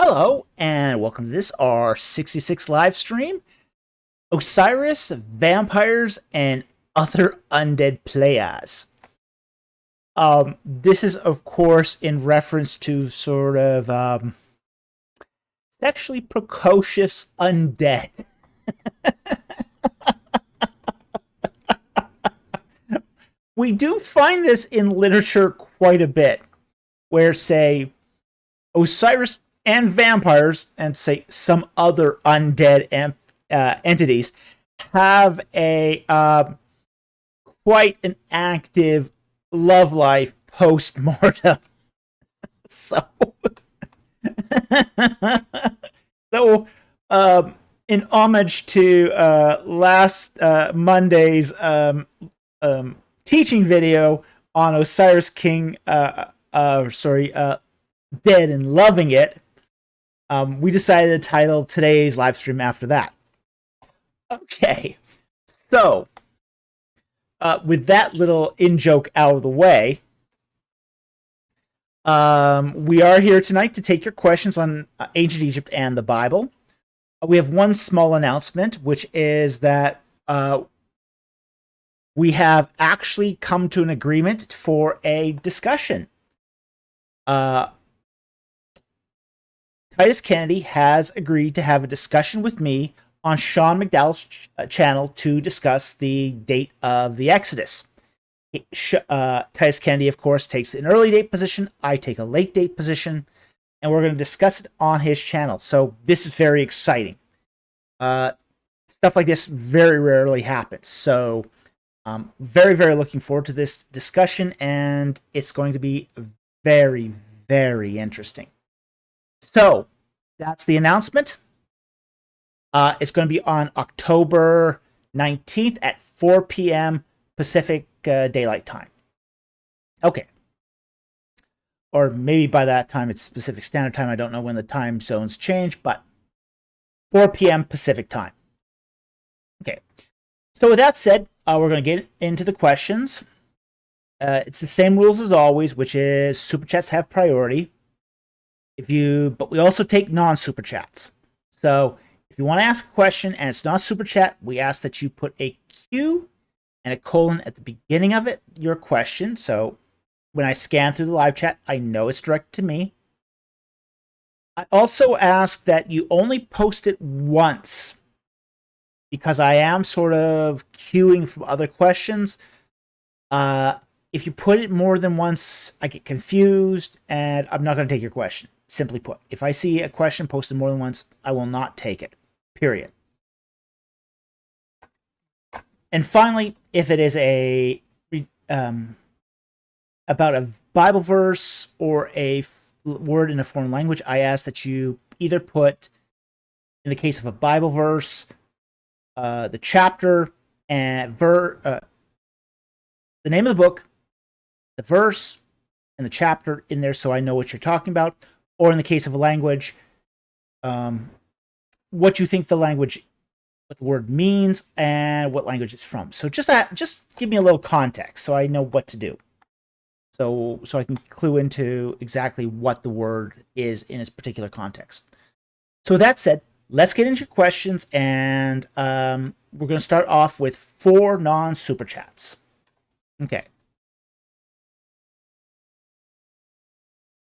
Hello, and welcome to this, our 66 live stream. Osiris, vampires, and other undead playas. This is, of course, in reference to sort of sexually precocious undead. We do find this in literature quite a bit, where, say, Osiris and vampires, and say some other undead entities, have a quite an active love life post-mortem. So, in homage to last Monday's teaching video on Osiris King, dead and loving it, we decided to title today's live stream after that. Okay, so with that little in-joke out of the way, we are here tonight to take your questions on ancient Egypt and the Bible. We have one small announcement, which is that we have actually come to an agreement for a discussion. Titus Kennedy has agreed to have a discussion with me on Sean McDowell's channel to discuss the date of the Exodus. Titus Kennedy, of course, takes an early date position. I take a late date position, and we're going to discuss it on his channel. So this is very exciting. Stuff like this very rarely happens. So very, very looking forward to this discussion, and it's going to be very, very interesting. So, that's the announcement. It's going to be on October 19th at 4 p.m. Pacific Daylight Time. Okay. Or maybe by that time it's Pacific Standard Time. I don't know when the time zones change, but 4 p.m. Pacific Time. Okay. So with that said, we're going to get into the questions. It's the same rules as always, which is super chats have priority. But we also take non-super chats. So if you want to ask a question and it's not super chat, we ask that you put a Q and a colon at the beginning of it, your question. So when I scan through the live chat, I know it's directed to me. I also ask that you only post it once, because I am sort of queuing from other questions. If you put it more than once, I get confused, and I'm not going to take your question. Simply put, if I see a question posted more than once, I will not take it. Period. And finally, if it is about a Bible verse or a word in a foreign language, I ask that you either put, in the case of a Bible verse, the chapter and the name of the book, the verse, and the chapter in there, so I know what you're talking about. Or in the case of a language, what you think what the word means, and what language it's from. So just give me a little context, so I know what to do. So I can clue into exactly what the word is in its particular context. So with that said, let's get into your questions, and we're going to start off with 4 non-super chats. Okay.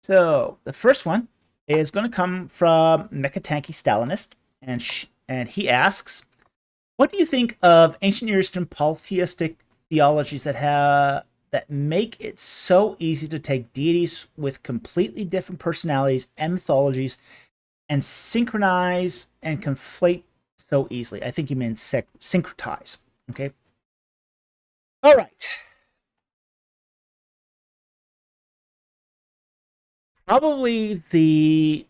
So the first one is going to come from Mechatanky Stalinist, and he asks, "What do you think of ancient Near Eastern polytheistic theologies that make it so easy to take deities with completely different personalities and mythologies and synchronize and conflate so easily?" I think you meant syncretize. Okay. All right. Probably the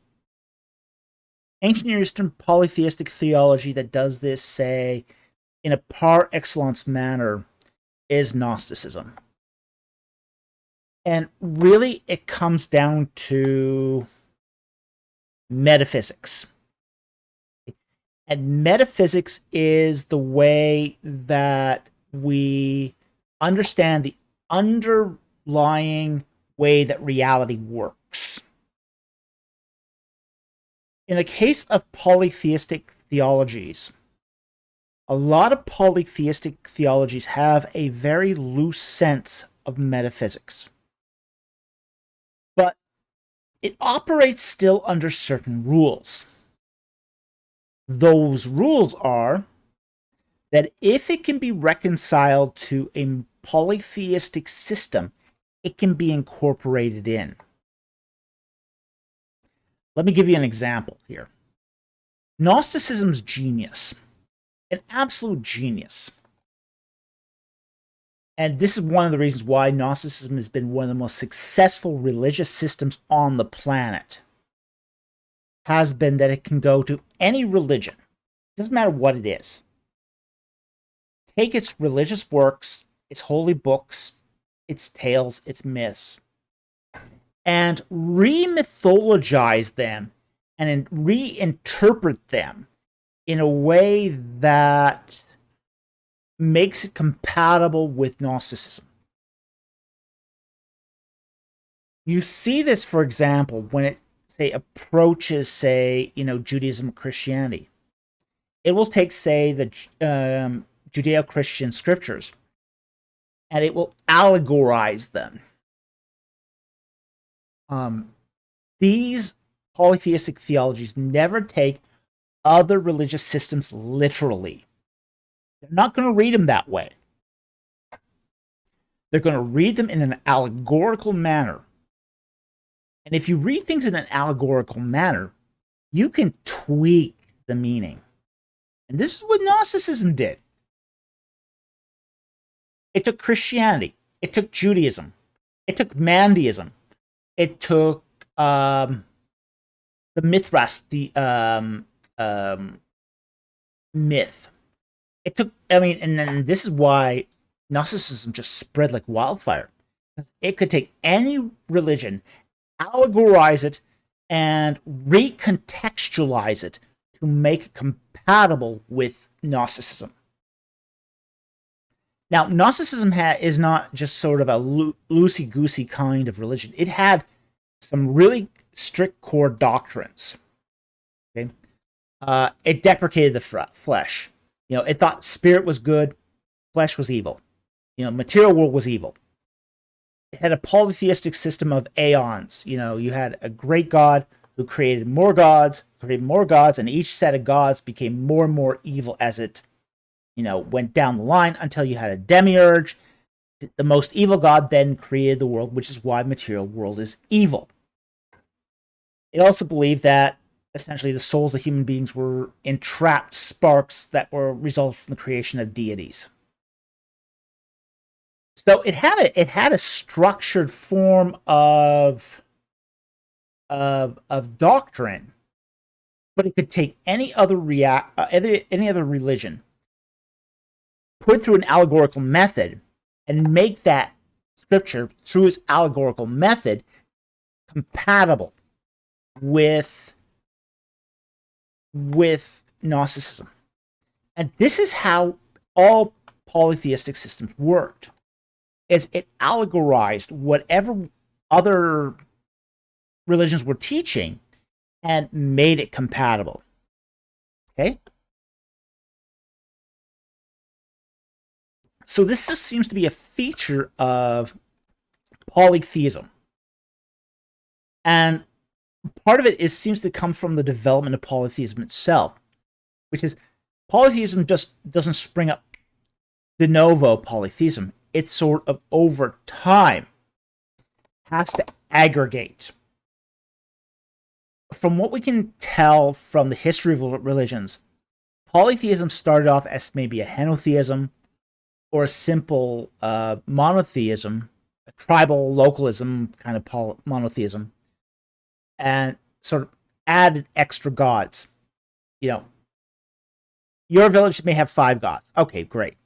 ancient Near Eastern polytheistic theology that does this, say, in a par excellence manner, is Gnosticism. And really, it comes down to metaphysics. And metaphysics is the way that we understand the underlying way that reality works. In the case of polytheistic theologies, a lot of polytheistic theologies have a very loose sense of metaphysics. But it operates still under certain rules. Those rules are that if it can be reconciled to a polytheistic system, it can be incorporated in. Let me give you an example here. Gnosticism's genius, an absolute genius. And this is one of the reasons why Gnosticism has been one of the most successful religious systems on the planet. Has been that it can go to any religion. It doesn't matter what it is. Take its religious works, its holy books, its tales, its myths, and re-mythologize them and reinterpret them in a way that makes it compatible with Gnosticism. You see this, for example, when it approaches, Judaism or Christianity. It will take, the Judeo-Christian scriptures, and it will allegorize them. These polytheistic theologies never take other religious systems literally. They're not going to read them that way. They're going to read them in an allegorical manner. And if you read things in an allegorical manner, you can tweak the meaning. And this is what Gnosticism did. It took Christianity. It took Judaism. It took Mandeism. It took the Mithras, the myth. It took, and then this is why Gnosticism just spread like wildfire. It could take any religion, allegorize it, and recontextualize it to make it compatible with Gnosticism. Now, Gnosticism is not just sort of a loosey-goosey kind of religion. It had some really strict core doctrines. Okay, it deprecated the flesh. It thought spirit was good, flesh was evil. Material world was evil. It had a polytheistic system of aeons. You had a great god who created more gods, and each set of gods became more and more evil as it, went down the line until you had a demiurge. The most evil god then created the world, which is why material world is evil. It also believed that essentially the souls of human beings were entrapped sparks that were resulted from the creation of deities. So it had a structured form of doctrine, but it could take any other religion, put it through an allegorical method, and make that scripture through its allegorical method compatible with Gnosticism. And this is how all polytheistic systems worked, is it allegorized whatever other religions were teaching and made it compatible. Okay? So this just seems to be a feature of polytheism. And part of it seems to come from the development of polytheism itself, which is polytheism just doesn't spring up de novo polytheism. It's sort of over time has to aggregate. From what we can tell from the history of religions, polytheism started off as maybe a henotheism or a simple monotheism, a tribal localism kind of monotheism, and sort of added extra gods. Your village may have 5 gods. Okay, great.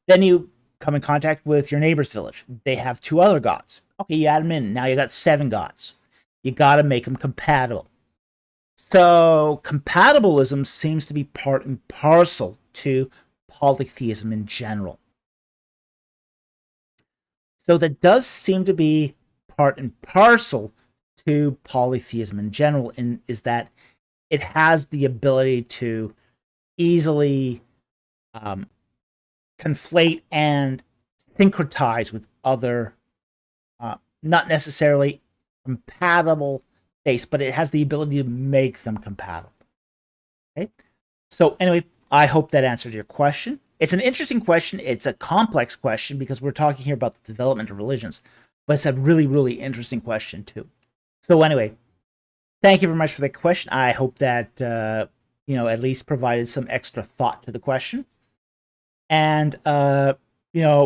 Then you come in contact with your neighbor's village. They have 2 other gods. Okay, you add them in. Now you got 7 gods. You got to make them compatible. So compatibilism seems to be part and parcel to polytheism in general. So that does seem to be part and parcel to polytheism in general, is that it has the ability to easily conflate and syncretize with other, not necessarily compatible faiths, but it has the ability to make them compatible. Okay. So anyway, I hope that answered your question. It's an interesting question. It's a complex question because we're talking here about the development of religions, but it's a really, really interesting question too. So anyway, thank you very much for the question. I hope that at least provided some extra thought to the question. And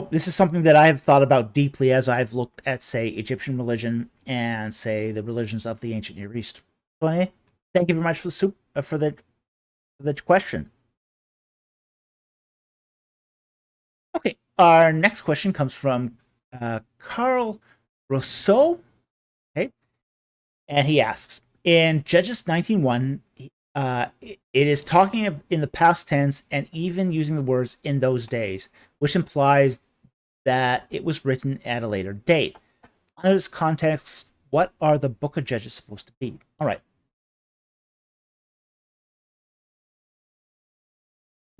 this is something that I have thought about deeply as I've looked at, say, Egyptian religion and, say, the religions of the ancient Near East. So anyway, thank you very much for the question. Okay, our next question comes from Carl Rousseau. Okay, and he asks, in Judges 19:1, it is talking in the past tense and even using the words "in those days," which implies that it was written at a later date. Under this context, what are the Book of Judges supposed to be? All right.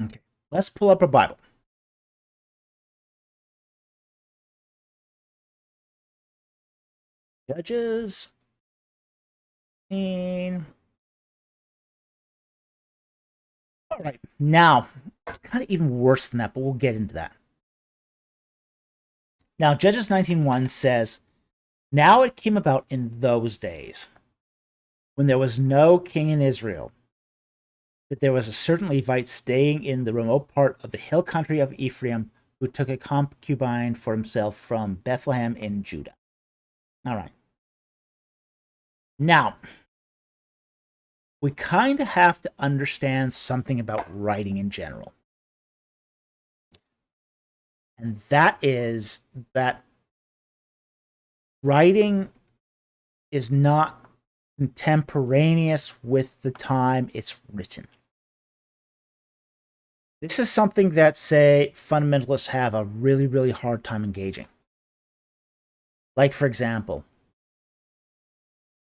Okay, let's pull up a Bible. Judges. All right, now, it's kind of even worse than that, but we'll get into that. Now, Judges 19:1 says, now it came about in those days, when there was no king in Israel, that there was a certain Levite staying in the remote part of the hill country of Ephraim, who took a concubine for himself from Bethlehem in Judah. All right. Now, we kind of have to understand something about writing in general. And that is that writing is not contemporaneous with the time it's written. This is something that, say, fundamentalists have a really, really hard time engaging. Like, for example,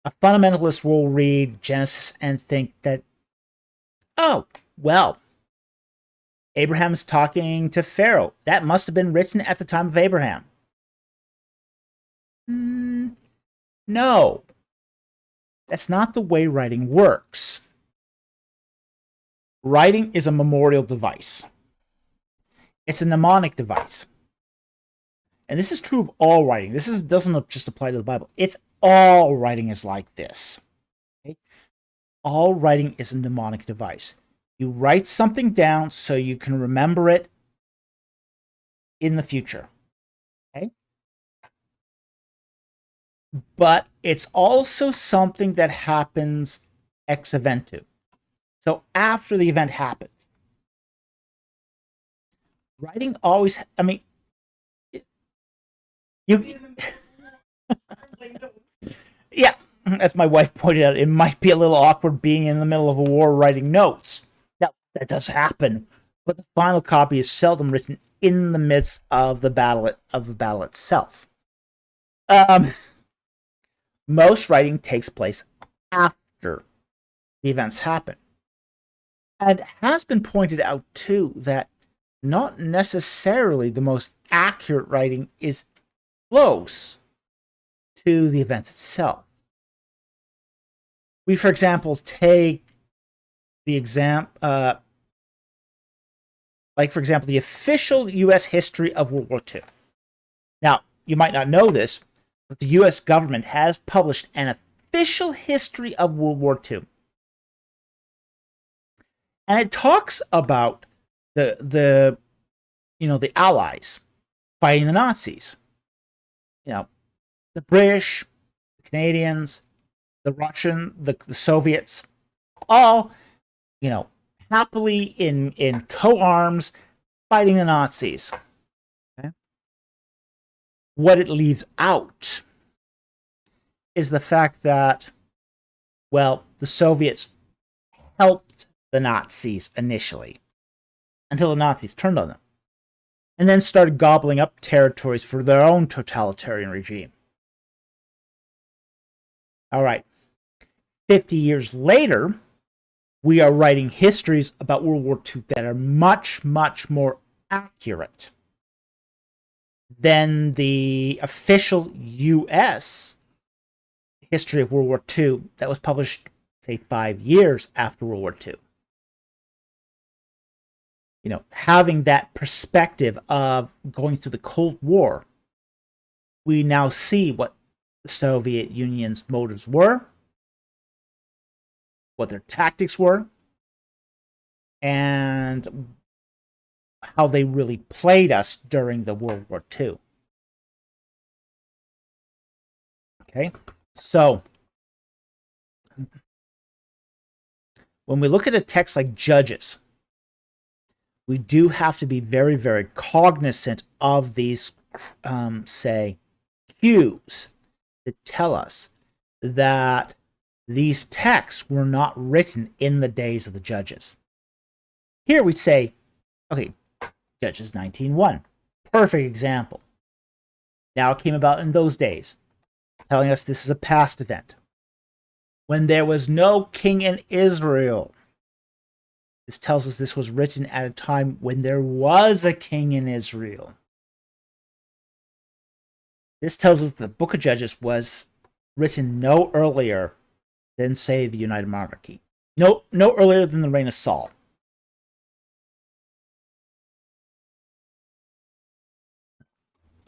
a fundamentalist will read Genesis and think that, oh, well, Abraham's talking to Pharaoh. That must have been written at the time of Abraham. No. That's not the way writing works. Writing is a memorial device. It's a mnemonic device. And this is true of all writing. This doesn't just apply to the Bible. It's all writing is like this. Okay? All writing is a mnemonic device. You write something down so you can remember it in the future. Okay? But it's also something that happens ex eventu. So after the event happens. Writing always, yeah, as my wife pointed out, it might be a little awkward being in the middle of a war writing notes. That does happen, but the final copy is seldom written in the midst of the battle itself. Most writing takes place after the events happen. And it has been pointed out, too, that not necessarily the most accurate writing is close to the event itself. We, for example, take the example, for example, the official U.S. history of World War II. Now, you might not know this, but the U.S. government has published an official history of World War II. And it talks about the Allies fighting the Nazis. The British, the Canadians, the Russian, the Soviets, all, happily in co-arms fighting the Nazis. Okay? What it leaves out is the fact that, well, the Soviets helped the Nazis initially until the Nazis turned on them and then started gobbling up territories for their own totalitarian regime. All right. 50 years later, we are writing histories about World War II that are much, much more accurate than the official U.S. history of World War II that was published, say, 5 years after World War II. You know, having that perspective of going through the Cold War, we now see what the Soviet Union's motives were, what their tactics were, and how they really played us during the World War II. Okay, so when we look at a text like Judges, we do have to be very, very cognizant of these, say, cues that tell us that these texts were not written in the days of the Judges. Here we say, okay, Judges 19:1, perfect example. Now it came about in those days, telling us this is a past event. When there was no king in Israel. This tells us this was written at a time when there was a king in Israel. This tells us the book of Judges was written no earlier than, say, the United Monarchy. No earlier than the reign of Saul.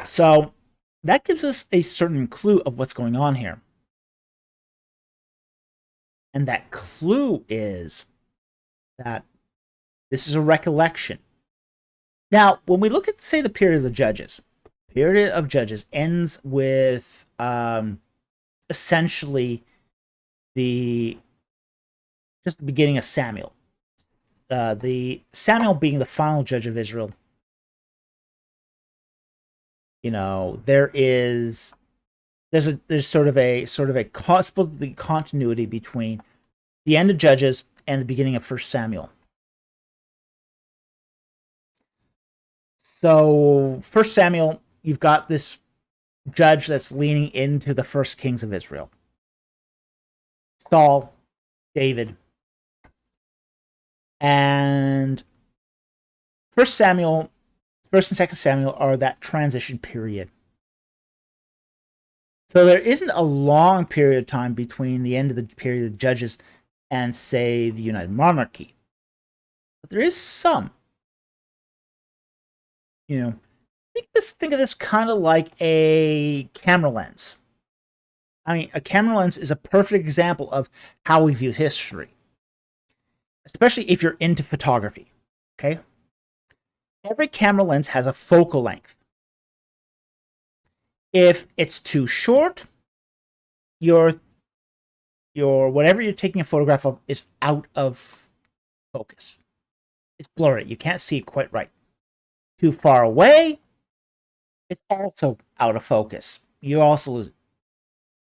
So that gives us a certain clue of what's going on here. And that clue is that this is a recollection. Now, when we look at, say, the period of the Judges, period of Judges ends with essentially just the beginning of Samuel. The Samuel being the final judge of Israel. You know, there's sort of a possible continuity between the end of Judges and the beginning of 1 Samuel. So 1 Samuel, you've got this judge that's leaning into the first kings of Israel. Saul, David. And 1 Samuel, 1st and 2nd Samuel are that transition period. So there isn't a long period of time between the end of the period of Judges and, say, the United Monarchy. But there is some. You know, think of this kind of like a camera lens. I mean, a camera lens is a perfect example of how we view history, especially if you're into photography. Okay, every camera lens has a focal length. If it's too short, your whatever you're taking a photograph of is out of focus. It's blurry. You can't see it quite right. Too far away, it's also out of focus. You also lose it.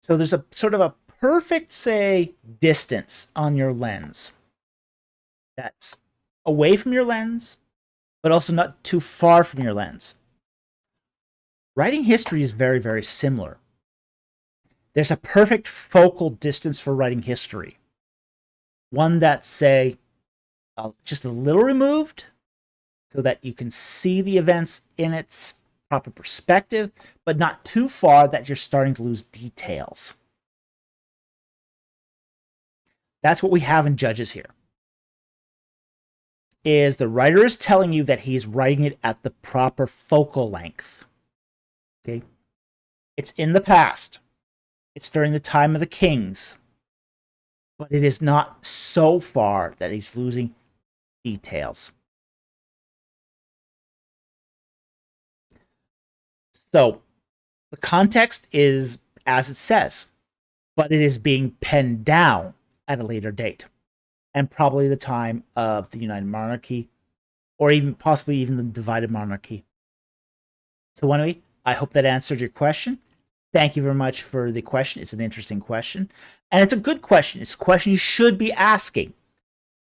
So there's a sort of a perfect, say, distance on your lens that's away from your lens, but also not too far from your lens. Writing history is very, very similar. There's a perfect focal distance for writing history. One that's, say, just a little removed, so that you can see the events in its proper perspective, but not too far that you're starting to lose details. That's what we have in Judges here. Is the writer is telling you that he's writing it at the proper focal length. Okay? It's in the past. It's during the time of the kings. But it is not so far that he's losing details. So, the context is as it says, but it is being penned down at a later date, and probably the time of the United Monarchy, or even possibly even the divided monarchy. So anyway, I hope that answered your question. Thank you very much for the question. It's an interesting question, and it's a good question. It's a question you should be asking.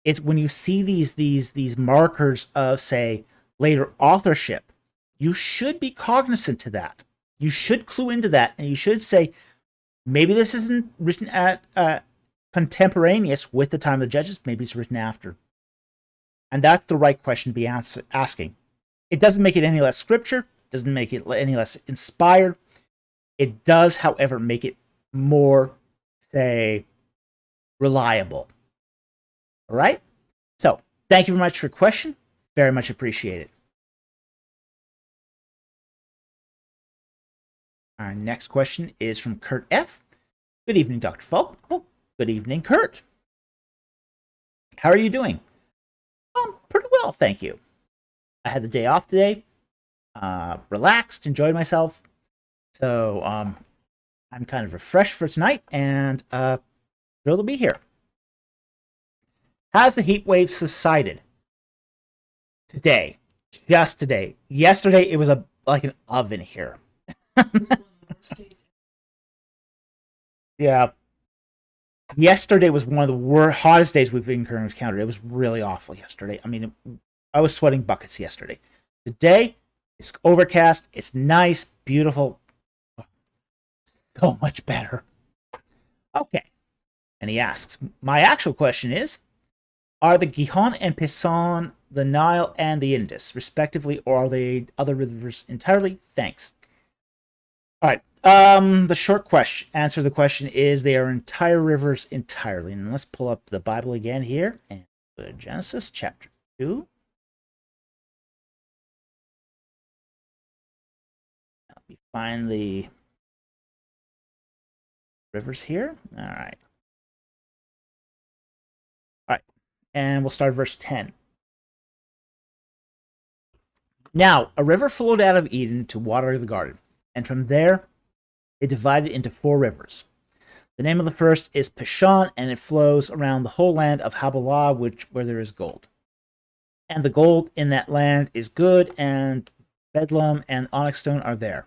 It's when you see these markers of, say, later authorship, you should be cognizant to that. You should clue into that, and you should say, maybe this isn't written at contemporaneous with the time of the Judges? Maybe it's written after. And that's the right question to be asking. It doesn't make it any less scripture, doesn't make it any less inspired. It does, however, make it more, say, reliable. All right? So, thank you very much for your question. Very much appreciated. Our next question is from Kurt F. Good evening, Dr. Falk. Oh, good evening, Kurt. How are you doing? Pretty well, thank you. I had the day off today. Relaxed, enjoyed myself. So, I'm kind of refreshed for tonight and thrilled to be here. Has the heat wave subsided? Today. Just today. Yesterday, it was like an oven here. Yeah. Yesterday was one of the hottest days we've encountered. It was really awful yesterday. I mean, I was sweating buckets yesterday. Today, it's overcast. It's nice, beautiful. So much better. Okay. And he asks, my actual question is, are the Gihon and Pison the Nile and the Indus, respectively, or are they other rivers entirely? Thanks. All right. The short answer to the question is they are entire rivers entirely. And let's pull up the Bible again here and Genesis chapter 2. Let me find the rivers here. All right. All right. And we'll start verse 10. Now, a river flowed out of Eden to water the garden, and from there it divided into 4 rivers. The name of the first is Pishon, and it flows around the whole land of Havilah, where there is gold. And the gold in that land is good, and Bedlam and onyx stone are there.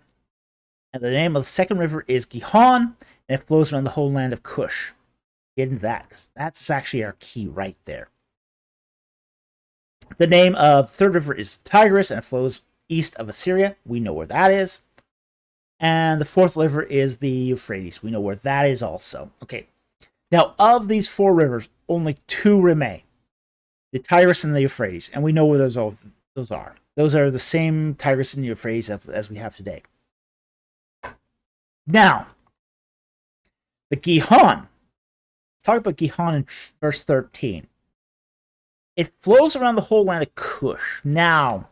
And the name of the second river is Gihon, and it flows around the whole land of Cush. Get into that, because that's actually our key right there. The name of the third river is Tigris, and it flows east of Assyria. We know where that is. And the fourth river is the Euphrates. We know where that is also. Okay. Now, of these 4 rivers, only 2 remain. The Tigris and the Euphrates. And we know where those are. Those are the same Tigris and Euphrates as we have today. Now, the Gihon. Let's talk about Gihon in verse 13. It flows around the whole land of Cush. Now,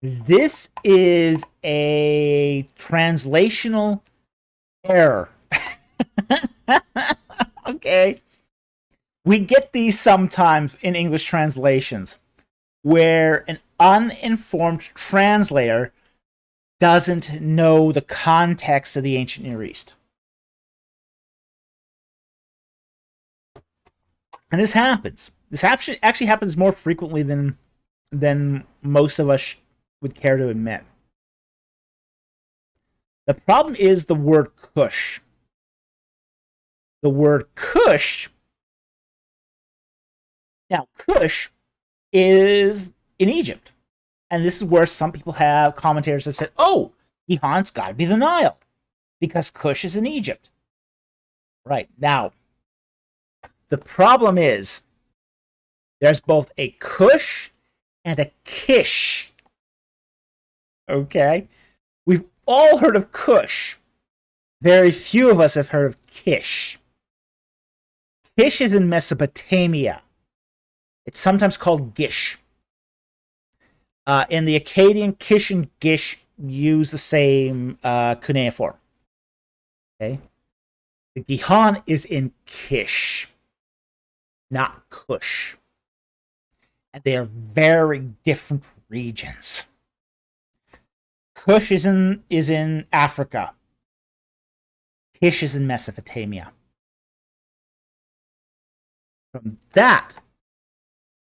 this is a translational error. Okay. We get these sometimes in English translations where an uninformed translator doesn't know the context of the ancient Near East. And this happens. This actually happens more frequently than most of us would care to admit. The problem is the word Cush. The word Cush. Now, Cush is in Egypt. And this is where some people commentators have said, oh, Gihon's got to be the Nile, because Cush is in Egypt. Right. Now, the problem is there's both a Cush and a Kish. Okay? We've all heard of Cush. Very few of us have heard of Kish. Kish is in Mesopotamia. It's sometimes called Gish. In the Akkadian, Kish and Gish use the same cuneiform. Okay? The Gihon is in Kish, not Cush. And they are very different regions. Cush is in Africa. Kish is in Mesopotamia. From that,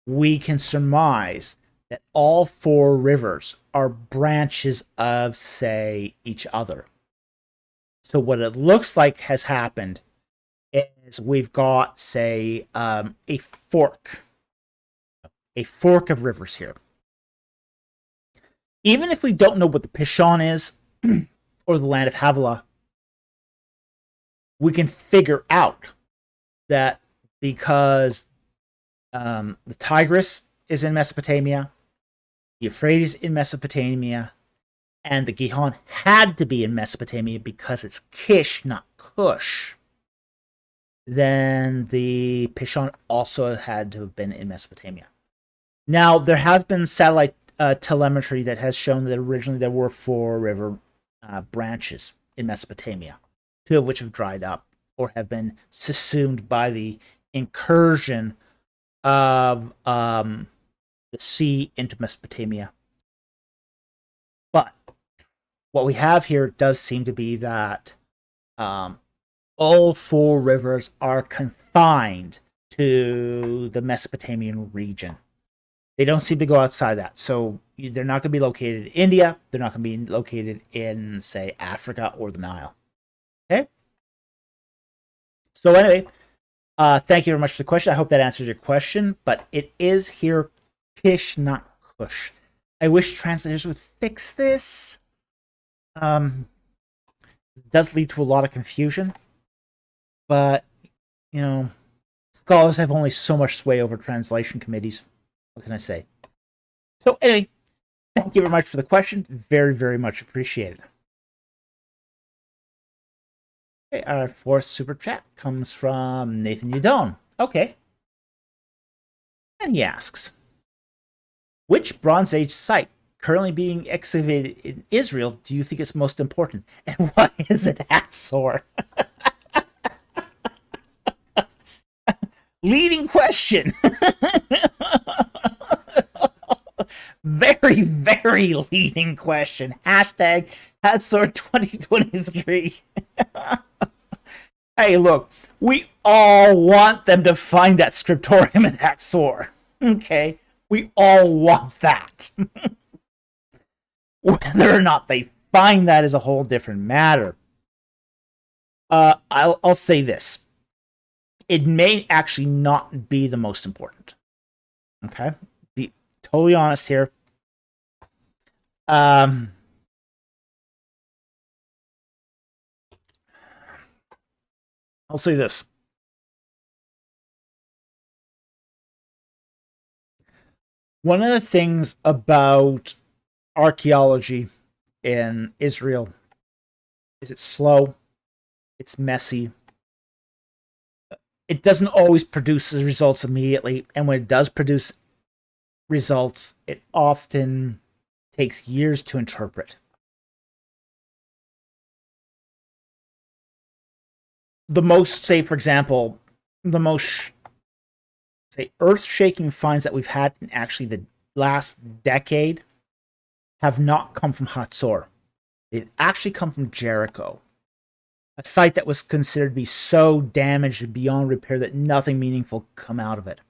we can surmise that all 4 rivers are branches of, say, each other. So what it looks like has happened is we've got, say, a fork of rivers here. Even if we don't know what the Pishon is, or the land of Havilah, we can figure out that because the Tigris is in Mesopotamia, the Euphrates in Mesopotamia, and the Gihon had to be in Mesopotamia because it's Kish, not Cush, then the Pishon also had to have been in Mesopotamia. Now, there has been satellite telemetry that has shown that originally there were 4 river branches in Mesopotamia, 2 of which have dried up or have been subsumed by the incursion of the sea into Mesopotamia. But what we have here does seem to be that all 4 rivers are confined to the Mesopotamian region. They don't seem to go outside that. So they're not going to be located in India. They're not going to be located in, say, Africa or the Nile. Okay? So anyway, thank you very much for the question. I hope that answers your question. But it is here Kish, not Cush. I wish translators would fix this. It does lead to a lot of confusion. But, you know, scholars have only so much sway over translation committees. What can I say? So anyway, thank you very much for the question. Very, very much appreciated. Okay, our 4th super chat comes from Nathan Udon. Okay. And he asks, which Bronze Age site currently being excavated in Israel do you think is most important? And why is it Hatzor? Leading question. Very, very leading question. Hashtag Hatzor 2023. Hey, look, we all want them to find that scriptorium in Hatzor. Okay? We all want that. Whether or not they find that is a whole different matter. I'll say this. It may actually not be the most important. Okay? Be totally honest here. I'll say this. One of the things about archaeology in Israel is it's slow, it's messy, it doesn't always produce the results immediately, and when it does produce results, it often takes years to interpret. The most, say, for example, the most, say, earth-shaking finds that we've had in actually the last decade have not come from Hatzor. They've actually come from Jericho, a site that was considered to be so damaged and beyond repair that nothing meaningful could come out of it.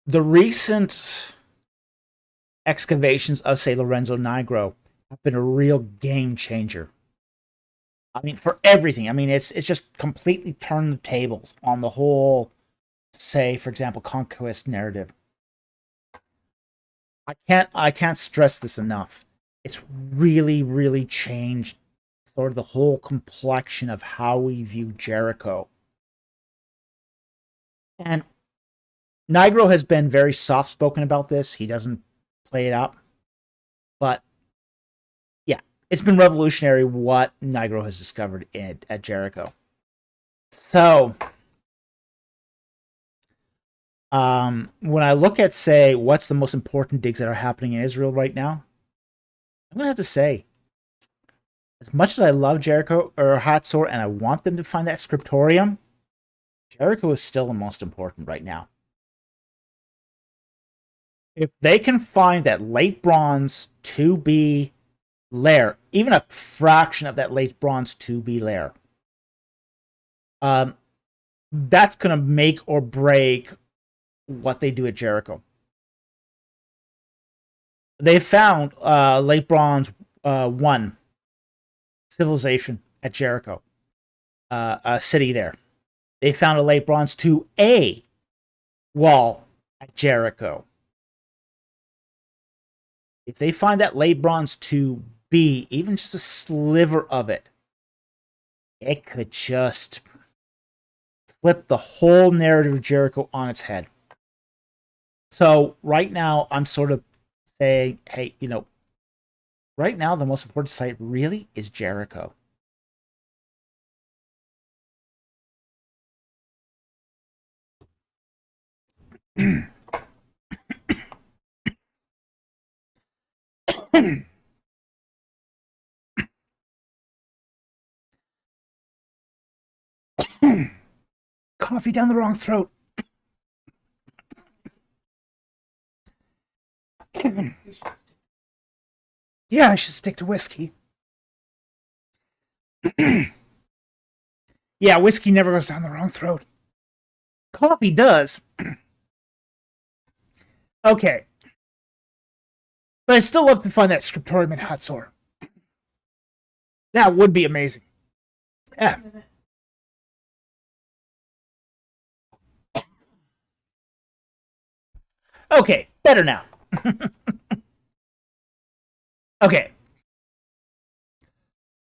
The recent excavations of, say, Lorenzo Nigro have been a real game changer. I mean, for everything. I mean, it's just completely turned the tables on the whole, say, for example, conquest narrative. I can't stress this enough. It's really, really changed sort of the whole complexion of how we view Jericho. And Nigro has been very soft-spoken about this. He doesn't play it up. But, yeah, it's been revolutionary what Nigro has discovered at Jericho. So, when I look at, say, what's the most important digs that are happening in Israel right now, I'm going to have to say, as much as I love Jericho or Hatzor and I want them to find that scriptorium, Jericho is still the most important right now. If they can find that late bronze 2B layer, even a fraction of that late bronze 2B layer, that's going to make or break what they do at Jericho. They found late bronze 1 civilization at Jericho, a city there. They found a late bronze 2A wall at Jericho. If they find that late bronze be, even just a sliver of it, it could just flip the whole narrative of Jericho on its head. So right now, I'm sort of saying, hey, right now the most important site really is Jericho. Coffee down the wrong throat. Yeah, I should stick to whiskey. Yeah, whiskey never goes down the wrong throat. Coffee does. Okay. But I still love to find that scriptorium in Hatzor. That would be amazing. Yeah. Okay, better now. Okay.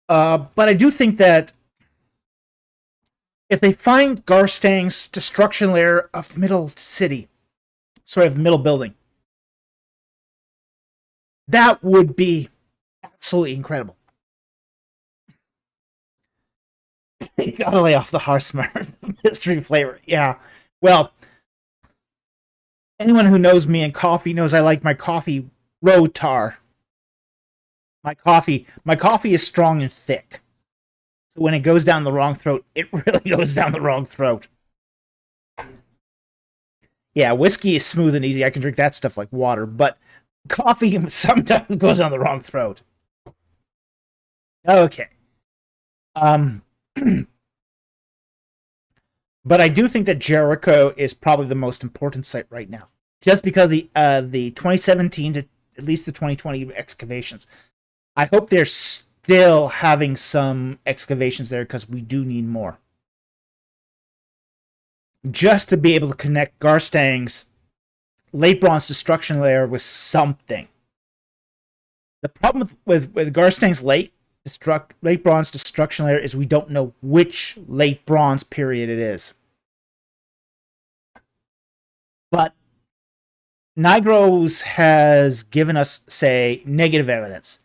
But I do think that if they find Garstang's destruction layer of the middle city, of the middle building, that would be absolutely incredible. You gotta lay off the Hearthsmart mystery flavor. Yeah. Well, anyone who knows me and coffee knows I like my coffee road tar. My coffee is strong and thick. So when it goes down the wrong throat, it really goes down the wrong throat. Yeah, whiskey is smooth and easy. I can drink that stuff like water, but coffee sometimes goes down the wrong throat. Okay. But I do think that Jericho is probably the most important site right now, just because the 2017 to at least the 2020 excavations. I hope they're still having some excavations there because we do need more, just to be able to connect Garstang's late bronze destruction layer with something. The problem with Garstang's late bronze destruction layer is we don't know which late bronze period it is. But Nigros has given us, say, negative evidence.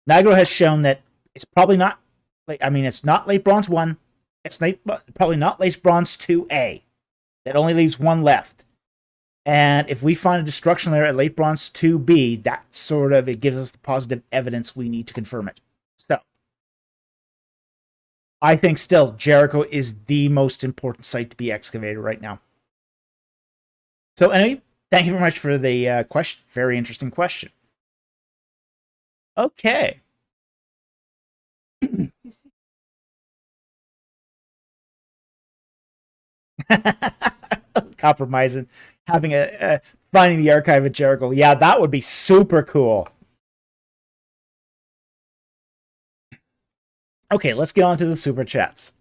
Nigro has shown that it's probably not, it's not late bronze 1. It's probably not late bronze 2A. That only leaves one left. And if we find a destruction layer at late bronze 2B, that it gives us the positive evidence we need to confirm it. So, I think still Jericho is the most important site to be excavated right now. So anyway, thank you very much for the question. Very interesting question. Okay. Compromising, having finding the archive at Jericho. Yeah, that would be super cool. Okay, let's get on to the super chats.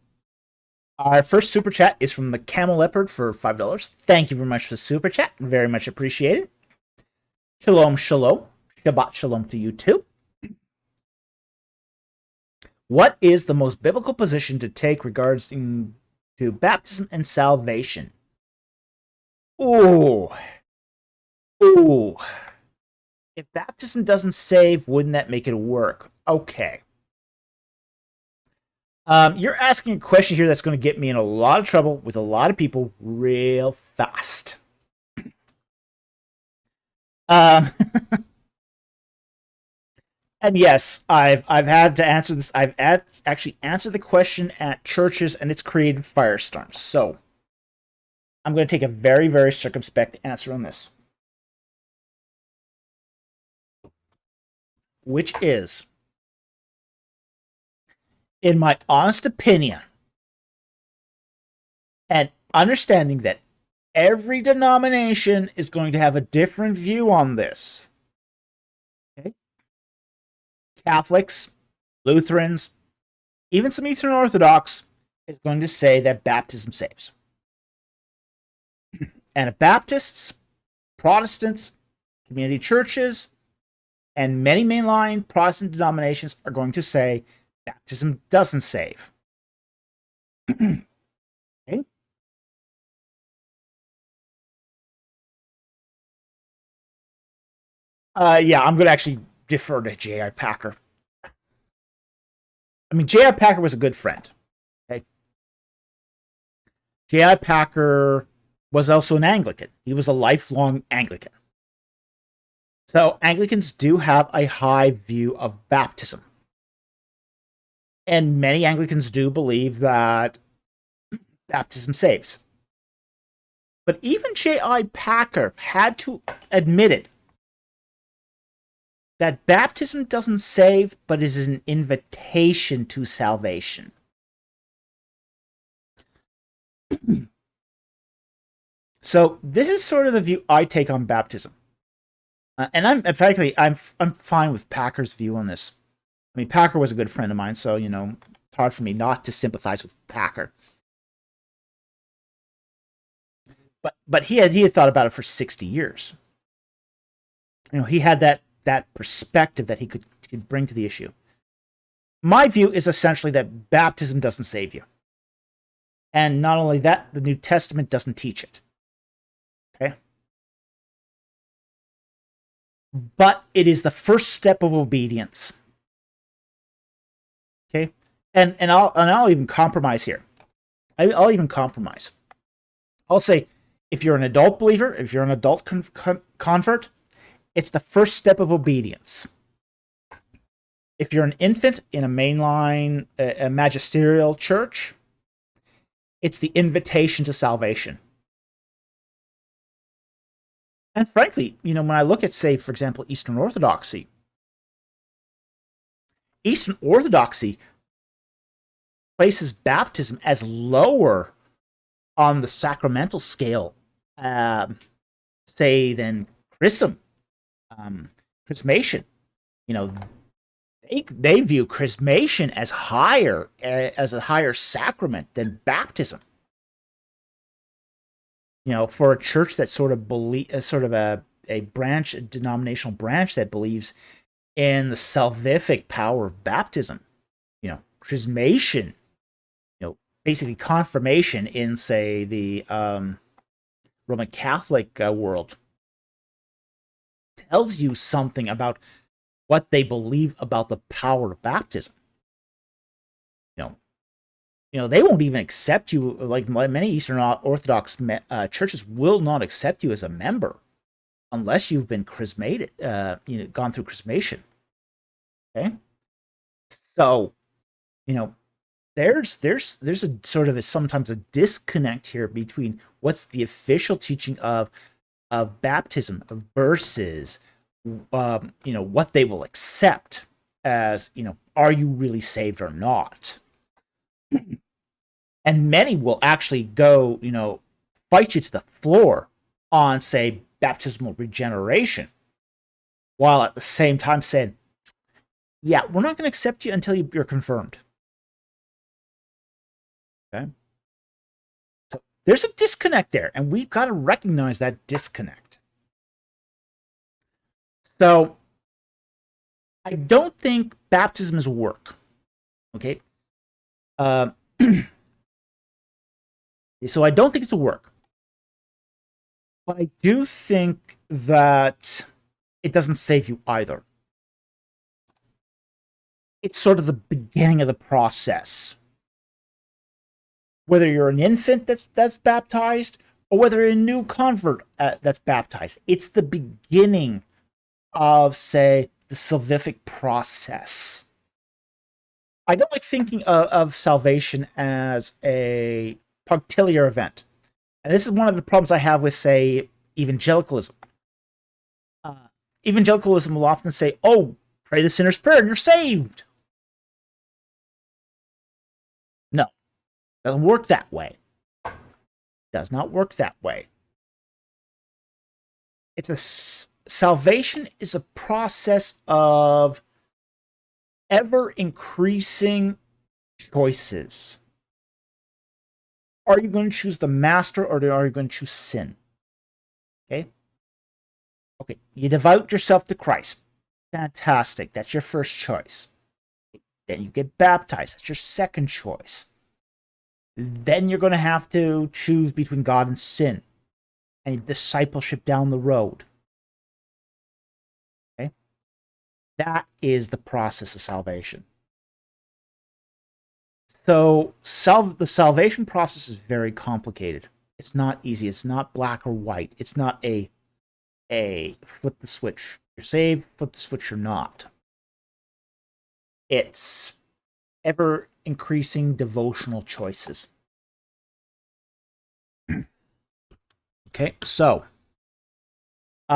Our first super chat is from the Camel Leopard for $5. Thank you very much for the super chat. Very much appreciated. Shalom, shalom. Shabbat shalom to you too. What is the most biblical position to take regarding to baptism and salvation? Ooh. If baptism doesn't save, wouldn't that make it work? Okay. You're asking a question here that's going to get me in a lot of trouble with a lot of people real fast. And yes, I've had to answer this. I've actually answered the question at churches, and it's created firestorms. So I'm going to take a very, very circumspect answer on this, which is, in my honest opinion, and understanding that every denomination is going to have a different view on this. Okay? Catholics, Lutherans, even some Eastern Orthodox is going to say that baptism saves. And Baptists, Protestants, community churches, And many mainline Protestant denominations are going to say baptism doesn't save. Okay. Yeah, I'm going to actually defer to J.I. Packer. I mean, J.I. Packer was a good friend. Okay. J.I. Packer was also an Anglican. He was a lifelong Anglican. So Anglicans do have a high view of baptism. And many Anglicans do believe that baptism saves. But even J.I. Packer had to admit it, that baptism doesn't save, but is an invitation to salvation. So this is sort of the view I take on baptism. And I'm fine with Packer's view on this. I mean, Packer was a good friend of mine, so, you know, it's hard for me not to sympathize with Packer. But he had thought about it for 60 years. You know, he had that perspective that he could bring to the issue. My view is essentially that baptism doesn't save you. And not only that, the New Testament doesn't teach it. Okay? But it is the first step of obedience. Okay? And I'll even compromise here. I'll even compromise. I'll say, if you're an adult believer, if you're an adult convert, it's the first step of obedience. If you're an infant in a mainline, a magisterial church, it's the invitation to salvation. And frankly, you know, when I look at, say, for example, Eastern Orthodoxy places baptism as lower on the sacramental scale, say, than chrismation. You know, they view chrismation as a higher sacrament than baptism. You know, for a church that sort of a branch, a denominational branch that believes in the salvific power of baptism, you know, chrismation, you know, basically confirmation in, say, the Roman Catholic world, tells you something about what they believe about the power of baptism. You know, they won't even accept you, like many Eastern Orthodox churches will not accept you as a member unless you've been chrismated, you know, gone through chrismation. Okay, so, you know, there's a sort of sometimes a disconnect here between what's the official teaching of baptism versus you know, what they will accept as, you know, are you really saved or not? And many will actually go, you know, fight you to the floor on, say, baptismal regeneration, while at the same time saying, yeah, we're not going to accept you until you're confirmed. Okay? So there's a disconnect there, and we've got to recognize that disconnect. So I don't think baptism is work. Okay? So I don't think it's a work. But I do think that it doesn't save you either. It's sort of the beginning of the process. Whether you're an infant that's baptized, or whether you're a new convert that's baptized, it's the beginning of, say, the salvific process. I don't like thinking of salvation as a punctiliar event. And this is one of the problems I have with, say, evangelicalism. Evangelicalism will often say, oh, pray the sinner's prayer and you're saved. No, it doesn't work that way. It does not work that way. Salvation is a process of ever increasing choices. Are you going to choose the master, or are you going to choose sin? Okay. You devote yourself to Christ. Fantastic. That's your first choice. Then you get baptized. That's your second choice. Then you're going to have to choose between God and sin and discipleship down the road. Okay? That is the process of salvation. So the salvation process is very complicated. It's not easy. It's not black or white. It's not a flip the switch. You're saved, flip the switch, you're not. It's ever increasing devotional choices. Okay, so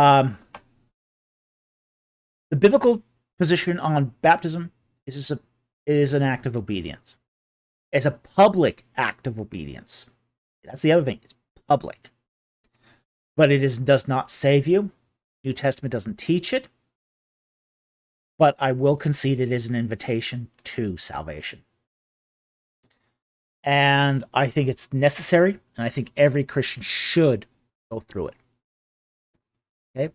the biblical position on baptism is an act of obedience. It's a public act of obedience. That's the other thing. It's public. But it does not save you. New Testament doesn't teach it. But I will concede it is an invitation to salvation. And I think it's necessary, and I think every Christian should go through it. Okay?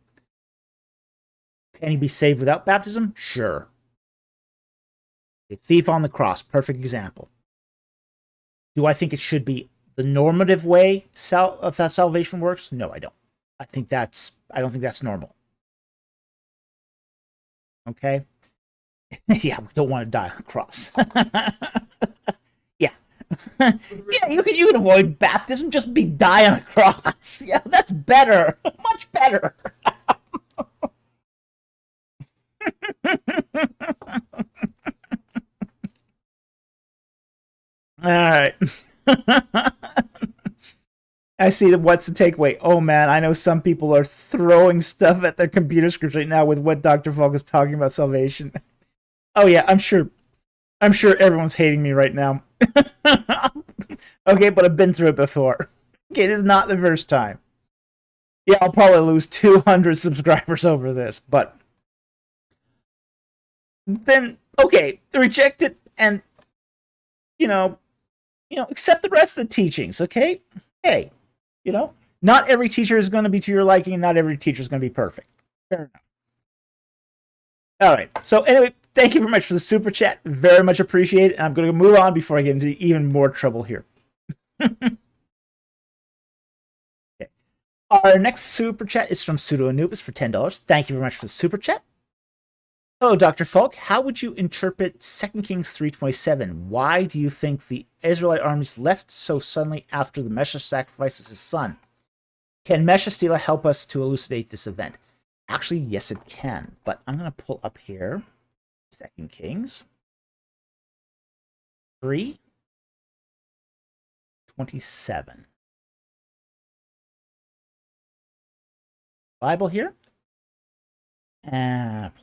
Can you be saved without baptism? Sure. A thief on the cross, perfect example. Do I think it should be the normative way of that salvation works? No, I don't. I don't think that's normal. Okay? Yeah, we don't want to die on the cross. Yeah. Yeah, you can avoid baptism, just die on a cross. Yeah, that's better. Much better. All right. I see what's the takeaway. Oh man, I know some people are throwing stuff at their computer screens right now with what Dr. Falk is talking about salvation. Oh yeah, I'm sure everyone's hating me right now. Okay, but I've been through it before. Okay, it is not the first time. Yeah, I'll probably lose 200 subscribers over this, but then okay, reject it and accept the rest of the teachings, okay? Hey, not every teacher is going to be to your liking, and not every teacher is going to be perfect. Fair enough. All right. So anyway, thank you very much for the super chat. Very much appreciated. And I'm going to move on before I get into even more trouble here. Okay. Our next super chat is from Pseudo Anubis for $10. Thank you very much for the super chat. Hello, Dr. Falk. How would you interpret 2 Kings 3:27? Why do you think the Israelite armies left so suddenly after the Mesha sacrifices his son? Can Mesha Stele help us to elucidate this event? Actually, yes, it can. But I'm going to pull up here 2 Kings 3:27. Bible here. And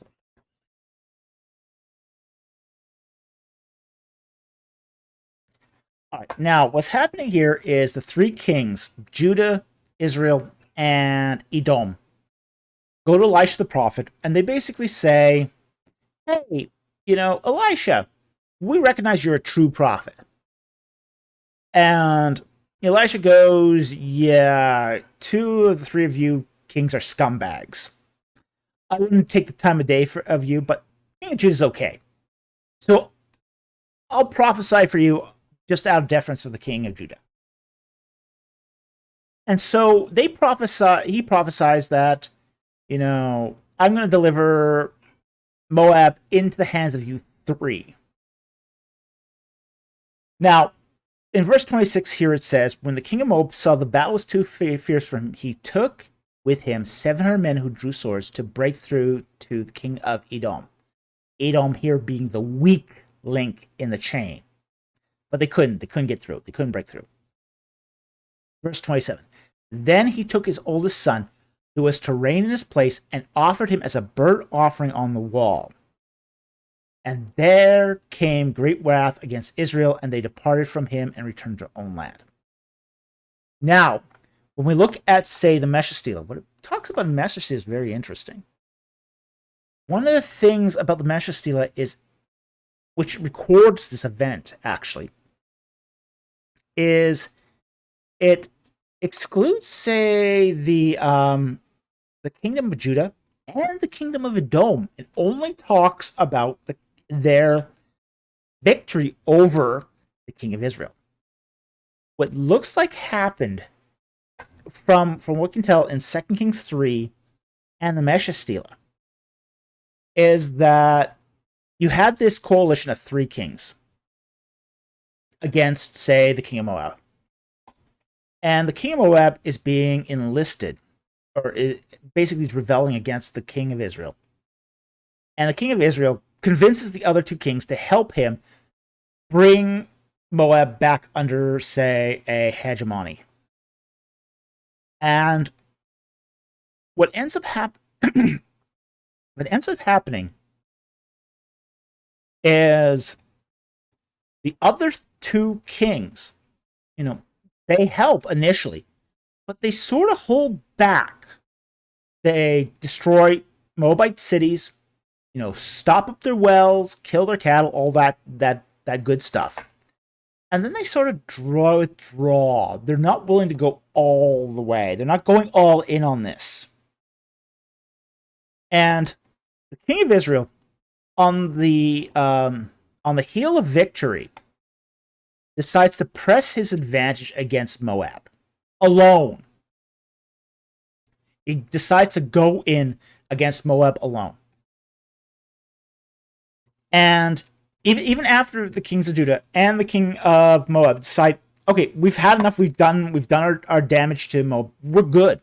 all right, now what's happening here is the three kings, Judah, Israel, and Edom, go to Elisha the prophet, and they basically say, hey, Elisha, we recognize you're a true prophet. And Elisha goes, yeah, 2 of the 3 of you kings are scumbags. I wouldn't take the time of day of you, but King of Judah is okay. So I'll prophesy for you just out of deference to the king of Judah. And so he prophesies that, I'm going to deliver Moab into the hands of you 3. Now, in verse 26 here it says, when the king of Moab saw the battle was too fierce for him, he took with him 700 men who drew swords to break through to the king of Edom. Edom here being the weak link in the chain. But they couldn't get through. They couldn't break through. Verse 27. Then he took his oldest son, who was to reign in his place, and offered him as a burnt offering on the wall. And there came great wrath against Israel, and they departed from him and returned to their own land. Now, when we look at, say, the Mesha Stele, what it talks about in Mesha Stele is very interesting. One of the things about the Mesha Stele is, which records this event, actually, is it excludes, say, the kingdom of Judah and the kingdom of Edom. It only talks about their victory over the king of Israel. What looks like happened from what we can tell in 2 Kings 3 and the Mesha Stele is that you had this coalition of 3 kings against, say, the king of Moab. And the king of Moab is being enlisted, or basically is rebelling against the king of Israel. And the king of Israel convinces the other 2 kings to help him bring Moab back under, say, a hegemony. And what ends up happening is the other 2 kings, they help initially, but they sort of hold back. They destroy Moabite cities, stop up their wells, kill their cattle, all that good stuff. And then they sort of withdraw. They're not willing to go all the way. They're not going all in on this. And the king of Israel, on the heel of victory, decides to press his advantage against Moab alone. He decides to go in against Moab alone. And even after the kings of Judah and the king of Moab decide, okay, we've had enough. We've done our damage to Moab. We're good.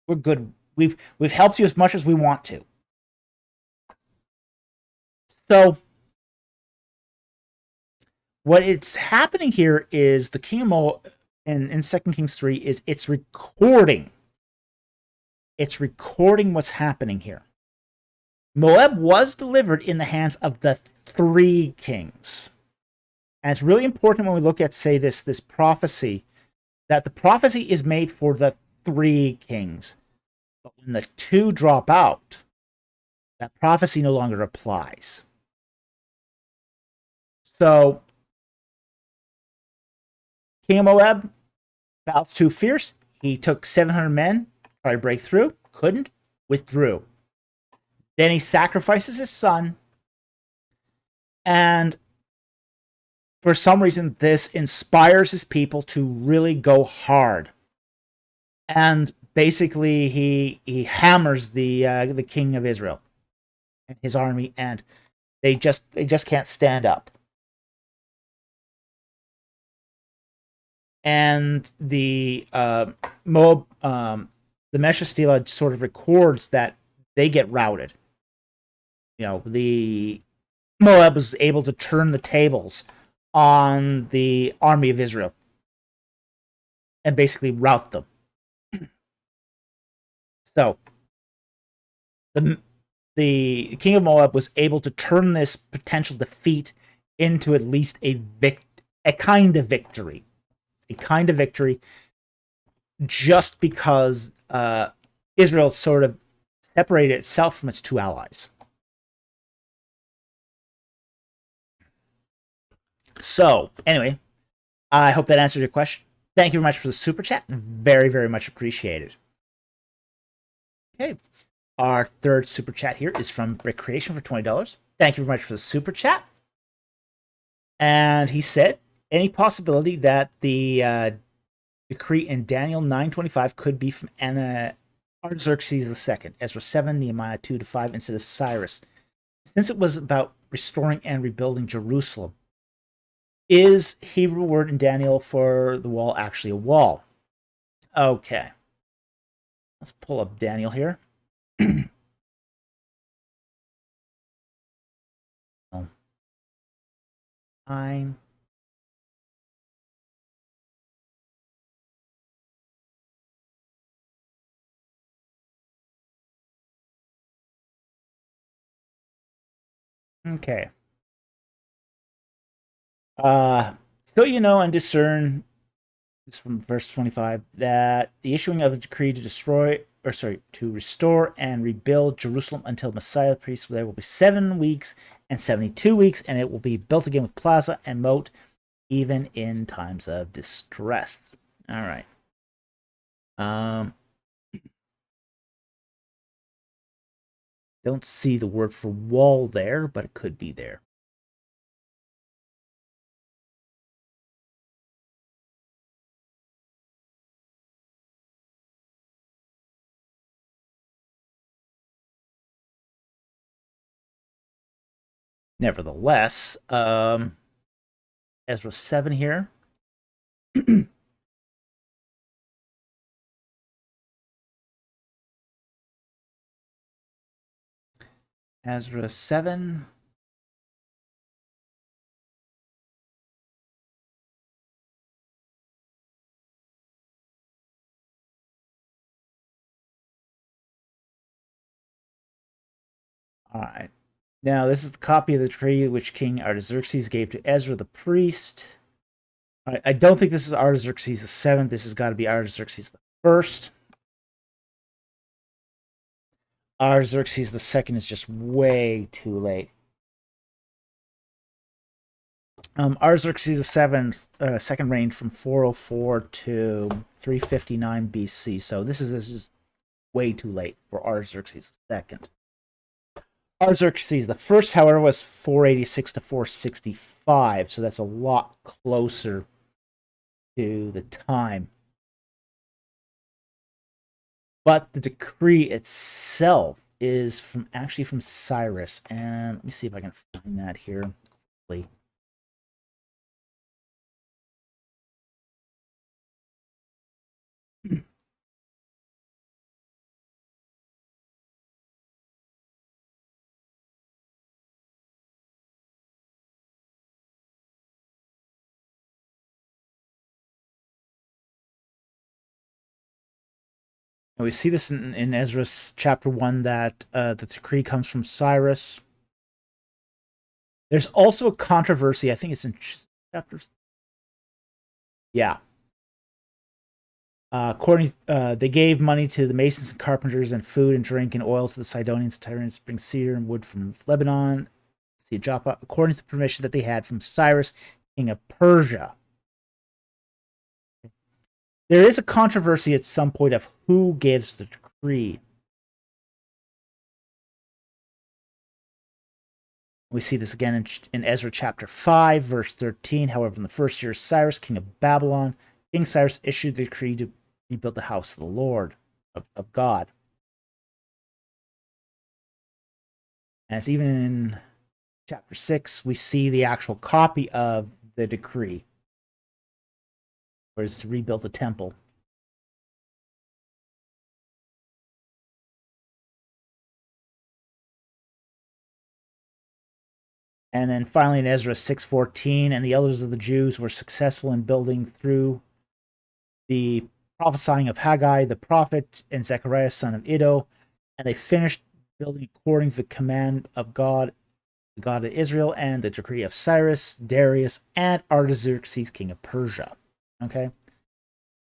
We're good. We've helped you as much as we want to. So what it's happening here is the king of Moab in 2 Kings 3 is it's recording what's happening here. Moab was delivered in the hands of the 3 kings. And it's really important when we look at, say, this prophecy, that the prophecy is made for the 3 kings. But when the 2 drop out, that prophecy no longer applies. So, King of Moab, battle's too fierce. He took 700 men, tried to break through, couldn't, withdrew. Then he sacrifices his son, and for some reason, this inspires his people to really go hard. And basically, he hammers the king of Israel and his army, and they just can't stand up. And the Moab, the Mesha Stele sort of records that they get routed. The Moab was able to turn the tables on the army of Israel and basically rout them. So the king of Moab was able to turn this potential defeat into at least a kind of victory. A kind of victory, just because Israel sort of separated itself from its 2 allies. So, anyway, I hope that answered your question. Thank you very much for the super chat. Very, very much appreciated. Okay. Our third super chat here is from Brick Creation for $20. Thank you very much for the super chat. And he said, any possibility that the decree in Daniel 9:25 could be from Artaxerxes II, Ezra 7, Nehemiah 2-5, instead of Cyrus, since it was about restoring and rebuilding Jerusalem? Is Hebrew word in Daniel for the wall actually a wall? Okay. Let's pull up Daniel here. Fine. Okay. Still and discern, this is from verse 25, that the issuing of a decree to restore and rebuild Jerusalem until Messiah the priest, there will be 7 weeks and 72 weeks, and it will be built again with plaza and moat, even in times of distress. All right. Don't see the word for wall there, but it could be there. Nevertheless, Ezra 7 here. Ezra 7. All right. Now, this is the copy of the decree which King Artaxerxes gave to Ezra the priest. I don't think this is Artaxerxes the seventh. This has got to be Artaxerxes the first. Artaxerxes the second is just way too late. Artaxerxes the seventh, second reigned from 404 to 359 BC. So this is way too late for Artaxerxes the second. Artaxerxes the first, however, was 486 to 465. So that's a lot closer to the time. But the decree itself is actually from Cyrus. And let me see if I can find that here quickly. And we see this in Ezra chapter 1 that the decree comes from Cyrus. There's also a controversy. I think it's in chapters. Yeah. They gave money to the masons and carpenters, and food and drink and oil to the Sidonians, Tyrians, bring cedar and wood from Lebanon, see Joppa, according to the permission that they had from Cyrus, king of Persia. There is a controversy at some point of who gives the decree. We see this again in Ezra chapter 5, verse 13. However, in the first year of Cyrus, king of Babylon, King Cyrus issued the decree to rebuild the house of the Lord, of God. As even in chapter 6, we see the actual copy of the decree, where it's to rebuild the temple. And then finally in Ezra 6:14, and the elders of the Jews were successful in building through the prophesying of Haggai the prophet and Zechariah son of Iddo, and they finished building according to the command of God, the God of Israel, and the decree of Cyrus, Darius, and Artaxerxes, king of Persia. Okay?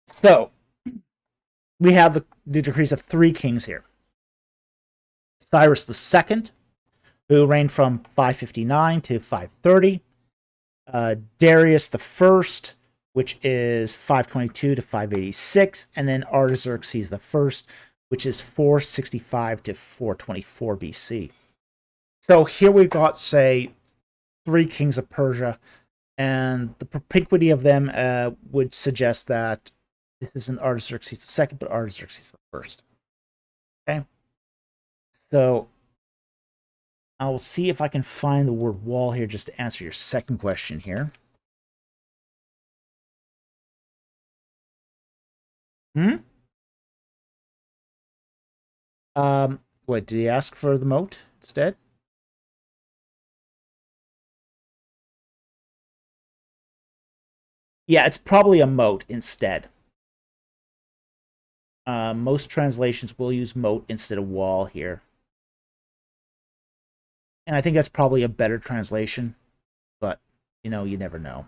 So, we have the decrees of three kings here. Cyrus the second, who reigned from 559 to 530. Darius the first, which is 522 to 586. And then Artaxerxes the first, which is 465 to 424 BC. So here we've got, say, three kings of Persia, and the propinquity of them would suggest that this isn't Artaxerxes the second, but Artaxerxes the first. Okay? So I will see if I can find the word wall here just to answer your second question here. What, did he ask for the moat instead? Yeah, it's probably a moat instead. Most translations will use moat instead of wall here. And I think that's probably a better translation, but, you know, you never know.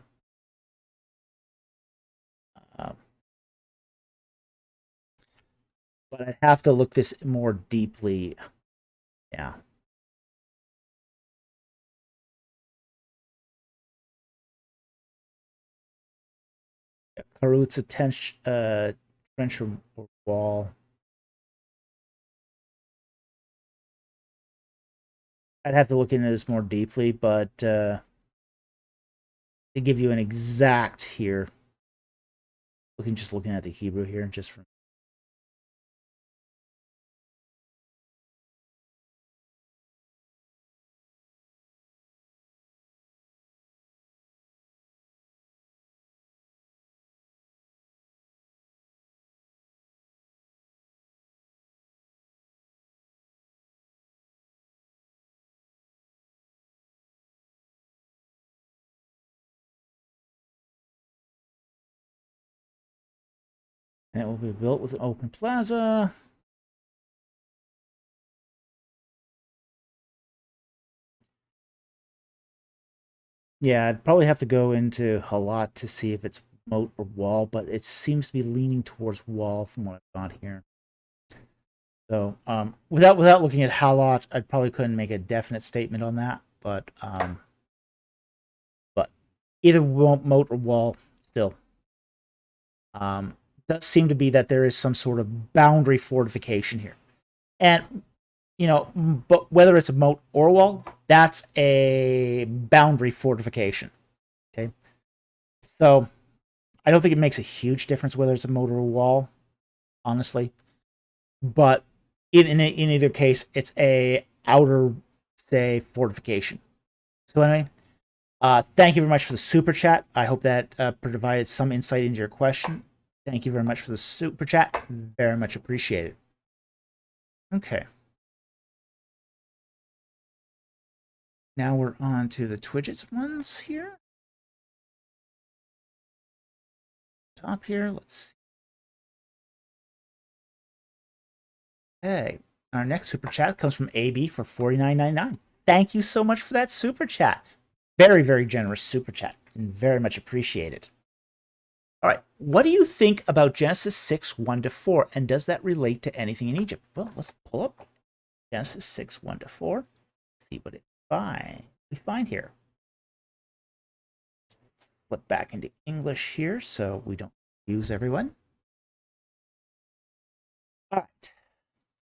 But I'd have to look this more deeply. Yeah. Karut's trench or wall. I'd have to look into this more deeply, but to give you an exact here, looking at the Hebrew here, just from. And it will be built with an open plaza. Yeah, I'd probably have to go into Halat to see if it's moat or wall, but it seems to be leaning towards wall from what I've got here. So, without looking at Halat, I probably couldn't make a definite statement on that. But either moat or wall, still, does seem to be that there is some sort of boundary fortification here, and but whether it's a moat or a wall, that's a boundary fortification. Okay, so I don't think it makes a huge difference whether it's a moat or a wall, honestly. But in either case, it's a outer, say, fortification. So anyway, thank you very much for the super chat. I hope that provided some insight into your question. Thank you very much for the super chat. Very much appreciated. Okay. Now we're on to the Twidgets ones here. Top here, let's see. Okay, our next super chat comes from AB for $49.99. Thank you so much for that super chat. Very, very generous super chat, and very much appreciated. All right, what do you think about Genesis 6, 1-4, and does that relate to anything in Egypt? Well, let's pull up Genesis 6, 1-4, see what we find here. Let's flip back into English here so we don't confuse everyone. All right,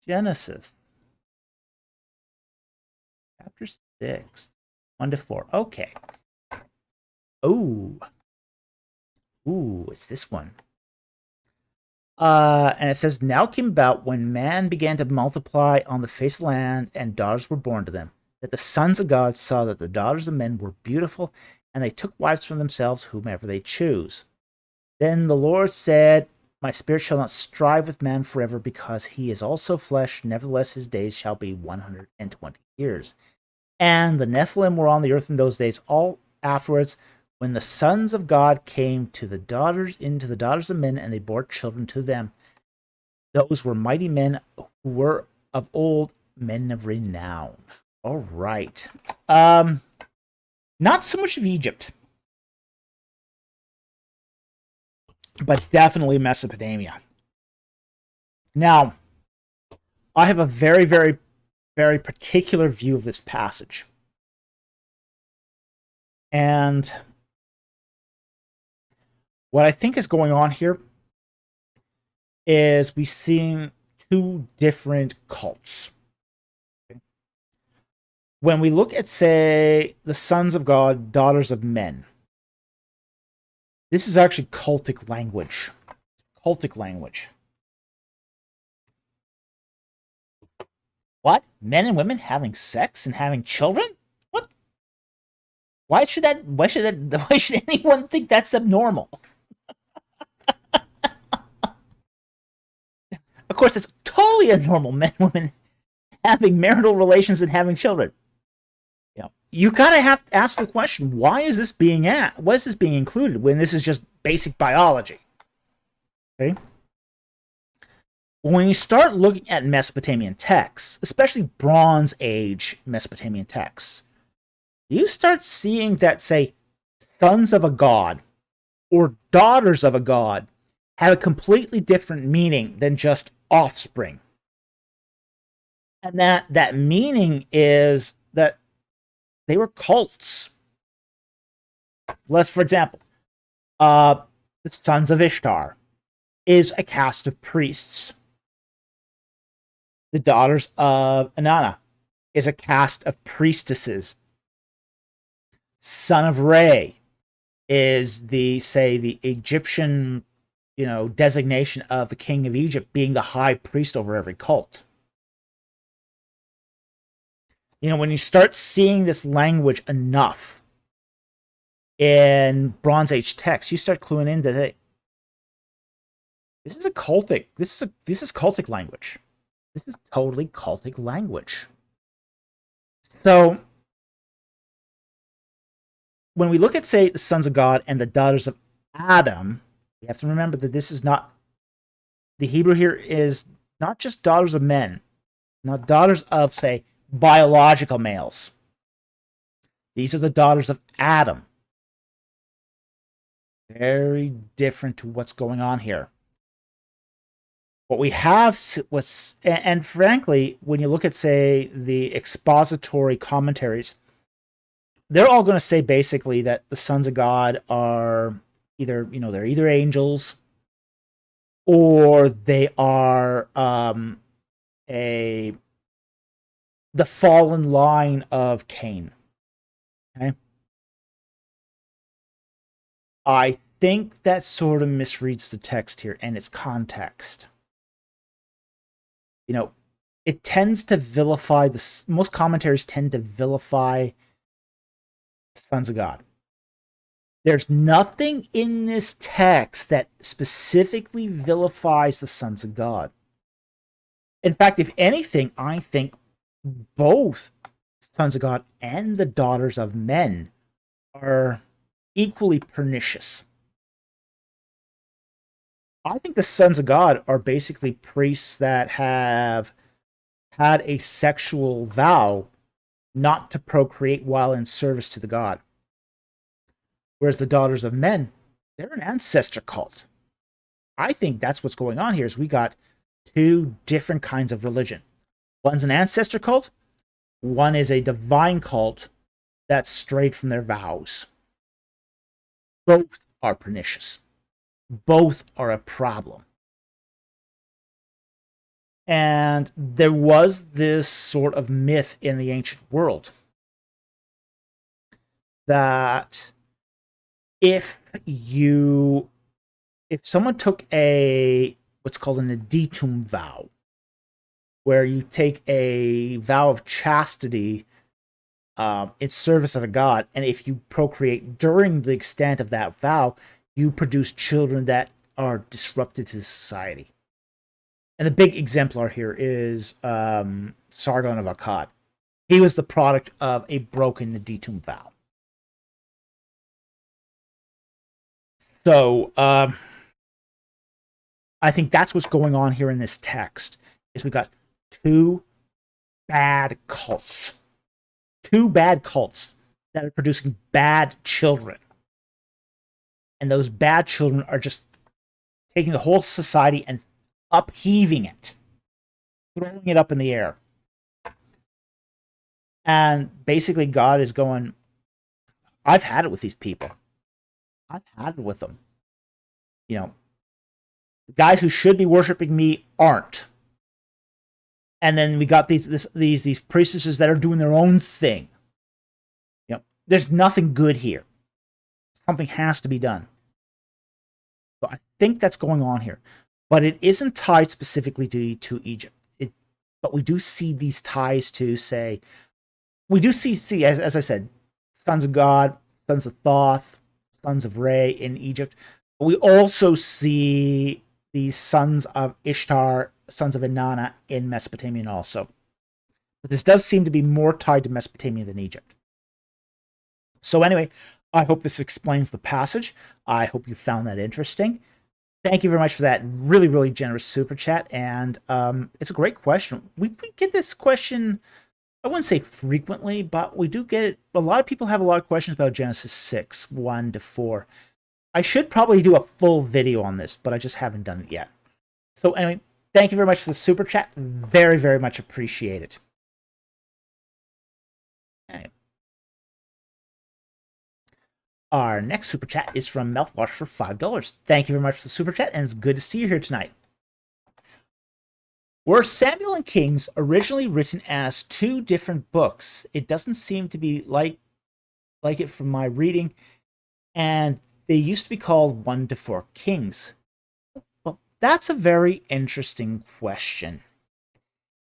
Genesis chapter 6, 1-4. Okay. Ooh, it's this one. And it says, now came about when man began to multiply on the face of the land, and daughters were born to them, that the sons of God saw that the daughters of men were beautiful, and they took wives for themselves whomever they choose. Then the Lord said, my spirit shall not strive with man forever, because he is also flesh. Nevertheless, his days shall be 120 years. And the Nephilim were on the earth in those days. All afterwards, when the sons of God came into the daughters of men, and they bore children to them, those were mighty men who were of old, men of renown. All right. Not so much of Egypt, but definitely Mesopotamia. Now, I have a very, very, very particular view of this passage. And what I think is going on here is we seeing two different cults. Okay. When we look at, say, the sons of God, daughters of men, this is actually cultic language. Cultic language. What? Men and women having sex and having children? What? Why should anyone think that's abnormal? Of course, it's totally abnormal, men and women having marital relations and having children. You gotta have to ask the question: why is this being included when this is just basic biology? Okay. When you start looking at Mesopotamian texts, especially Bronze Age Mesopotamian texts, you start seeing that, say, sons of a god or daughters of a god have a completely different meaning than just offspring. And that meaning is that they were cults. For example, the sons of Ishtar is a caste of priests. The daughters of Inanna is a caste of priestesses. Son of Re is the Egyptian, designation of the king of Egypt being the high priest over every cult. When you start seeing this language enough in Bronze Age texts, you start cluing into that this is cultic language. This is totally cultic language. So when we look at, say, the sons of God and the daughters of Adam, we have to remember that this is not, the Hebrew here is not just daughters of men, not daughters of, say, biological males. These are the daughters of Adam. Very different to what's going on here. What we have was, and frankly, when you look at, say, the expository commentaries, they're all going to say basically that the sons of God are either, they're either angels or they are the fallen line of Cain. Okay? I think that sort of misreads the text here and its context. It tends to vilify most commentaries tend to vilify the sons of God. There's nothing in this text that specifically vilifies the sons of God. In fact, if anything, I think both sons of God and the daughters of men are equally pernicious. I think the sons of God are basically priests that have had a sexual vow not to procreate while in service to the god. Whereas the daughters of men, they're an ancestor cult. I think that's what's going on here is we got two different kinds of religion. One's an ancestor cult. One is a divine cult that's strayed from their vows. Both are pernicious. Both are a problem. And there was this sort of myth in the ancient world that if someone took what's called an editum vow, where you take a vow of chastity in service of a god, and if you procreate during the extent of that vow, you produce children that are disruptive to society. And the big exemplar here is Sargon of Akkad. He was the product of a broken editum vow. So I think that's what's going on here in this text. Is we got two bad cults that are producing bad children. And those bad children are just taking the whole society and upheaving it, throwing it up in the air. And basically God is going, I've had it with these people. I've had it with them. The guys who should be worshiping me aren't. And then we got these priestesses that are doing their own thing. There's nothing good here. Something has to be done. So I think that's going on here. But it isn't tied specifically to Egypt. But we do see these ties to, say, we do see as I said, sons of God, sons of Thoth, sons of Re in Egypt. But we also see the sons of Ishtar, sons of Inanna in Mesopotamia also. But this does seem to be more tied to Mesopotamia than Egypt. So anyway, I hope this explains the passage. I hope you found that interesting. Thank you very much for that really, really generous super chat. And it's a great question. We get this question, I wouldn't say frequently, but we do get it. A lot of people have a lot of questions about Genesis 6, 1 to 4. I should probably do a full video on this, but I just haven't done it yet. So anyway, thank you very much for the super chat. Very, very much appreciate it. Okay. Our next super chat is from Mouthwash for $5. Thank you very much for the super chat, and it's good to see you here tonight. Were Samuel and Kings originally written as two different books? It doesn't seem to be like it from my reading, and they used to be called 1 to 4 Kings. Well, that's a very interesting question.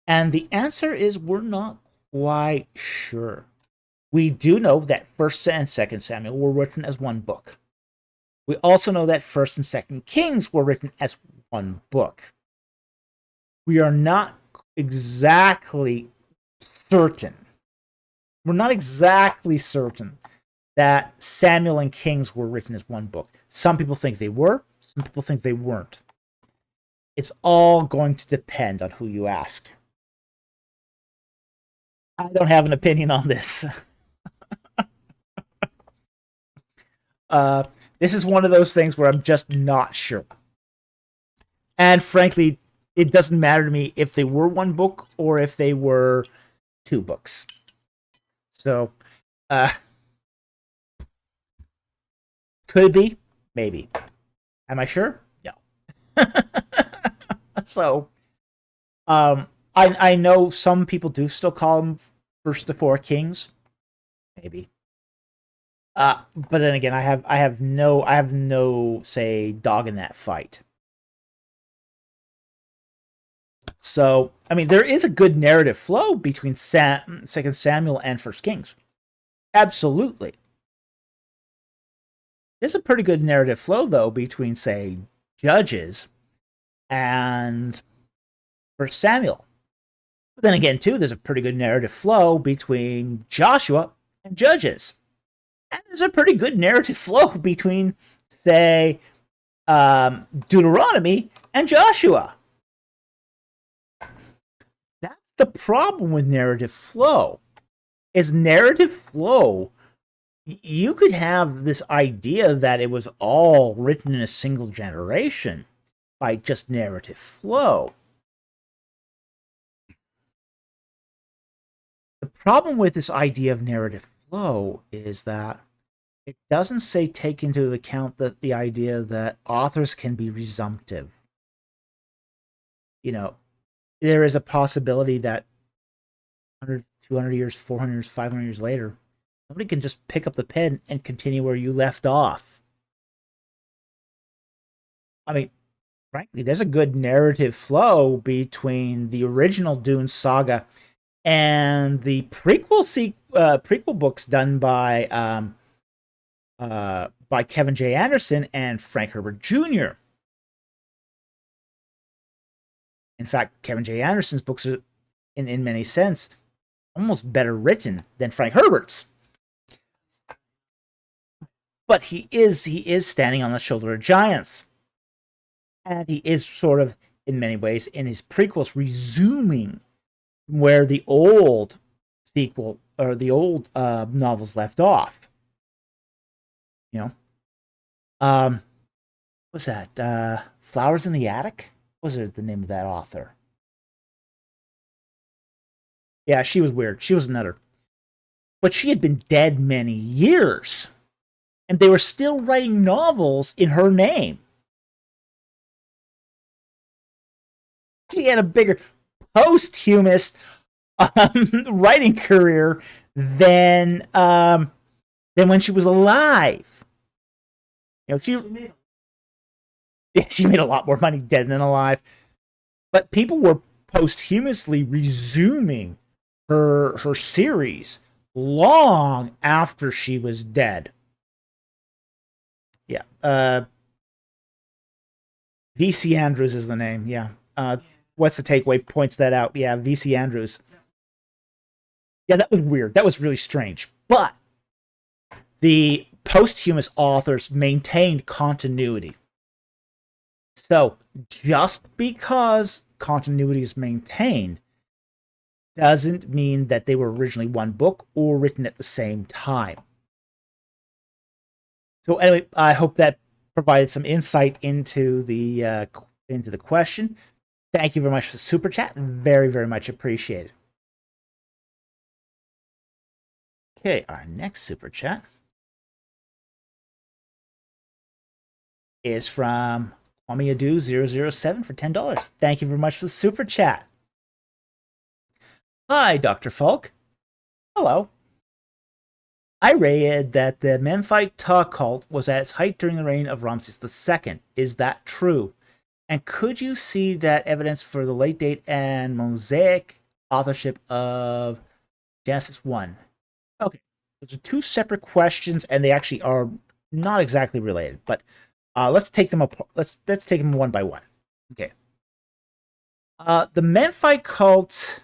And the answer is we're not quite sure. We do know that 1st and 2nd Samuel were written as one book. We also know that 1st and 2nd Kings were written as one book. We are not exactly certain. We're not exactly certain that Samuel and Kings were written as one book. Some people think they were, some people think they weren't. It's all going to depend on who you ask. I don't have an opinion on this. This is one of those things where I'm just not sure. And frankly, it doesn't matter to me if they were one book or if they were two books. So, could it be? Maybe. Am I sure? No. So, I know some people do still call them 1st to 4 Kings. Maybe. But then again, I have no say dog in that fight. So, I mean, there is a good narrative flow between 2nd Samuel and 1st Kings. Absolutely. There's a pretty good narrative flow, though, between, say, Judges and 1st Samuel. But then again, too, there's a pretty good narrative flow between Joshua and Judges. And there's a pretty good narrative flow between, say, Deuteronomy and Joshua. That's the problem with narrative flow. Is narrative flow, you could have this idea that it was all written in a single generation by just narrative flow. The problem with this idea of narrative flow is that it doesn't say take into account that the idea that authors can be resumptive. You know, there is a possibility that 100, 200 years, 400 years, 500 years later, somebody can just pick up the pen and continue where you left off. I mean, frankly, there's a good narrative flow between the original Dune saga and the prequel books done by Kevin J. Anderson and Frank Herbert Jr. In fact, Kevin J. Anderson's books are, in many sense, almost better written than Frank Herbert's. But he is standing on the shoulder of giants. And he is sort of, in many ways, in his prequels, resuming where the old sequel or the old novels left off. You know, what's that? Flowers in the Attic? What was it the name of that author? Yeah, she was weird. She was a nutter. But she had been dead many years. And they were still writing novels in her name. She had a bigger posthumous writing career than when she was alive. You know, she made a lot more money dead than alive. But people were posthumously resuming her series long after she was dead. Yeah. V.C. Andrews is the name. Yeah. What's the takeaway? Points that out. Yeah, V.C. Andrews. Yeah, that was weird. That was really strange. But the posthumous authors maintained continuity. So just because continuity is maintained doesn't mean that they were originally one book or written at the same time. So anyway, I hope that provided some insight into the question. Thank you very much for the super chat. Very, very much appreciated. Okay, our next super chat is from Adu007 for $10. Thank you very much for the super chat. Hi, Dr. Falk. Hello. I read that the Memphite Ptah cult was at its height during the reign of Ramses II. Is that true? And could you see that evidence for the late date and Mosaic authorship of Genesis 1? Okay, those are two separate questions, and they actually are not exactly related. But let's take them apart. Let's take them one by one. Okay. The Memphite cult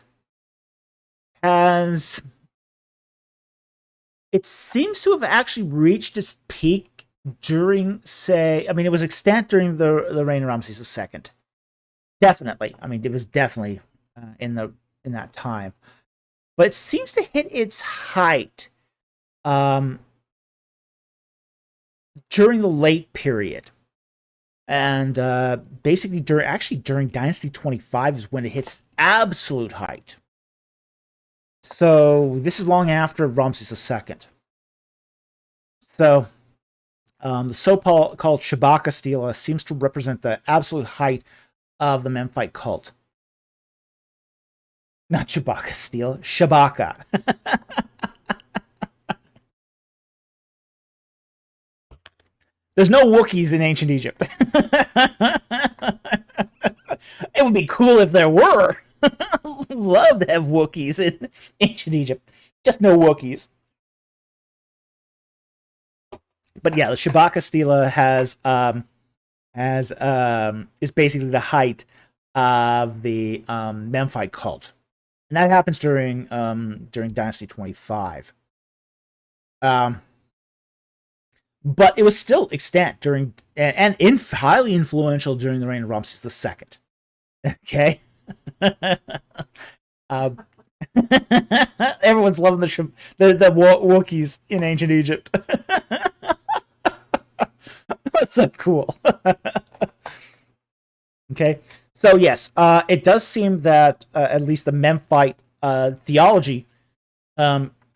has, it seems to have actually reached its peak during, say, I mean, it was extant during the reign of Ramses II. Definitely. I mean, it was definitely in that time. But it seems to hit its height during the late period. And basically during Dynasty 25 is when it hits absolute height. So this is long after Ramses II. So the so-called Shabaka stele seems to represent the absolute height of the Memphite cult. Not Chewbacca stele, Shabaka. There's no Wookiees in ancient Egypt. It would be cool if there were. Love to have Wookiees in ancient Egypt. Just no Wookiees. But yeah, the Shabaka stele is basically the height of the Memphite cult, and that happens during Dynasty 25. But it was still extant during and highly influential during the reign of Ramses II. Okay. Everyone's loving the Wookiees in ancient Egypt. That's so cool. Okay, so yes, it does seem that at least the Memphite theology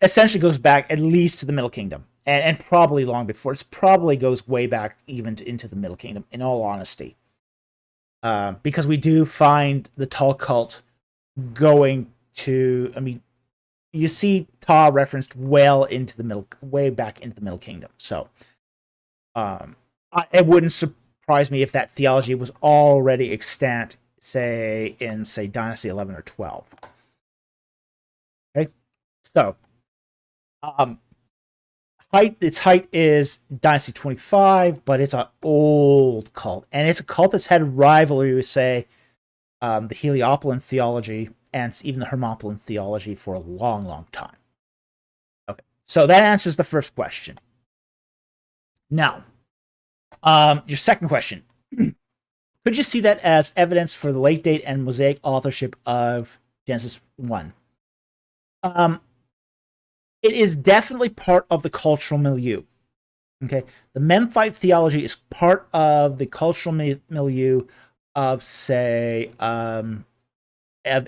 essentially goes back at least to the Middle Kingdom, and probably long before. It probably goes way back even into the Middle Kingdom, in all honesty. Because we do find the Ptah cult going to, I mean, you see Ptah referenced way back into the Middle Kingdom. So, it wouldn't surprise me if that theology was already extant, say Dynasty 11 or 12. Okay, so, its height is Dynasty 25, but it's an old cult, and it's a cult that's had rivalry with, say, the Heliopolis theology and even the Hermopolis theology for a long, long time. Okay, so that answers the first question. Now, your second question. Could you see that as evidence for the late date and Mosaic authorship of Genesis 1? It is definitely part of the cultural milieu. Okay, the Memphite theology is part of the cultural milieu of, say, of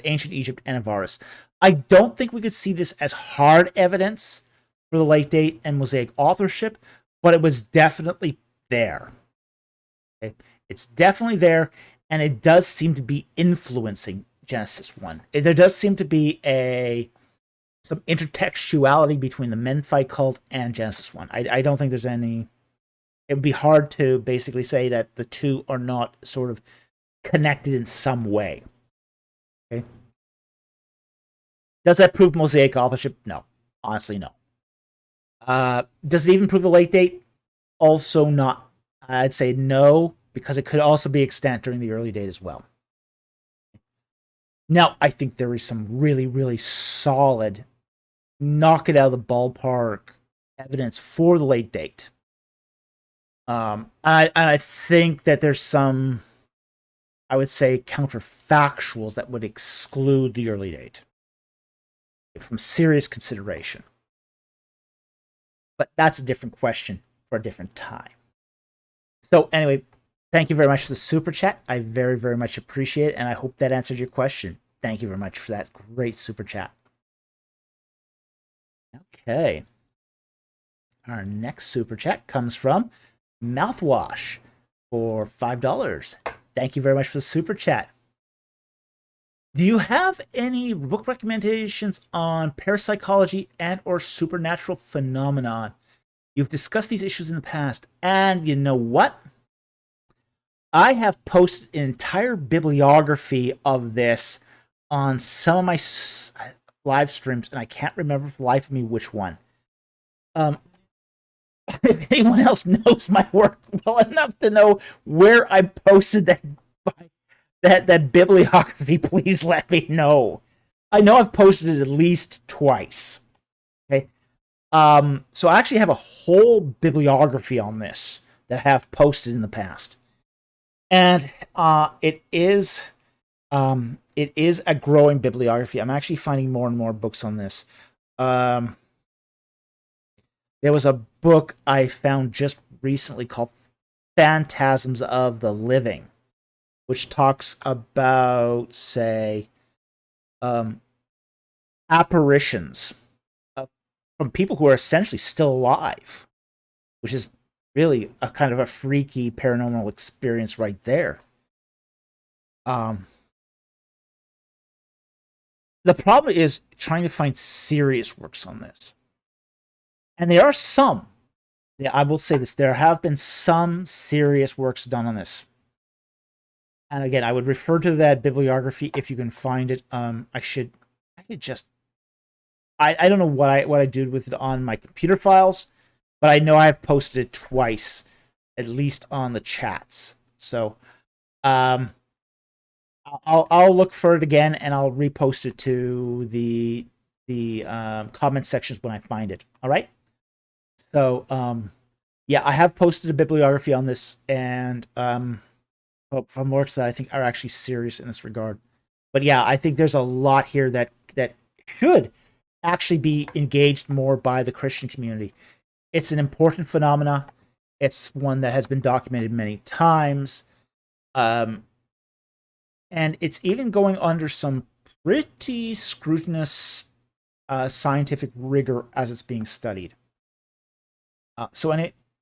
ancient Egypt and of Osiris. I don't think we could see this as hard evidence for the late date and Mosaic authorship, but it was definitely there. Okay? It's definitely there, and it does seem to be influencing Genesis 1. There does seem to be some intertextuality between the Memphite cult and Genesis 1. I don't think there's any. It would be hard to basically say that the two are not sort of connected in some way. Okay. Does that prove Mosaic authorship? No. Honestly, no. Does it even prove the late date? Also not. I'd say no, because it could also be extant during the early date as well. Now, I think there is some really, really solid, knock it out of the ballpark evidence for the late date. I think that there's some, I would say, counterfactuals that would exclude the early date from serious consideration. But that's a different question for a different time. So anyway, thank you very much for the super chat. I very, very much appreciate it, and I hope that answered your question. Thank you very much for that great super chat. Okay. Our next super chat comes from Mouthwash. for $5. Thank you very much for the super chat. Do you have any book recommendations on parapsychology and or supernatural phenomenon? You've discussed these issues in the past, and you know what? I have posted an entire bibliography of this on some of my live streams, and I can't remember for the life of me which one. If anyone else knows my work well enough to know where I posted that bibliography, please let me know. I know I've posted it at least twice. Okay. So I actually have a whole bibliography on this that I have posted in the past. And it is a growing bibliography. I'm actually finding more and more books on this. There was a book I found just recently called Phantasms of the Living, which talks about, say, apparitions from people who are essentially still alive, which is really a kind of a freaky paranormal experience right there. The problem is trying to find serious works on this. And there are some. Yeah, I will say this. There have been some serious works done on this. And again, I would refer to that bibliography if you can find it. I don't know what I did with it on my computer files, but I know I've posted it twice, at least on the chats. So, I'll look for it again and I'll repost it to the comment sections when I find it. All right. So, yeah, I have posted a bibliography on this, and from works that I think are actually serious in this regard. But yeah, I think there's a lot here that should actually be engaged more by the Christian community. It's an important phenomena. It's one that has been documented many times. And it's even going under some pretty scrutinous scientific rigor as it's being studied.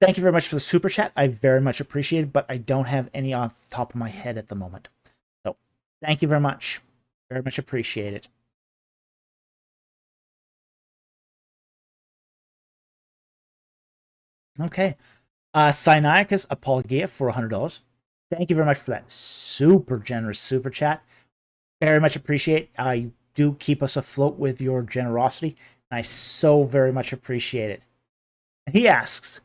Thank you very much for the super chat. I very much appreciate it, but I don't have any off the top of my head at the moment. So thank you very much. Very much appreciate it. Okay. Sinaiacus Apologia for $100. Thank you very much for that super generous super chat. Very much appreciate. You do keep us afloat with your generosity, and I so very much appreciate it. And he asks,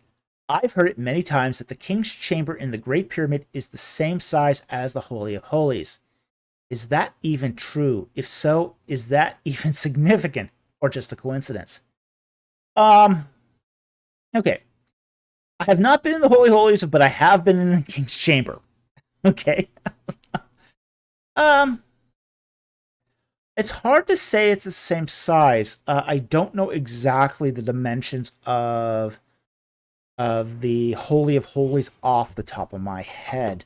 I've heard it many times that the king's chamber in the Great Pyramid is the same size as the Holy of Holies. Is that even true? If so, is that even significant or just a coincidence? Okay. I have not been in the Holy Holies, but I have been in the king's chamber. Okay. It's hard to say it's the same size. I don't know exactly the dimensions of the Holy of Holies off the top of my head.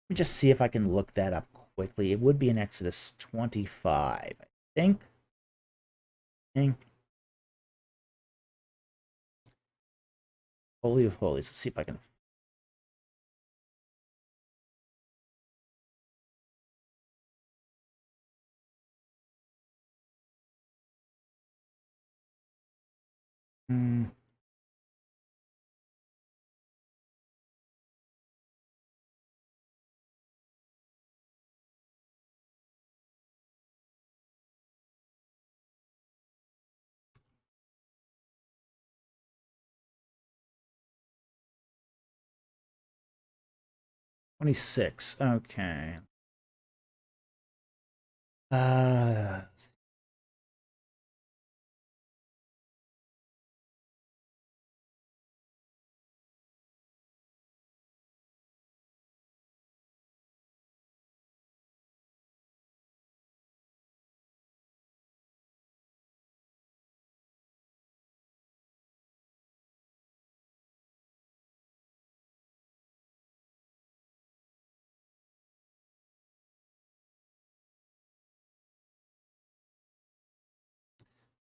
Let me just see if I can look that up quickly. It would be in Exodus 25, I think. Holy of Holies. Let's see if I can. Hmm. $26. Okay. Uh,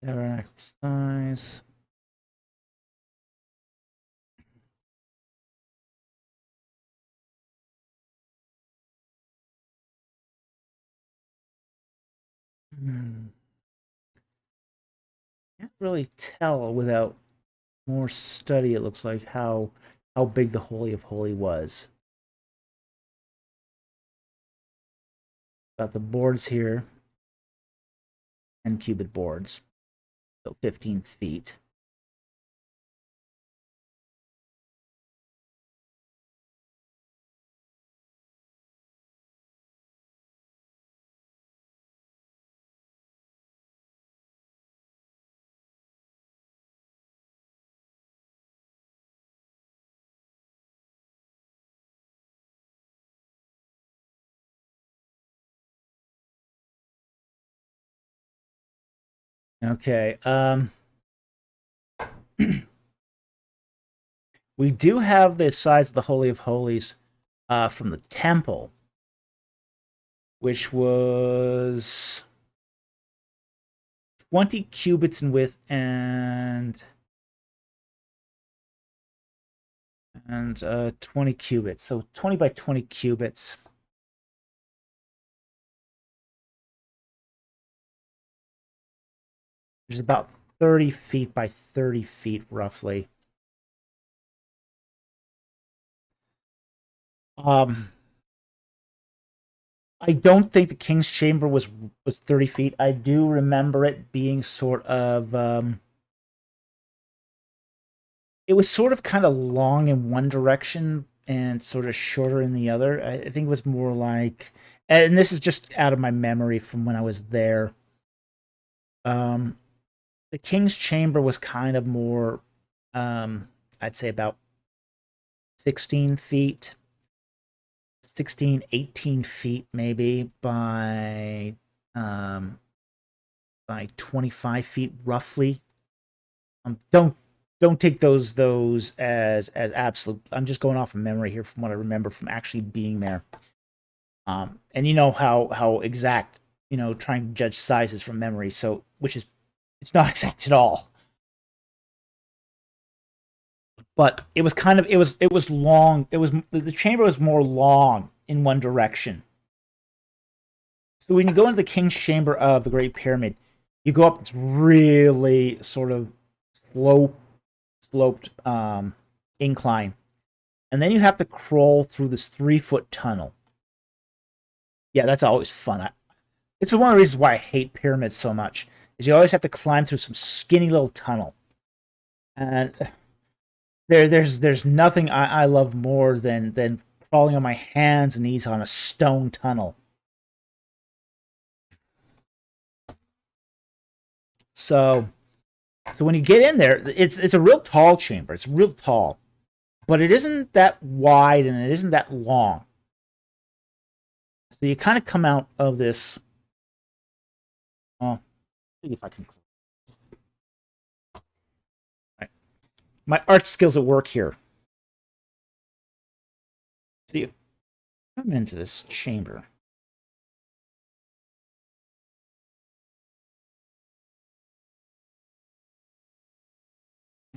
Tabernacle size. Can't really tell without more study, it looks like, how big the Holy of Holy was. Got the boards here. 10 cubit boards. So 15 feet. Okay. We do have the size of the Holy of Holies from the temple, which was 20 cubits in width and 20 cubits. So 20 by 20 cubits. Which is about 30 feet by 30 feet, roughly. I don't think the King's Chamber was 30 feet. I do remember it being sort of it was sort of kind of long in one direction and sort of shorter in the other. I think it was more like, and this is just out of my memory from when I was there. The King's Chamber was kind of more, I'd say about 16 feet, 16, 18 feet maybe by 25 feet roughly. Don't take those as absolute. I'm just going off of memory here from what I remember from actually being there. And you know how exact, trying to judge sizes from memory, so it's not exact at all. But it was kind of it was long. It was the chamber was more long in one direction. So when you go into the King's Chamber of the Great Pyramid, you go up this really sort of sloped incline, and then you have to crawl through this 3-foot tunnel. Yeah, that's always fun. It's one of the reasons why I hate pyramids so much. Is you always have to climb through some skinny little tunnel, and there's nothing I love more than crawling on my hands and knees on a stone tunnel. So when you get in there, it's a real tall chamber. It's real tall, but it isn't that wide and it isn't that long. So you kind of come out of this. Oh, see if I can. Right. My art skills at work here. So you come into this chamber.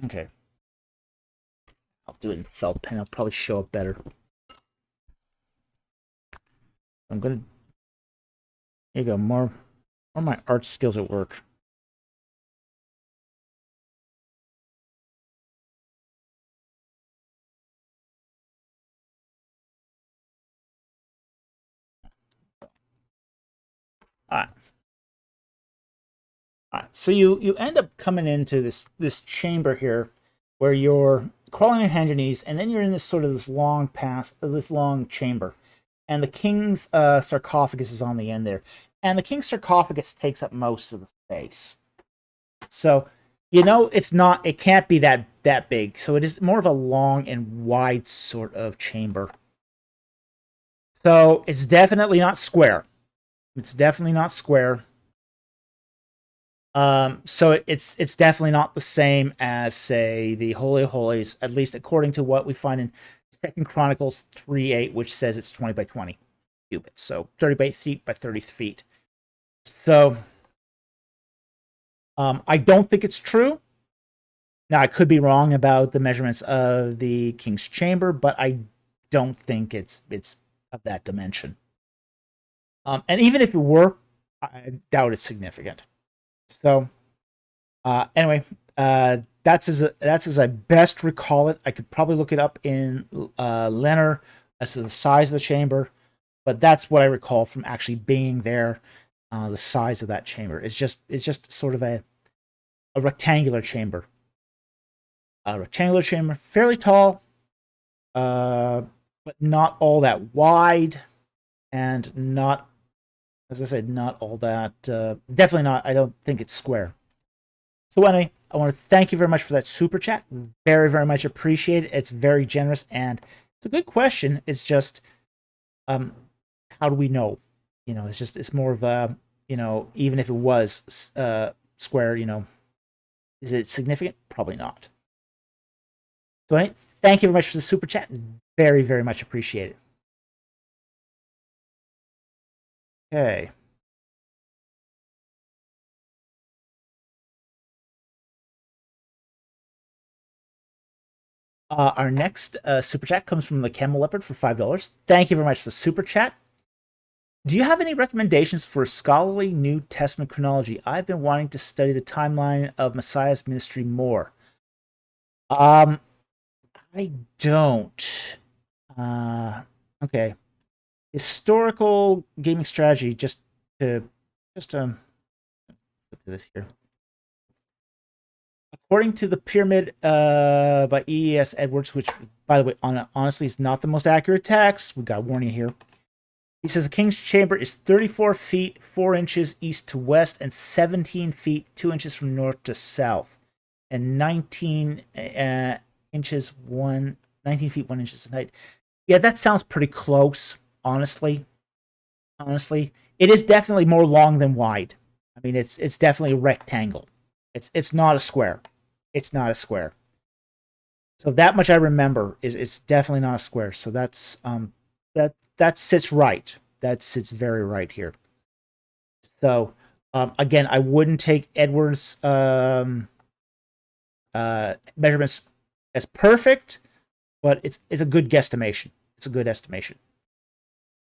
Okay. I'll do it in felt pen. I'll probably show up better. I'm gonna. Here you go. More my art skills at work. All right. So you end up coming into this chamber here, where you're crawling on hands and knees, and then you're in this long this long chamber, and the king's sarcophagus is on the end there, and the king's sarcophagus takes up most of the space. So it can't be that big. So it is more of a long and wide sort of chamber. So it's definitely not square. It's definitely not square. So it's definitely not the same as, say, the Holy of Holies, at least according to what we find in 2 Chronicles 3:8, which says it's 20 by 20 cubits, so 30 feet by 30 feet. So I don't think it's true. Now, I could be wrong about the measurements of the King's Chamber, but I don't think it's of that dimension. And even if it were, I doubt it's significant. So, anyway, that's as I best recall it. I could probably look it up in Leonard as to the size of the chamber, but that's what I recall from actually being there. The size of that chamber. It's just sort of a rectangular chamber. A rectangular chamber, fairly tall, but not all that wide, and not, as I said, not all that. Definitely not. I don't think it's square. So anyway, I want to thank you very much for that super chat. Very, very much appreciated. It's very generous, and it's a good question. It's just, how do we know? You know, it's more of a, you know, even if it was square, you know, is it significant? Probably not. So anyway, thank you very much for the super chat. Very, very much appreciated. Okay. Our next super chat comes from the Camel Leopard for $5. Thank you very much for the super chat. Do you have any recommendations for scholarly New Testament chronology? I've been wanting to study the timeline of Messiah's ministry more. I don't. Okay. Historical gaming strategy. Just to look at this here. According to the Pyramid by E.S. Edwards, which, by the way, honestly is not the most accurate text. We got to warn you here. He says the king's chamber is 34 feet 4 inches east to west and 17 feet 2 inches from north to south, and 19 inches 19 feet 1 inches in height. Yeah, that sounds pretty close. Honestly, it is definitely more long than wide. I mean, it's definitely a rectangle. It's not a square. It's not a square. So that much I remember is it's definitely not a square. So that's that sits right. That sits very right here. So again, I wouldn't take Edwards' measurements as perfect, but it's a good guesstimation. It's a good estimation.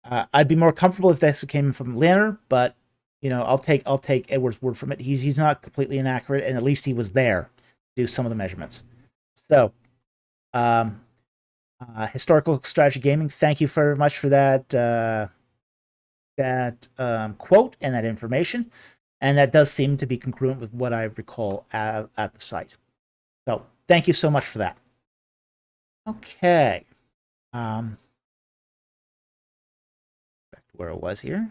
I'd be more comfortable if this came from Leonard, but you know, I'll take Edwards' word from it. He's not completely inaccurate, and at least he was there to do some of the measurements. So, Historical Strategy Gaming, thank you very much for that quote and that information, and that does seem to be congruent with what I recall at the site. So, thank you so much for that. Okay. Back to where it was here.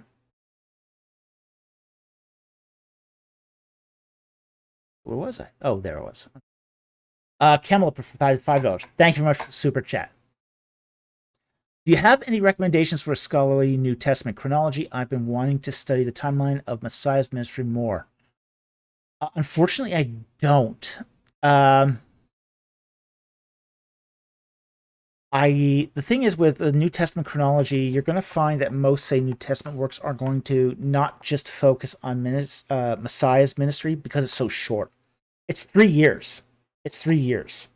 Where was I? Oh, there it was. Camelot for $5. Thank you very much for the super chat. Do you have any recommendations for a scholarly New Testament chronology? I've been wanting to study the timeline of Messiah's ministry more. Unfortunately, I don't. The thing is, with the New Testament chronology, you're going to find that most, say, New Testament works are going to not just focus on Messiah's ministry because it's so short. It's 3 years. It's 3 years.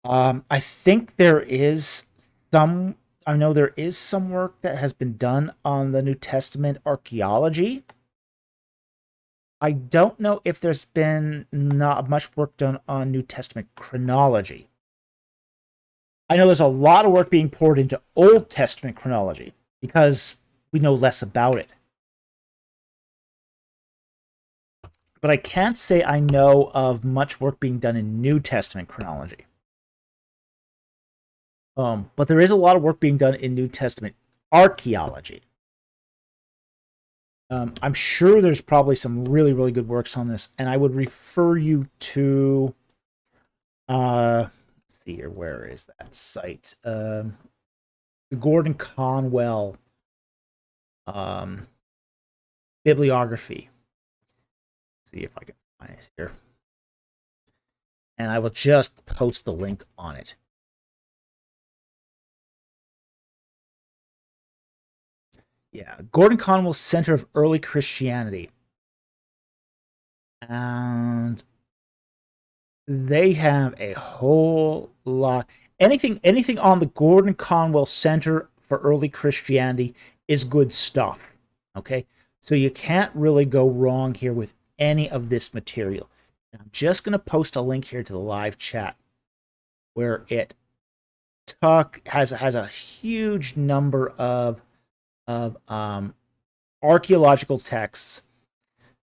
I think there is some. I know there is some work that has been done on the New Testament archaeology. I don't know if there's been not much work done on New Testament chronology. I know there's a lot of work being poured into Old Testament chronology because we know less about it. But I can't say I know of much work being done in New Testament chronology. But there is a lot of work being done in New Testament archaeology. I'm sure there's probably some really, really good works on this, and I would refer you to, let's see here, where is that site? The Gordon Conwell bibliography. Let's see if I can find it here. And I will just post the link on it. Yeah, Gordon Conwell's Center of Early Christianity. And they have a whole lot. Anything on the Gordon Conwell Center for Early Christianity is good stuff. Okay, so you can't really go wrong here with any of this material. And I'm just going to post a link here to the live chat where it has a huge number of archaeological texts.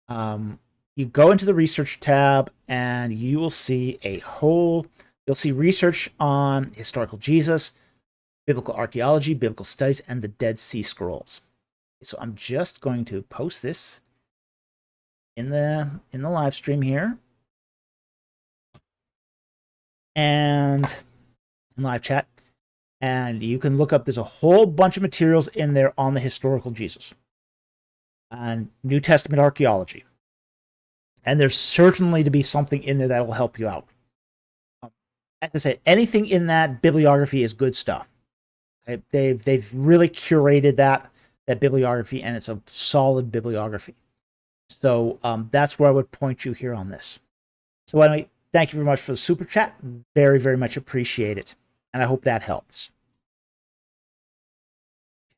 You go into the research tab and you will see you'll see research on historical Jesus, biblical archaeology, biblical studies, and the Dead Sea Scrolls. So I'm just going to post this in the live stream here and in live chat, and you can look up. There's a whole bunch of materials in there on the historical Jesus and New Testament archaeology, and there's certainly to be something in there that will help you out. As I said, anything in that bibliography is good stuff. Okay? They've really curated that bibliography, and it's a solid bibliography. So that's where I would point you here on this. So anyway, thank you very much for the super chat. Very, very much appreciate it. And I hope that helps.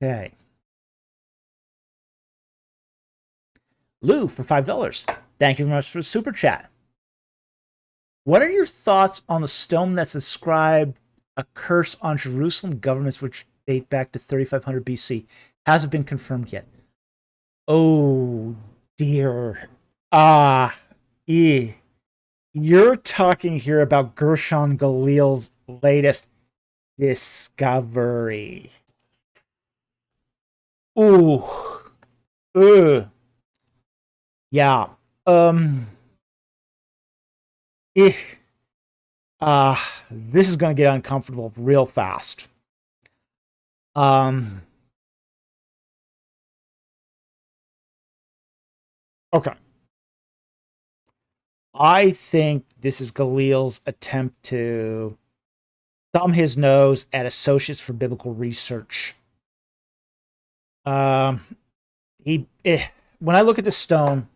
Okay. Lou for $5. Thank you very much for the super chat. What are your thoughts on the stone that's ascribed a curse on Jerusalem governments which date back to 3500 BC? Hasn't been confirmed yet. Oh dear. You're talking here about Gershon Galil's latest discovery. Ooh. Ugh. Yeah. This is going to get uncomfortable real fast. Okay. I think this is Galil's attempt to thumb his nose at Associates for Biblical Research. When I look at this stone,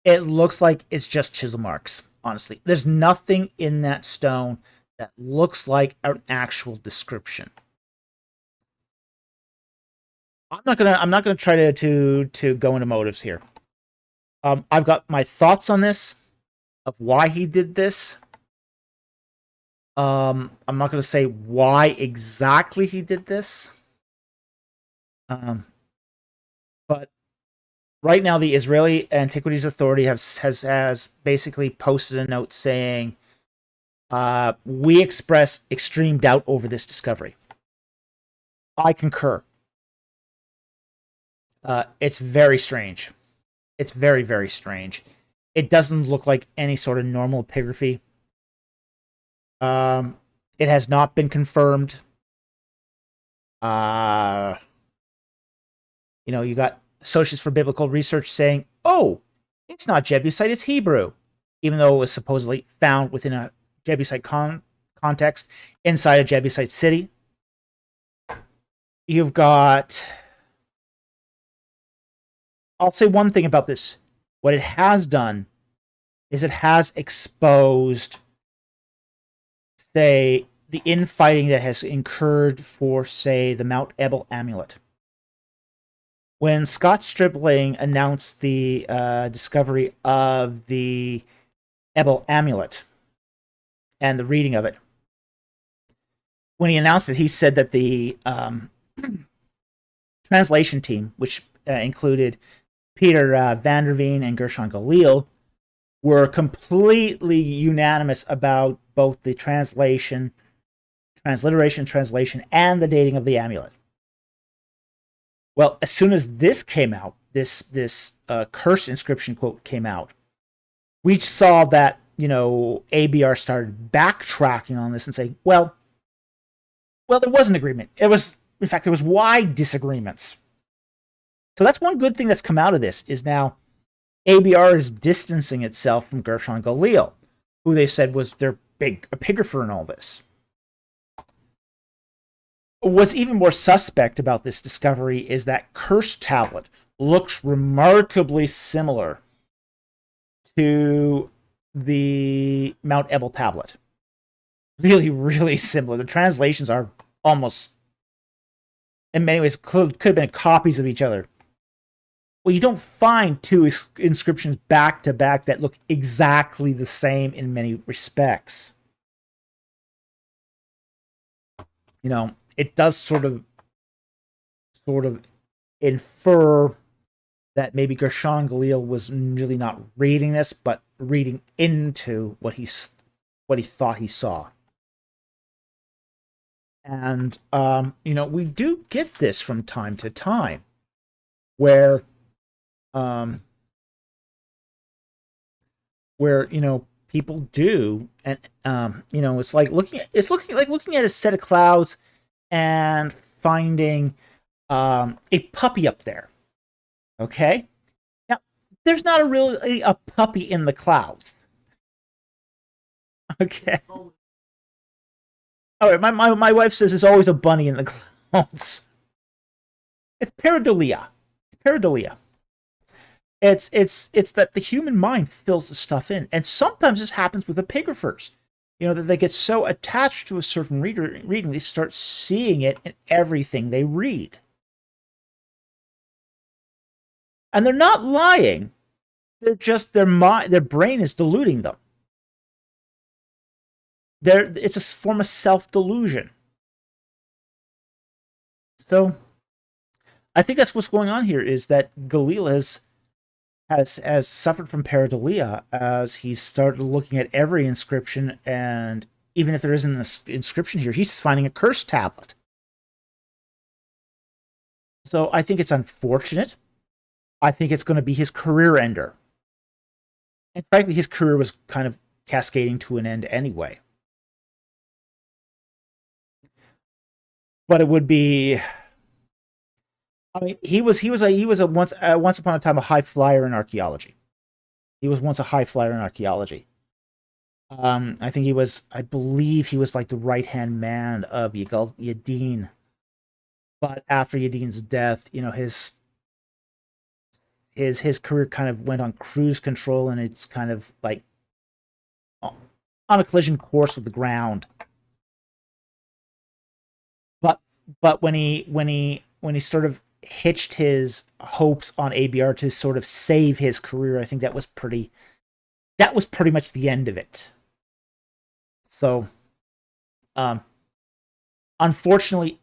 it looks like it's just chisel marks, honestly. There's nothing in that stone that looks like an actual description. I'm not gonna try to go into motives here. I've got my thoughts on this, of why he did this. I'm not going to say why exactly he did this. But right now, the Israeli Antiquities Authority has basically posted a note saying, we express extreme doubt over this discovery. I concur. It's very strange. It's very, very strange. It doesn't look like any sort of normal epigraphy. It has not been confirmed. You got Associates for Biblical Research saying, oh, it's not Jebusite, it's Hebrew. Even though it was supposedly found within a Jebusite context inside a Jebusite city. You've got... I'll say one thing about this. What it has done is it has exposed, say, the infighting that has incurred for, say, the Mount Ebal amulet. When Scott Stripling announced the discovery of the Ebal amulet and the reading of it, when he announced it, he said that the translation team, which included Peter Van der Veen and Gershon Galil, were completely unanimous about both the transliteration, and the dating of the amulet. Well, as soon as this came out, this curse inscription quote came out, we saw that, ABR started backtracking on this and saying, well, there was an agreement. There was wide disagreements. So that's one good thing that's come out of this, is now ABR is distancing itself from Gershon Galil, who they said was their big epigrapher in all this. What's even more suspect about this discovery is that curse tablet looks remarkably similar to the Mount Ebal tablet. Really, really similar. The translations are almost, in many ways, could have been copies of each other. Well, you don't find two inscriptions back to back that look exactly the same in many respects. You know, it does sort of infer that maybe Gershon Galil was really not reading this, but reading into what he thought he saw. And you know, we do get this from time to time, where you know, people do, and you know, it's looking at a set of clouds and finding a puppy up there. Okay, now there's not really a puppy in the clouds. Okay. All right, my wife says there's always a bunny in the clouds. It's pareidolia. It's pareidolia. It's that the human mind fills the stuff in, and sometimes this happens with epigraphers. You know, that they get so attached to a certain reading, they start seeing it in everything they read, and they're not lying. They're just their brain is deluding them. It's a form of self-delusion. So I think that's what's going on here, is that Galil has suffered from pareidolia as he started looking at every inscription, and even if there isn't an inscription here, he's finding a curse tablet. So I think it's unfortunate. I think it's going to be his career ender. And frankly, his career was kind of cascading to an end anyway. But it would be, I mean, he was a once upon a time a high flyer in archaeology. He was once a high flyer in archaeology. I believe he was like the right hand man of Yadin. But after Yadin's death, you know, his career kind of went on cruise control, and it's kind of like on a collision course with the ground. But when he sort of hitched his hopes on ABR to sort of save his career, I think that was pretty much the end of it. So, unfortunately,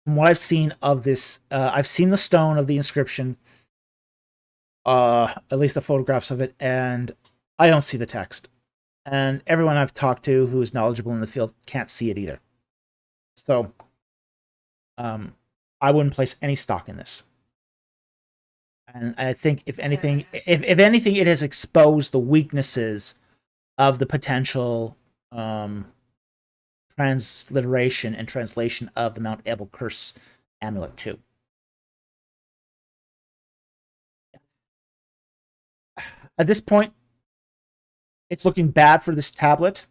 from what I've seen of this, I've seen the stone of the inscription, at least the photographs of it, and I don't see the text. And everyone I've talked to who is knowledgeable in the field can't see it either. So, I wouldn't place any stock in this. And I think, if anything, it has exposed the weaknesses of the potential transliteration and translation of the Mount Ebal Curse Amulet 2. At this point, it's looking bad for this tablet.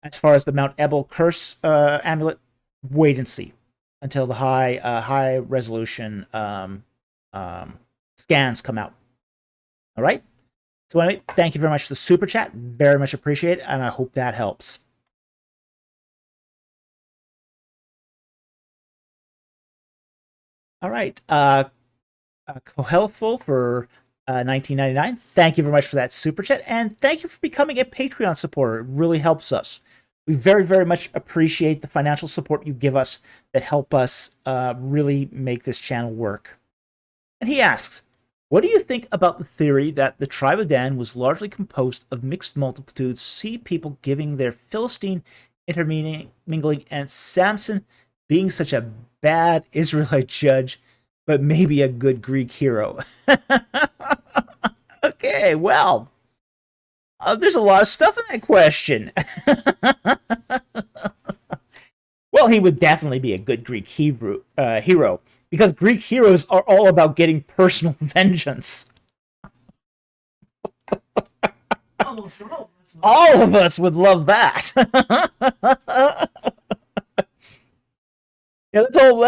As far as the Mount Ebal Curse Amulet, wait and see until the high resolution scans come out. All right. So anyway, thank you very much for the super chat. Very much appreciate it, and I hope that helps. All right. Cohelpful for $19.99. Thank you very much for that super chat, and thank you for becoming a Patreon supporter. It really helps us. We very, very much appreciate the financial support you give us that help us really make this channel work. And he asks, what do you think about the theory that the tribe of Dan was largely composed of mixed multitudes, sea people giving their Philistine intermingling, and Samson being such a bad Israelite judge, but maybe a good Greek hero? Okay, well, there's a lot of stuff in that question. Well, he would definitely be a good Greek hero, because Greek heroes are all about getting personal vengeance. All of us would love that. Yeah, that's all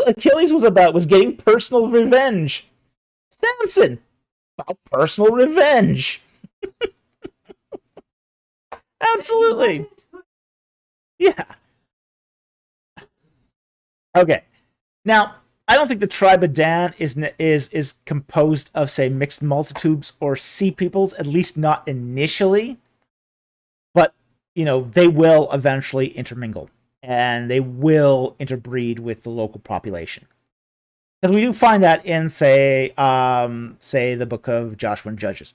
Achilles was about, was getting personal revenge. Samson, about personal revenge. Absolutely. Yeah. Okay. Now, I don't think the tribe of Dan is composed of, say, mixed multitudes or sea peoples, at least not initially. But they will eventually intermingle, and they will interbreed with the local population. Because we do find that in, say, the book of Joshua and Judges.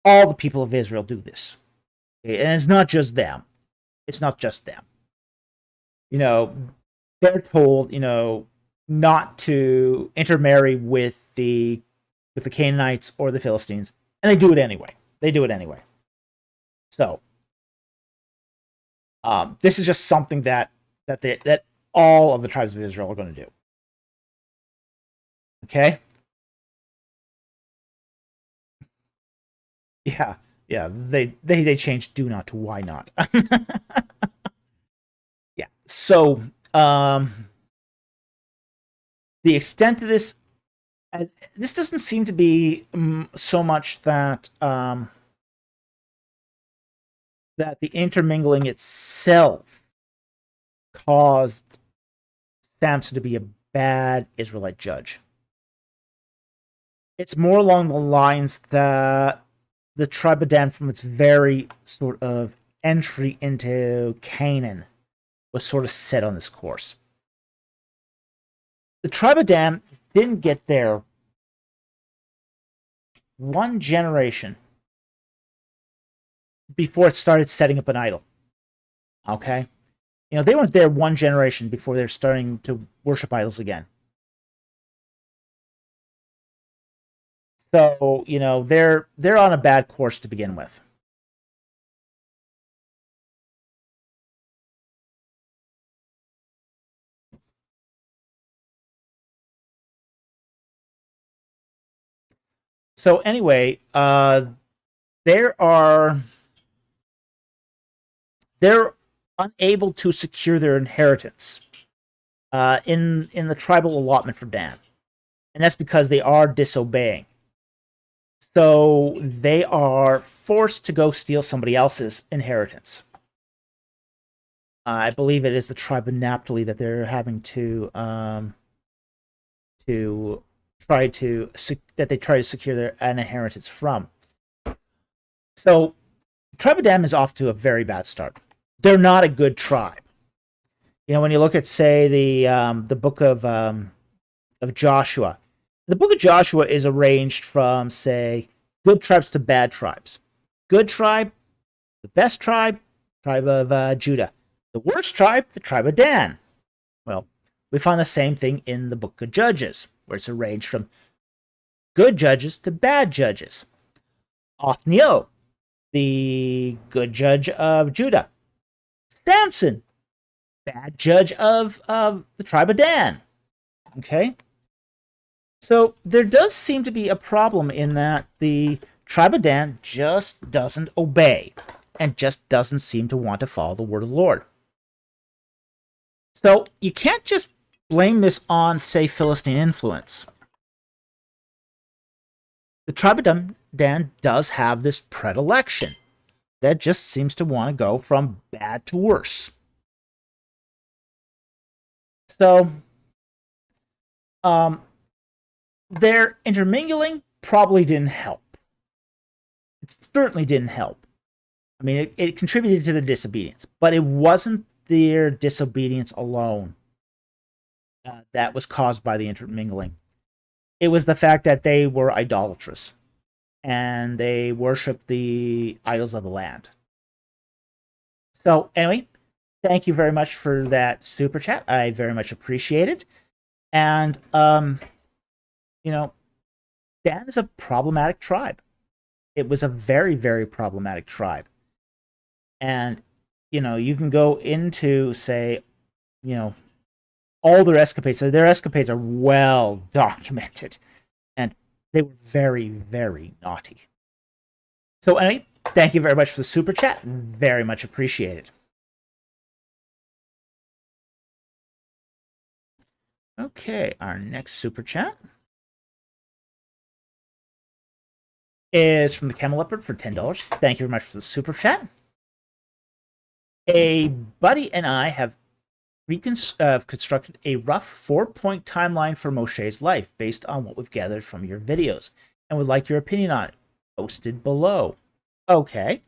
All the people of Israel do this. Okay? And it's not just them. It's not just them. They're told, not to intermarry with the Canaanites or the Philistines, and they do it anyway. So, this is just something that all of the tribes of Israel are going to do. Okay? Yeah. They changed "do not" to "why not." Yeah. So, the extent of this, this doesn't seem to be so much that that the intermingling itself caused Samson to be a bad Israelite judge. It's more along the lines that the tribe of Dan, from its very sort of entry into Canaan, was sort of set on this course. The tribe of Dan didn't get there one generation before it started setting up an idol. Okay? They weren't there one generation before they're starting to worship idols again. So, they're on a bad course to begin with. So anyway, they're unable to secure their inheritance in the tribal allotment for Dan, and that's because they are disobeying. So they are forced to go steal somebody else's inheritance. I believe it is the tribe of Naphtali that they're having to try to secure an inheritance from. So, tribe of Dan is off to a very bad start. They're not a good tribe. When you look at, say, the book of Joshua, the book of Joshua is arranged from, say, good tribes to bad tribes. Good tribe, the best tribe of Judah. The worst tribe, the tribe of Dan. Well, we find the same thing in the book of Judges, where it's arranged from good judges to bad judges. Othniel, the good judge of Judah. Samson, bad judge of the tribe of Dan. Okay? So there does seem to be a problem in that the tribe of Dan just doesn't obey and just doesn't seem to want to follow the word of the Lord. So you can't just blame this on, say, Philistine influence. The tribe of Dan does have this predilection that just seems to want to go from bad to worse. So, their intermingling probably didn't help. It certainly didn't help. I mean, it contributed to the disobedience, but it wasn't their disobedience alone that was caused by the intermingling. It was the fact that they were idolatrous and they worshiped the idols of the land. So, anyway, thank you very much for that super chat. I very much appreciate it. And, Dan is a problematic tribe. It was a very, very problematic tribe. And, you can go into, say, all their escapades. So their escapades are well documented. And they were very, very naughty. So anyway, thank you very much for the super chat. Very much appreciated. Okay, our next super chat is from the Camel Leopard for $10. Thank you very much for the super chat. A buddy and I have constructed a rough 4-point timeline for Moshe's life based on what we've gathered from your videos, and would like your opinion on it. Posted below. Okay.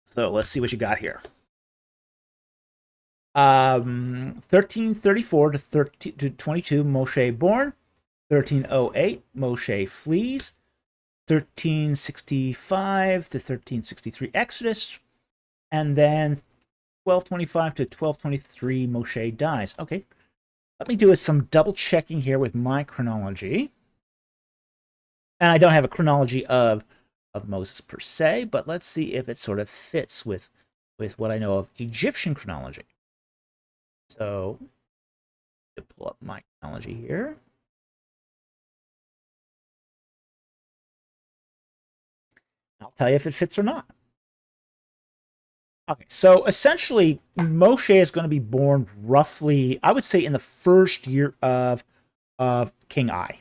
So let's see what you got here. 1334 to 22, Moshe born. 1308, Moshe flees. 1365 to 1363, Exodus. And then 1225 to 1223, Moshe dies. Okay. Let me do some double checking here with my chronology. And I don't have a chronology of Moses per se, but let's see if it sort of fits with what I know of Egyptian chronology. So, to pull up my chronology here. I'll tell you if it fits or not. Okay, so essentially, Moshe is going to be born roughly, I would say, in the first year of King I.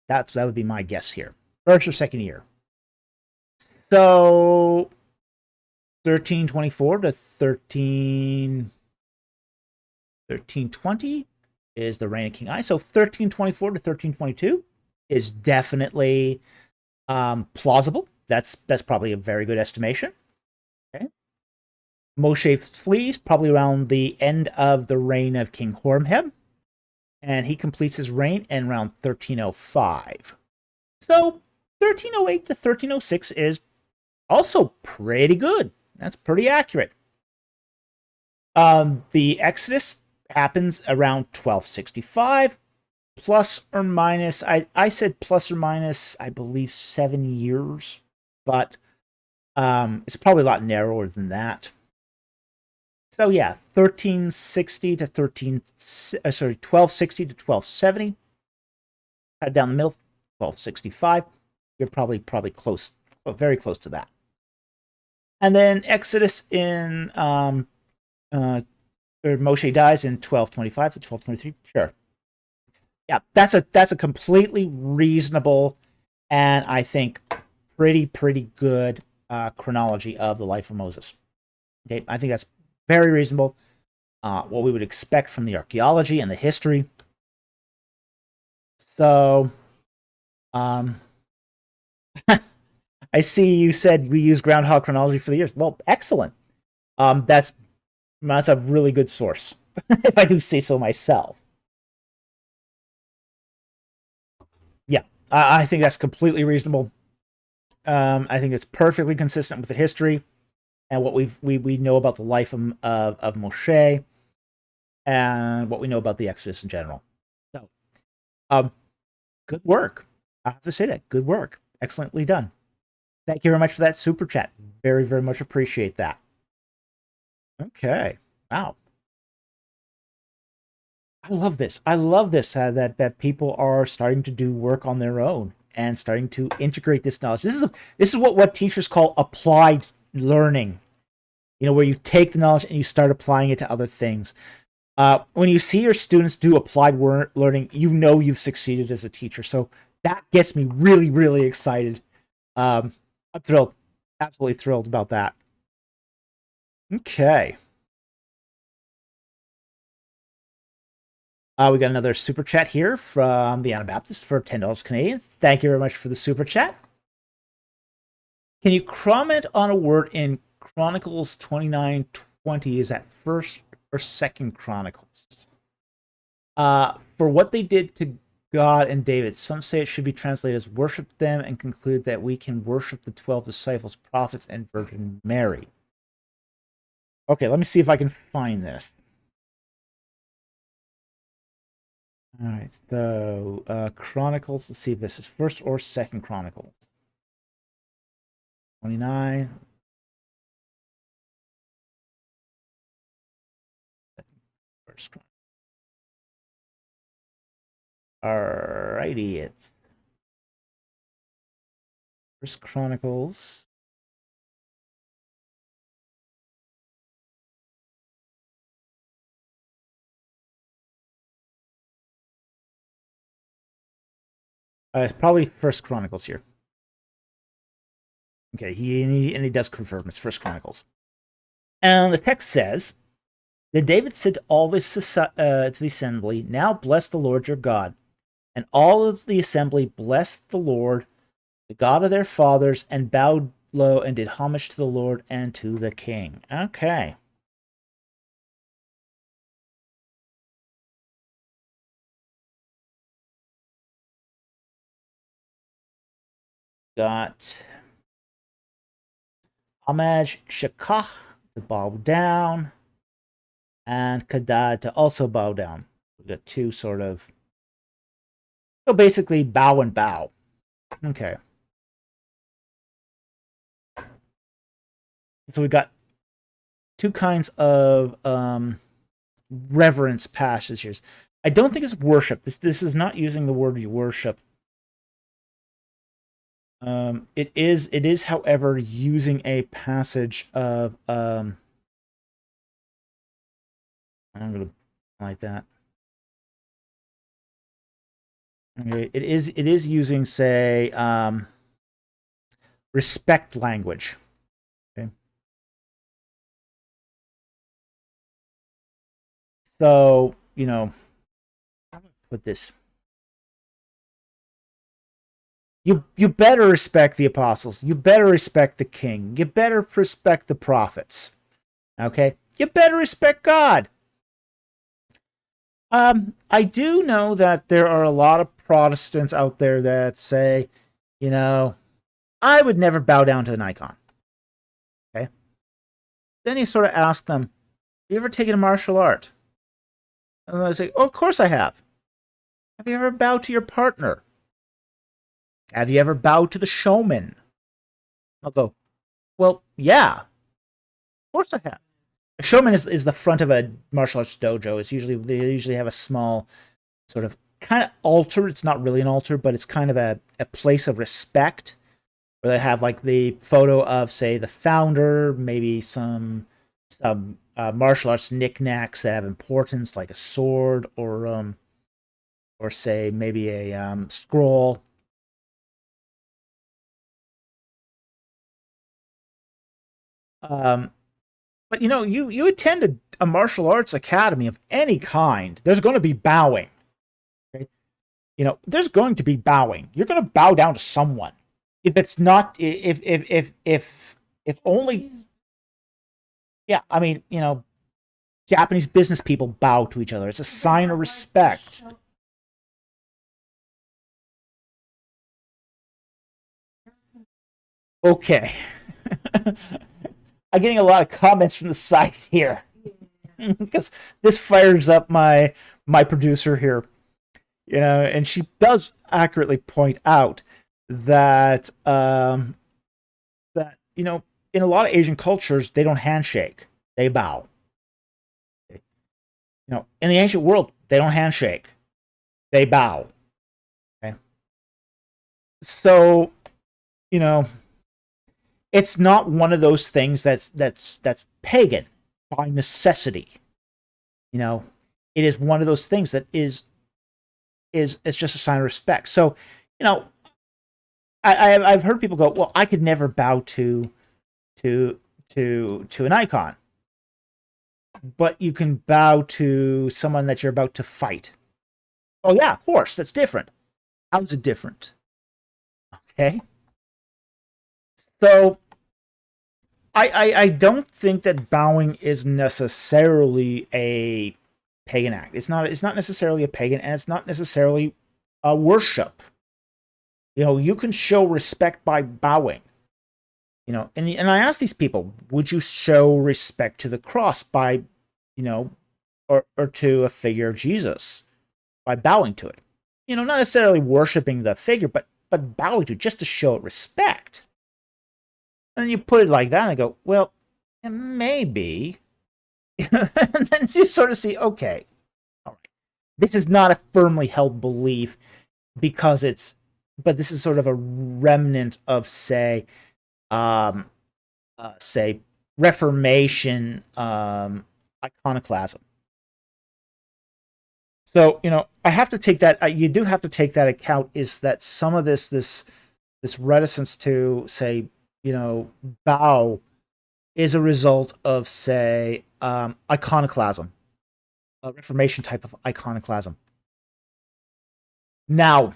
That would be my guess here. First or second year. So 1324 to 1320 is the reign of King I. So 1324 to 1322 is definitely plausible. That's probably a very good estimation. Okay. Moshe flees probably around the end of the reign of King Horemheb, and he completes his reign in around 1305. So 1308 to 1306 is also pretty good. That's pretty accurate. The Exodus happens around 1265, plus or minus. I said plus or minus, I believe 7 years, but it's probably a lot narrower than that. So yeah, 1360 to 1260 to 1270. Cut down the middle, 1265. You're probably close, very close to that. And then Exodus in or Moshe dies in 1225 to 1223. Sure. Yeah, that's a completely reasonable and I think pretty good chronology of the life of Moses. Okay, I think that's very reasonable. What we would expect from the archaeology and the history. So, I see you said we use groundhog chronology for the years. Well, excellent. That's a really good source, if I do say so myself. Yeah, I think that's completely reasonable. I think it's perfectly consistent with the history and what we know about the life of Moshe and what we know about the Exodus in general. So, good work. I have to say that. Good work. Excellently done. Thank you very much for that super chat. Very, very much appreciate that. Okay. Wow. I love this. I love this that people are starting to do work on their own and starting to integrate this knowledge. This is what teachers call applied learning. You know, where you take the knowledge and you start applying it to other things. When you see your students do applied learning, you know you've succeeded as a teacher. So that gets me really, really excited. I'm thrilled. Absolutely thrilled about that. Okay. We got another super chat here from the Anabaptist for $10 Canadian. Thank you very much for the super chat. Can you comment on a word in Chronicles 29:20? Is that first or second Chronicles? For what they did to God and David, some say it should be translated as worship them and conclude that we can worship the 12 disciples, prophets, and Virgin Mary. Okay, let me see if I can find this. All right, so Chronicles, let's see if this is first or second Chronicles. 29. First Chronicles. Alrighty, it's First Chronicles. It's probably First Chronicles here. Okay, he does confirm it's First Chronicles. And the text says, then David said to all this to the assembly, now bless the Lord your God. And all of the assembly blessed the Lord, the God of their fathers, and bowed low and did homage to the Lord and to the king. Okay. Got homage Shekach to bow down, and Kadad to also bow down. We got two sort of. So basically, bow and bow. Okay. So we got two kinds of reverence passages. I don't think it's worship. This is not using the word worship. It is, however, using a passage of I'm gonna like that. Okay, it is using, say, respect language. Okay. So, you know, how do I put this? You better respect the apostles. You better respect the king. You better respect the prophets. Okay? You better respect God. I do know that there are a lot of Protestants out there that say, you know, I would never bow down to an icon. Okay? Then you sort of ask them, have you ever taken a martial art? And they say, oh, of course I have. Have you ever bowed to your partner? Have you ever bowed to the showman? I'll go, well, yeah. Of course I have. A showman is the front of a martial arts dojo. They usually have a small sort of kind of altar. It's not really an altar, but it's kind of a place of respect where they have like the photo of, say, the founder, maybe some martial arts knickknacks that have importance, like a sword or say maybe a scroll. But you know, you attend a martial arts academy of any kind, there's going to be bowing. Okay? You know, there's going to be bowing. You're going to bow down to someone. If it's not, if only, yeah, I mean, you know, Japanese business people bow to each other. It's a sign of respect. Okay. I'm getting a lot of comments from the site here because this fires up my producer here, you know, and she does accurately point out that that, you know, in a lot of Asian cultures they don't handshake, they bow. You know, in the ancient world they don't handshake, they bow. Okay, so you know, it's not one of those things that's pagan by necessity. You know, it is one of those things that is it's just a sign of respect. So, you know, I've heard people go, well, I could never bow to an icon, but you can bow to someone that you're about to fight. Oh yeah, of course, that's different. How's it different? Okay, so I don't think that bowing is necessarily a pagan act. It's not necessarily a pagan, and it's not necessarily a worship. You know, you can show respect by bowing. You know, and I ask these people, would you show respect to the cross by, you know, or to a figure of Jesus by bowing to it? You know, not necessarily worshiping the figure, but bowing to it just to show it respect. And you put it like that, and I go, well, maybe. And then you sort of see, okay, all right, this is not a firmly held belief because but this is sort of a remnant of, say, say Reformation iconoclasm. So, you know, I have to take that. You do have to take that account. Is that some of this reticence to, say, bow is a result of, say, iconoclasm, a Reformation type of iconoclasm. Now,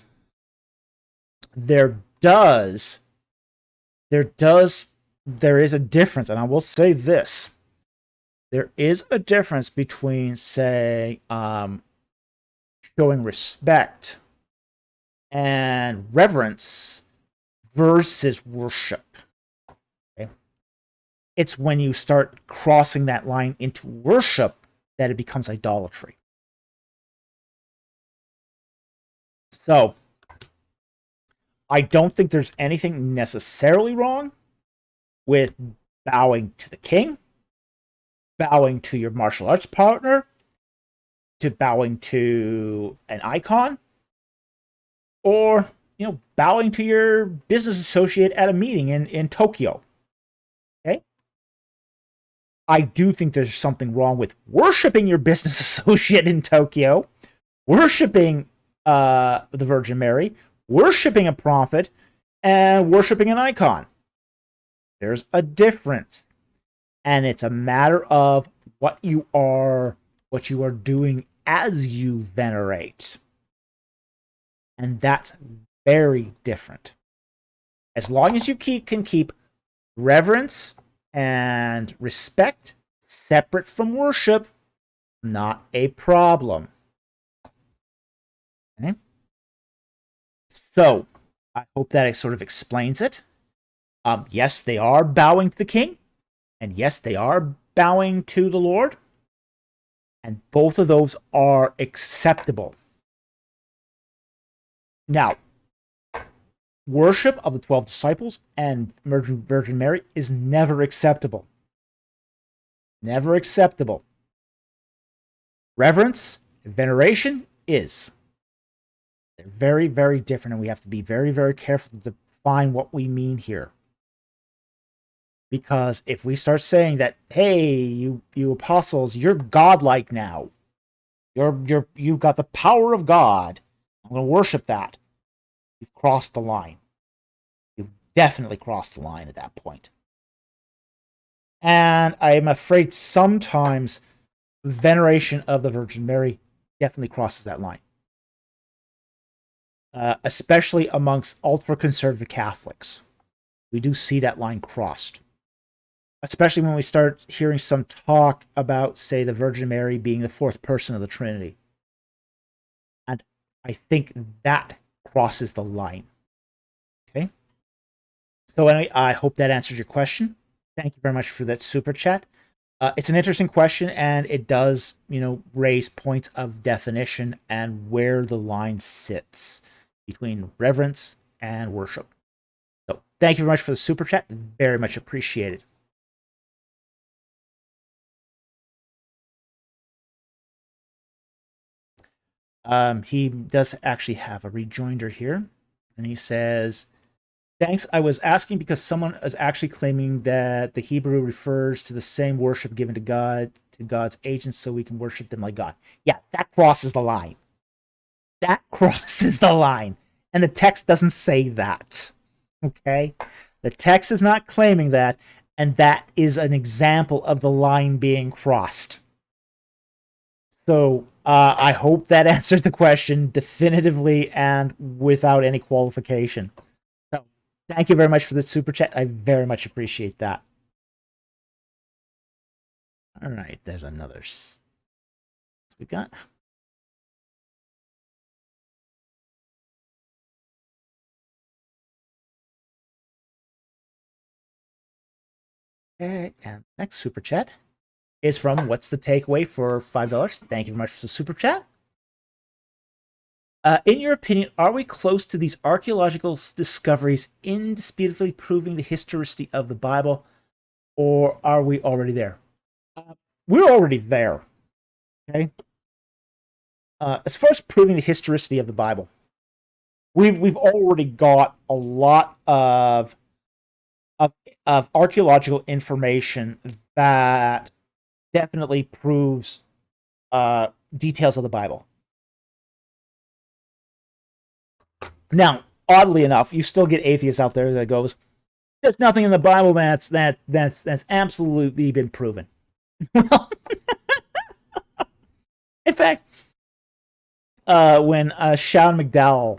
there is a difference, and I will say this. There is a difference between, say, showing respect and reverence versus worship. Okay? It's when you start crossing that line into worship that it becomes idolatry. So, I don't think there's anything necessarily wrong with bowing to the king, bowing to your martial arts partner, to bowing to an icon, or bowing to your business associate at a meeting in Tokyo. Okay? I do think there's something wrong with worshiping your business associate in Tokyo, worshiping the Virgin Mary, worshiping a prophet, and worshiping an icon. There's a difference. And it's a matter of what you are doing as you venerate. And that's very different. As long as you can keep reverence and respect separate from worship, not a problem. Okay? So, I hope that sort of explains it. Yes, they are bowing to the king. And yes, they are bowing to the Lord. And both of those are acceptable. Now, worship of the 12 disciples and Virgin Mary is never acceptable. Never acceptable. Reverence and veneration is. They're very, very different, and we have to be very, very careful to define what we mean here. Because if we start saying that, hey, you apostles, you're godlike now. You've got the power of God. I'm going to worship that. You've crossed the line. You've definitely crossed the line at that point. And I'm afraid sometimes veneration of the Virgin Mary definitely crosses that line. Especially amongst ultra-conservative Catholics. We do see that line crossed. Especially when we start hearing some talk about, say, the Virgin Mary being the fourth person of the Trinity. And I think that crosses the line. Okay? So anyway, I hope that answers your question. Thank you very much for that super chat. It's an interesting question, and it does, raise points of definition and where the line sits between reverence and worship. So thank you very much for the super chat. Very much appreciated. He does actually have a rejoinder here, and he says, thanks, I was asking because someone is actually claiming that the Hebrew refers to the same worship given to God, to God's agents, so we can worship them like God. Yeah, that crosses the line. That crosses the line. And the text doesn't say that. Okay? The text is not claiming that, and that is an example of the line being crossed. So, I hope that answers the question definitively and without any qualification. So, thank you very much for the super chat. I very much appreciate that. All right, there's another. What's we got? Okay, and next super chat is from What's the Takeaway for $5. Thank you very much for the super chat. In your opinion, are we close to these archaeological discoveries indisputably proving the historicity of the Bible, or are we already there? We're already there. Okay. As far as proving the historicity of the Bible, we've already got a lot of archaeological information that definitely proves details of the Bible. Now, oddly enough, you still get atheists out there that goes, There's nothing in the Bible that's absolutely been proven. Well, in fact, when Sean McDowell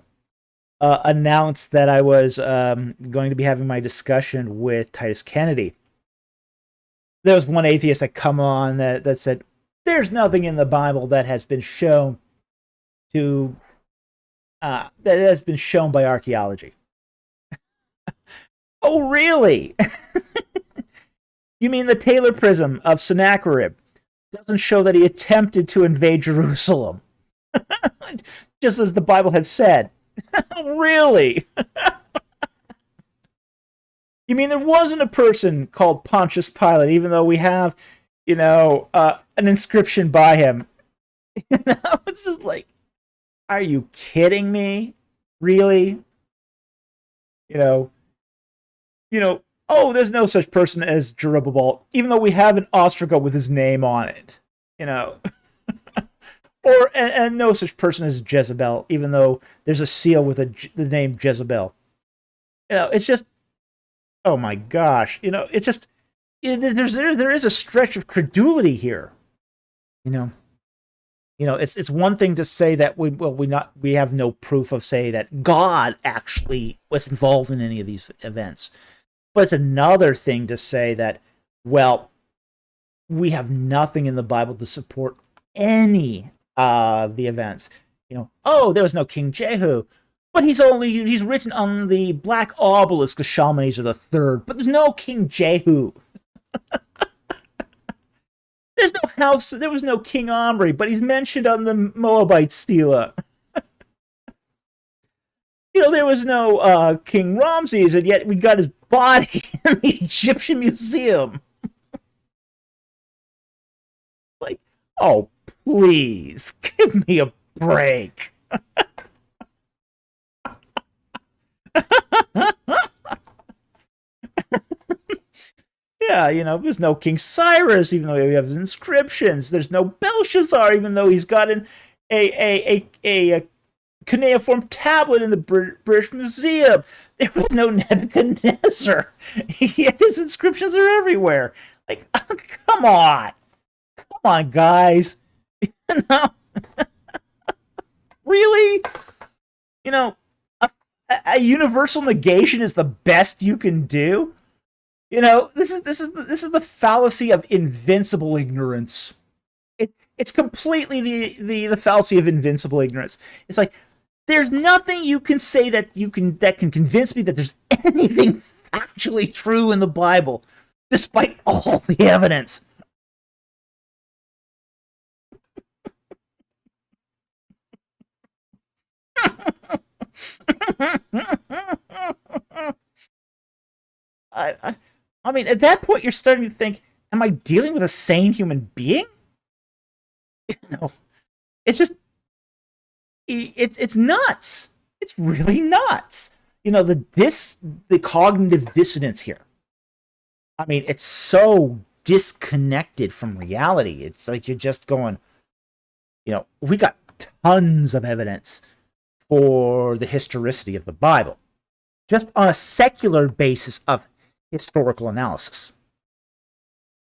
announced that I was going to be having my discussion with Titus Kennedy, there was one atheist that come on that said, "There's nothing in the Bible that has been shown to that has been shown by archaeology." Oh, really? You mean the Taylor Prism of Sennacherib doesn't show that he attempted to invade Jerusalem, just as the Bible had said? Really? You mean there wasn't a person called Pontius Pilate, even though we have, an inscription by him? It's just like, are you kidding me? Really? Oh, there's no such person as Jerubbaal, even though we have an ostraca with his name on it, and no such person as Jezebel, even though there's a seal with the name Jezebel. It's just, oh my gosh, it's just, there is a stretch of credulity here. It's one thing to say that we have no proof of, say, that God actually was involved in any of these events. But it's another thing to say that, well, we have nothing in the Bible to support any of the events. Oh, there was no King Jehu, but he's written on the black obelisk of Shalmaneser III, but there's no King Jehu. There was no King Omri, but he's mentioned on the Moabite stela. There was no King Ramses, and yet we got his body in the Egyptian museum. Like, oh, please, give me a break. Yeah, there's no King Cyrus, even though we have his inscriptions. There's no Belshazzar, even though he's got a cuneiform tablet in the British Museum. There was no Nebuchadnezzar, yet his inscriptions are everywhere. Like, oh, come on, guys. Really? A universal negation is the best you can do. This is the fallacy of invincible ignorance. It's completely the fallacy of invincible ignorance. It's like, there's nothing you can say that can convince me that there's anything actually true in the Bible, despite all the evidence. I mean, at that point, you're starting to think, am I dealing with a sane human being? It's just, it's nuts. It's really nuts. The cognitive dissonance here. I mean, it's so disconnected from reality. It's like you're just going, we got tons of evidence for the historicity of the Bible, just on a secular basis of historical analysis.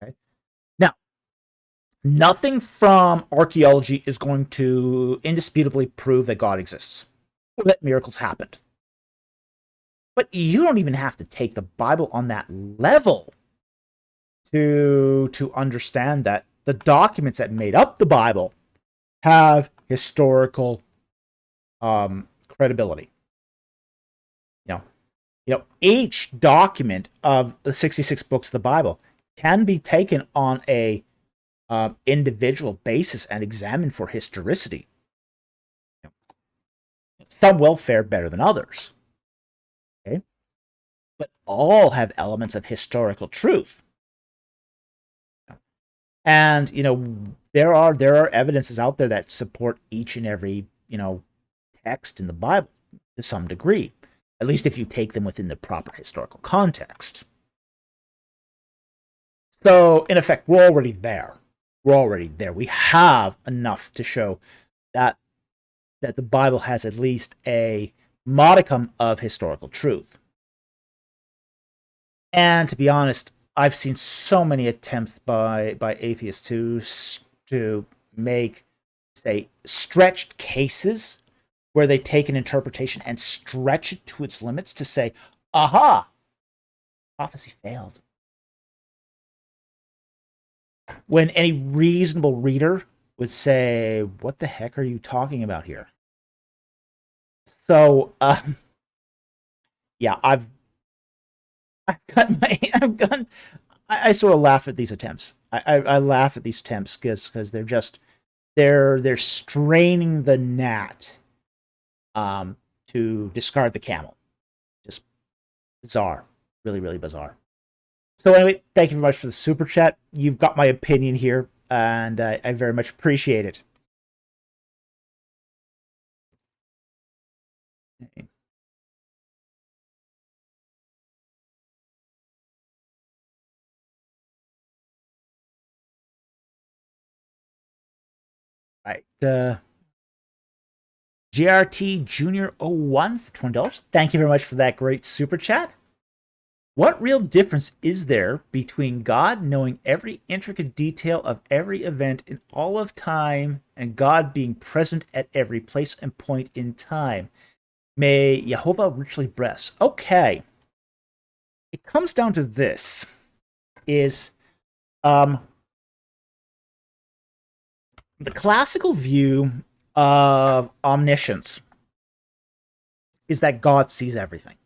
Okay? Now, nothing from archaeology is going to indisputably prove that God exists or that miracles happened. But you don't even have to take the Bible on that level to understand that the documents that made up the Bible have historical credibility. Each document of the 66 books of the Bible can be taken on a individual basis and examined for historicity. Some will fare better than others. Okay? But all have elements of historical truth. And, there are evidences out there that support each and every, text in the Bible to some degree. At least if you take them within the proper historical context. So, in effect, we're already there. We have enough to show that the Bible has at least a modicum of historical truth. And to be honest, I've seen so many attempts by atheists to make, say, stretched cases where they take an interpretation and stretch it to its limits to say, aha, prophecy failed. When any reasonable reader would say, what the heck are you talking about here? So, yeah, I've got I sort of laugh at these attempts. I laugh at these attempts because they're straining the gnat to discard the camel. Just bizarre. Really, really bizarre. So anyway, thank you very much for the super chat. You've got my opinion here, and I very much appreciate it. Okay. Right. GRT Junior 01 for $20. Thank you very much for that great super chat. What real difference is there between God knowing every intricate detail of every event in all of time and God being present at every place and point in time? May Jehovah richly bless. Okay. It comes down to this. Is the classical view of omniscience is that God sees everything.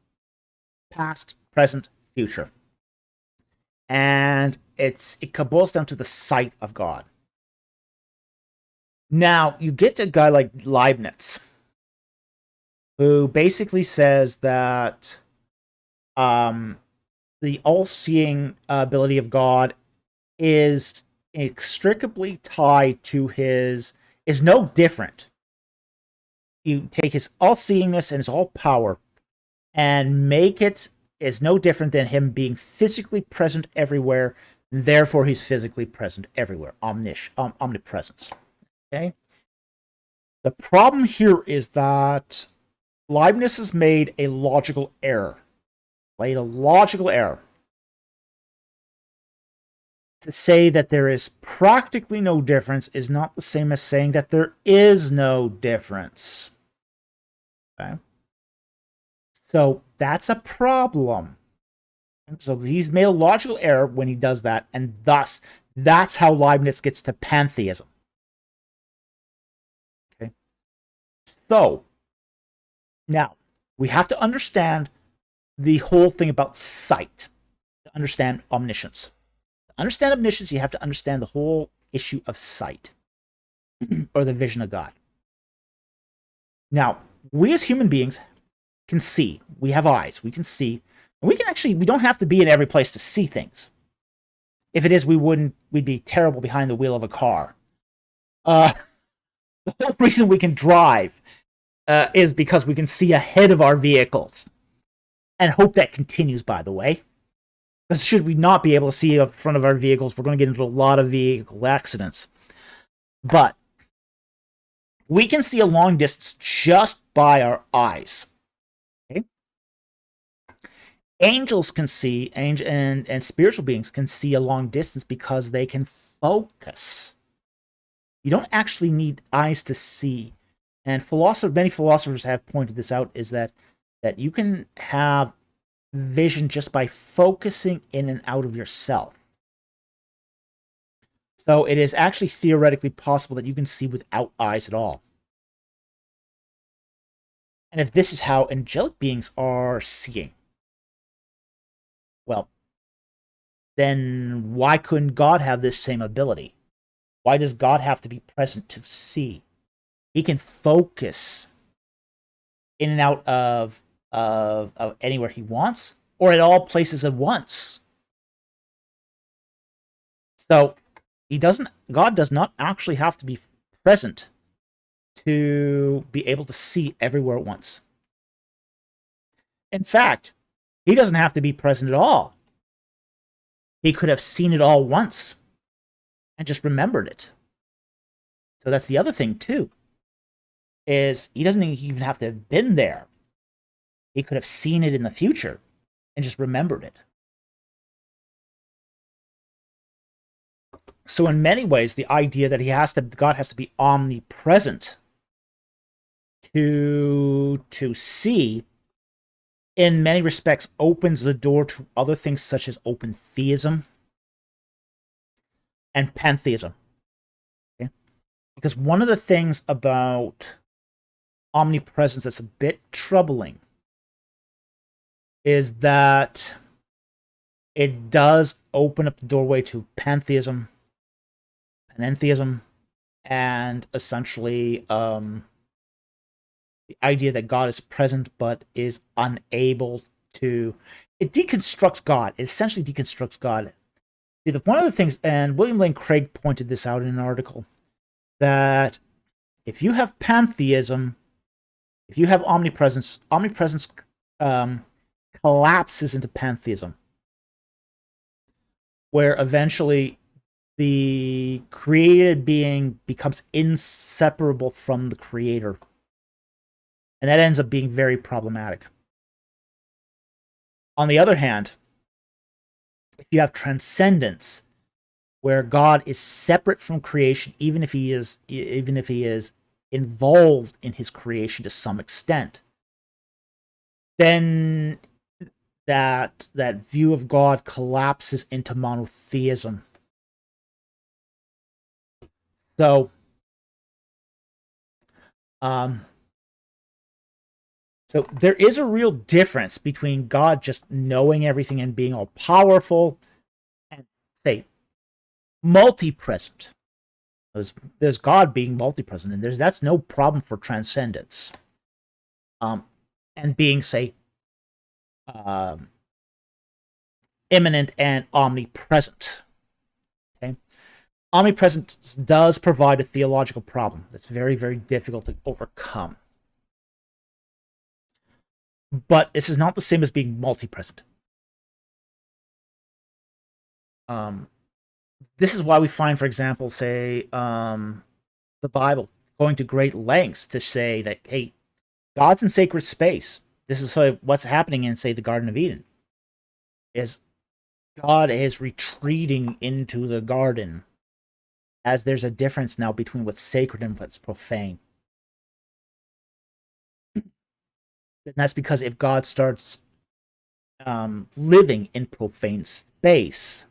Past, present, future. And it boils down to the sight of God. Now, you get to a guy like Leibniz, who basically says that the all-seeing ability of God is inextricably tied to is no different. You take his all-seeingness and his all-power and make it is no different than him being physically present everywhere. Therefore, he's physically present everywhere. Omnipresence. Okay? The problem here is that Leibniz has made a logical error. To say that there is practically no difference is not the same as saying that there is no difference. Okay? So that's a problem. So he's made a logical error when he does that, and thus that's how Leibniz gets to pantheism. Okay. So now we have to understand the whole thing about sight to understand omniscience. To understand omniscience, you have to understand the whole issue of sight or the vision of God. Now, we as human beings can see. We have eyes. We can see. And we don't have to be in every place to see things. If it is, we'd be terrible behind the wheel of a car. The whole reason we can drive is because we can see ahead of our vehicles. And hope that continues, by the way. Because should we not be able to see up front of our vehicles, we're going to get into a lot of vehicle accidents. But we can see a long distance just by our eyes. Okay? Angels can see, and spiritual beings can see a long distance because they can focus. You don't actually need eyes to see. And many philosophers have pointed this out, is that you can have vision just by focusing in and out of yourself. So it is actually theoretically possible that you can see without eyes at all. And if this is how angelic beings are seeing, well, then why couldn't God have this same ability? Why does God have to be present to see? He can focus in and out of anywhere he wants, or at all places at once. So God does not actually have to be present to be able to see everywhere at once. In fact, he doesn't have to be present at all. He could have seen it all once and just remembered it. So that's the other thing too, is he doesn't even have to have been there. He could have seen it in the future and just remembered it. So in many ways, the idea that God has to be omnipresent to see, in many respects, opens the door to other things such as open theism and pantheism. Okay? Because one of the things about omnipresence that's a bit troubling is that it does open up the doorway to pantheism, panentheism, and essentially the idea that God is present but is unable to. It deconstructs God. It essentially deconstructs God. See, one of the things, and William Lane Craig pointed this out in an article, that if you have pantheism, if you have omnipresence, omnipresence collapses into pantheism, where eventually the created being becomes inseparable from the creator. And that ends up being very problematic. On the other hand, if you have transcendence, where God is separate from creation, even if he is involved in his creation to some extent, then that view of God collapses into monotheism. So, so there is a real difference between God just knowing everything and being all powerful, and say multi-present. There's God being multi-present, and that's no problem for transcendence. And being, say, immanent and omnipresent. Okay, omnipresence does provide a theological problem that's very, very difficult to overcome. But this is not the same as being multi-present. This is why we find, for example, say, the Bible going to great lengths to say that, hey, God's in sacred space. This is sort of what's happening in, say, the Garden of Eden. Is God is retreating into the garden, as there's a difference now between what's sacred and what's profane. And that's because if God starts living in profane space,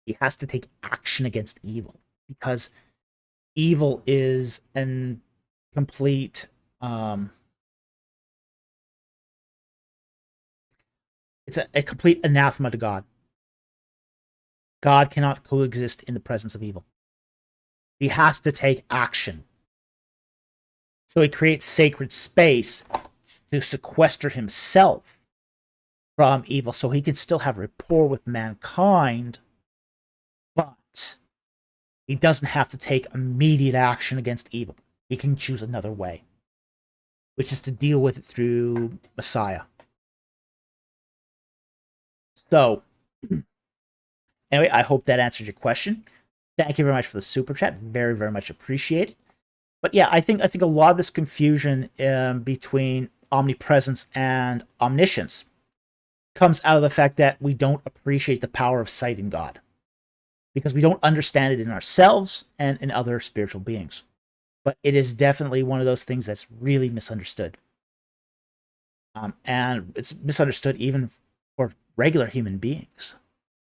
he has to take action against evil, because evil is an complete it's a complete anathema to God. God cannot coexist in the presence of evil. He has to take action. So he creates sacred space to sequester himself from evil, so he can still have rapport with mankind, but he doesn't have to take immediate action against evil. He can choose another way, which is to deal with it through Messiah. So, anyway, I hope that answered your question. Thank you very much for the super chat. Very, very much appreciated. But yeah, I think a lot of this confusion between omnipresence and omniscience comes out of the fact that we don't appreciate the power of sight in God, because we don't understand it in ourselves and in other spiritual beings. But it is definitely one of those things that's really misunderstood. And it's misunderstood even for regular human beings.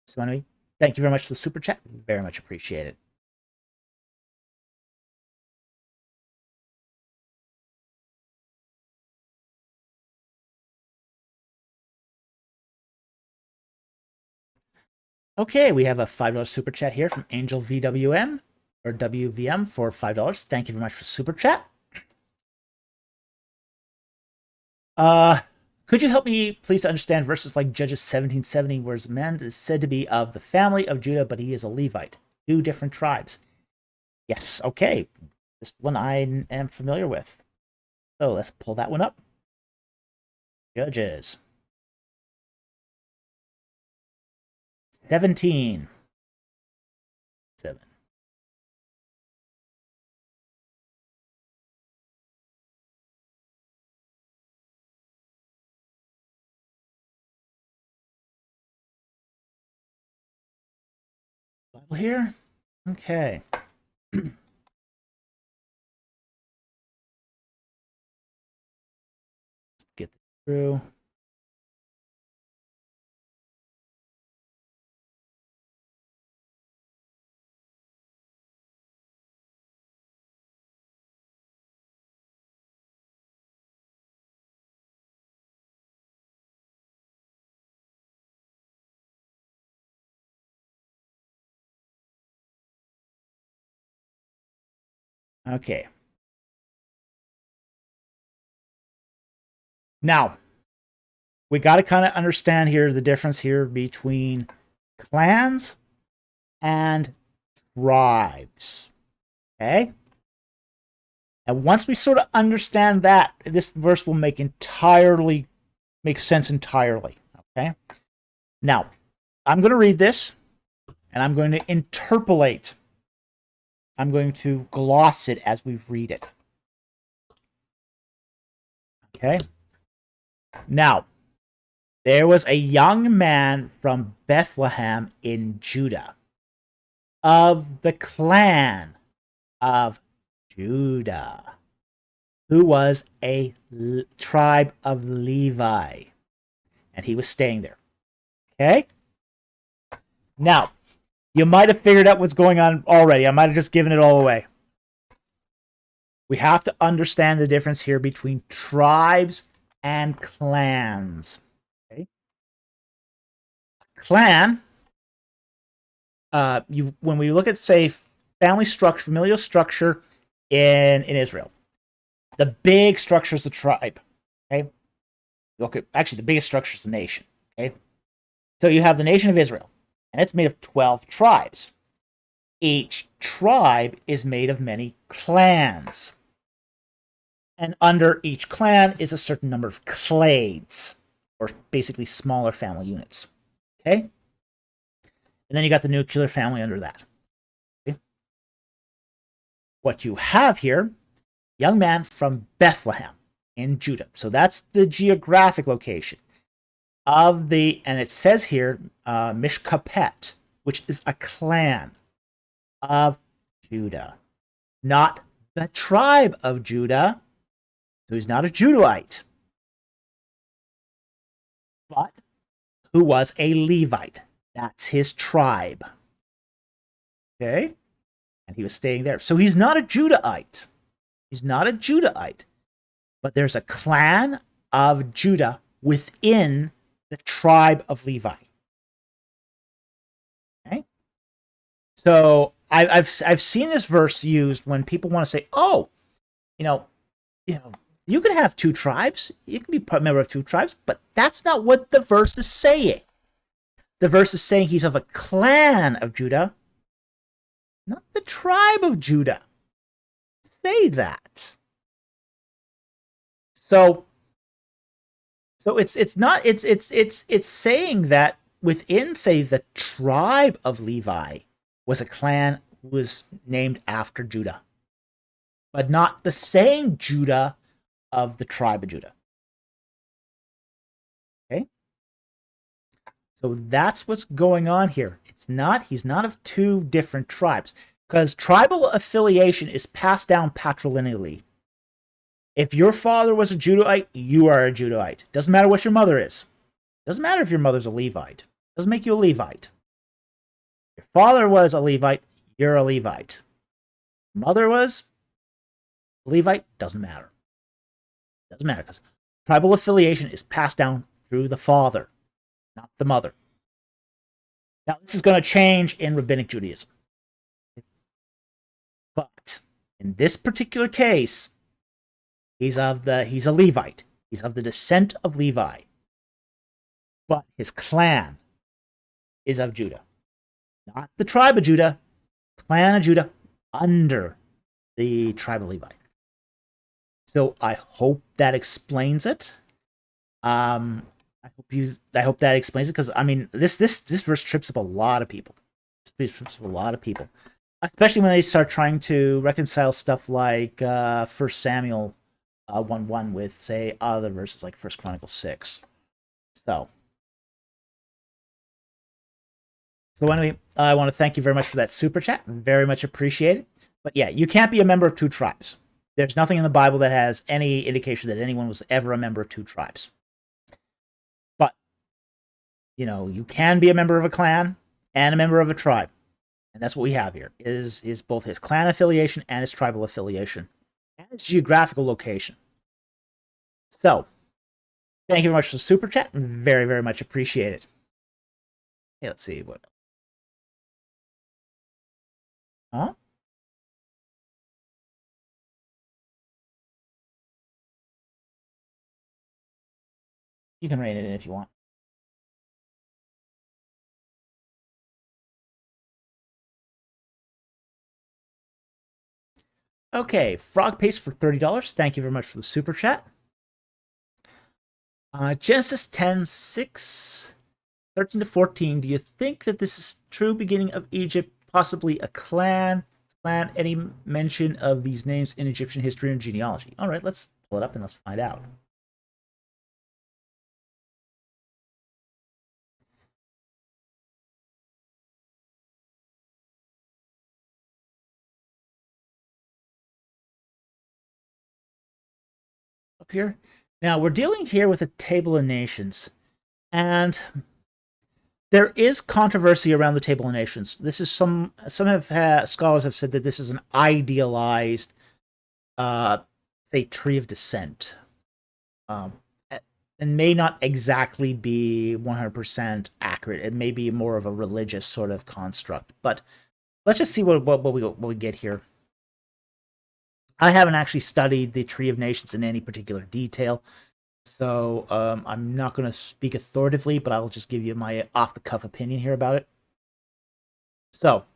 So anyway, thank you very much for the super chat. Very much appreciated. Okay, we have a $5 super chat here from Angel VWM, or WVM, for $5. Thank you very much for super chat. Could you help me please to understand verses like Judges 17:70, where a man is said to be of the family of Judah, but he is a Levite? Two different tribes. Yes, okay. This one I am familiar with. So let's pull that one up. Judges 17:7. Bible here. Okay. Let's get through. Okay. Now, we got to kind of understand here the difference here between clans and tribes. Okay? And once we sort of understand that, this verse will make sense entirely. Okay? Now, I'm going to read this, and I'm going to interpolate. I'm going to gloss it as we read it. Okay? Now, there was a young man from Bethlehem in Judah, of the clan of Judah, who was a tribe of Levi, and he was staying there. Okay? Now, you might have figured out what's going on already. I might have just given it all away. We have to understand the difference here between tribes and clans. Okay? Clan, when we look at, say, family structure, familial structure in Israel, the big structure is the tribe. Okay? Actually, the biggest structure is the nation. Okay? So you have the nation of Israel, and it's made of 12 tribes. Each tribe is made of many clans. And under each clan is a certain number of clades, or basically smaller family units. Okay? And then you got the nuclear family under that. Okay? What you have here, young man from Bethlehem in Judah. So that's the geographic location of the, and it says here, Mishkapet, which is a clan of Judah, not the tribe of Judah. So he's not a Judahite, but who was a Levite. That's his tribe. Okay? And he was staying there. So he's not a Judahite. He's not a Judahite. But there's a clan of Judah within the tribe of Levi. Okay? So I've seen this verse used when people want to say, oh, you can have two tribes. You can be a member of two tribes, but that's not what the verse is saying. The verse is saying he's of a clan of Judah, not the tribe of Judah. Say that. So it's saying that within, say, the tribe of Levi was a clan who was named after Judah, but not the same Judah of the tribe of Judah. Okay? So that's what's going on here. He's not of two different tribes, because tribal affiliation is passed down patrilineally. If your father was a Judahite, you are a Judahite. Doesn't matter what your mother is. Doesn't matter if your mother's a Levite. Doesn't make you a Levite. Your father was a Levite, you're a Levite. Mother was a Levite, doesn't matter. Doesn't matter, because tribal affiliation is passed down through the father, not the mother. Now, this is going to change in Rabbinic Judaism. But in this particular case, he's a Levite. He's of the descent of Levi. But his clan is of Judah. Not the tribe of Judah, clan of Judah under the tribe of Levi. So I hope that explains it. I hope that explains it, because I mean this verse trips up a lot of people. This trips up a lot of people, especially when they start trying to reconcile stuff like 1 Samuel 1:1 with, say, other verses like 1 Chronicles 6. So So anyway, I want to thank you very much for that super chat. Very much appreciated. But yeah, you can't be a member of two tribes. There's nothing in the Bible that has any indication that anyone was ever a member of two tribes. But, you know, you can be a member of a clan and a member of a tribe. And that's what we have here, is both his clan affiliation and his tribal affiliation. And his geographical location. So, thank you very much for the super chat. Very, very much appreciated. Okay, let's see what. Huh? You can rein it in if you want. Okay, Frog Paste for $30. Thank you very much for the super chat. Genesis 10:6, 13 to 14. Do you think that this is true beginning of Egypt, possibly a clan? Any mention of these names in Egyptian history and genealogy? All right, let's pull it up and let's find out. Up here. Now, we're dealing here with a table of nations, and there is controversy around the table of nations. This is some scholars have said that this is an idealized, say, tree of descent, and may not exactly be 100% accurate. It may be more of a religious sort of construct. But let's just see what we get here. I haven't actually studied the Tree of Nations in any particular detail, so I'm not going to speak authoritatively, but I'll just give you my off-the-cuff opinion here about it. So,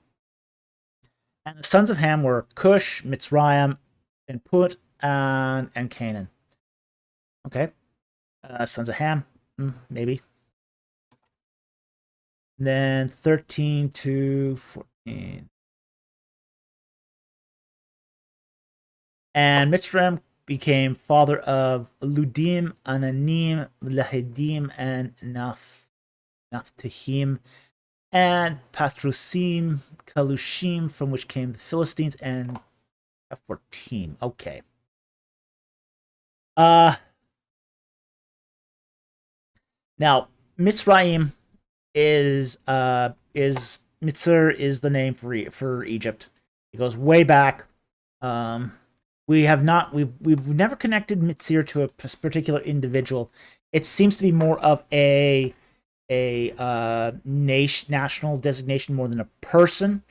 and the sons of Ham were Cush, Mitzrayim, and Put, and Canaan. Okay, sons of Ham, maybe. And then 13 to 14. And Mitzrayim became father of Ludim, Ananim, Lahedim, and Naphtahim, and Pathrusim, Kalushim, from which came the Philistines, and 14. Okay. Now, Mitzrayim is Mitzr is the name for Egypt. It goes way back. We've never connected Mitzir to a particular individual. It seems to be more of a national designation more than a person.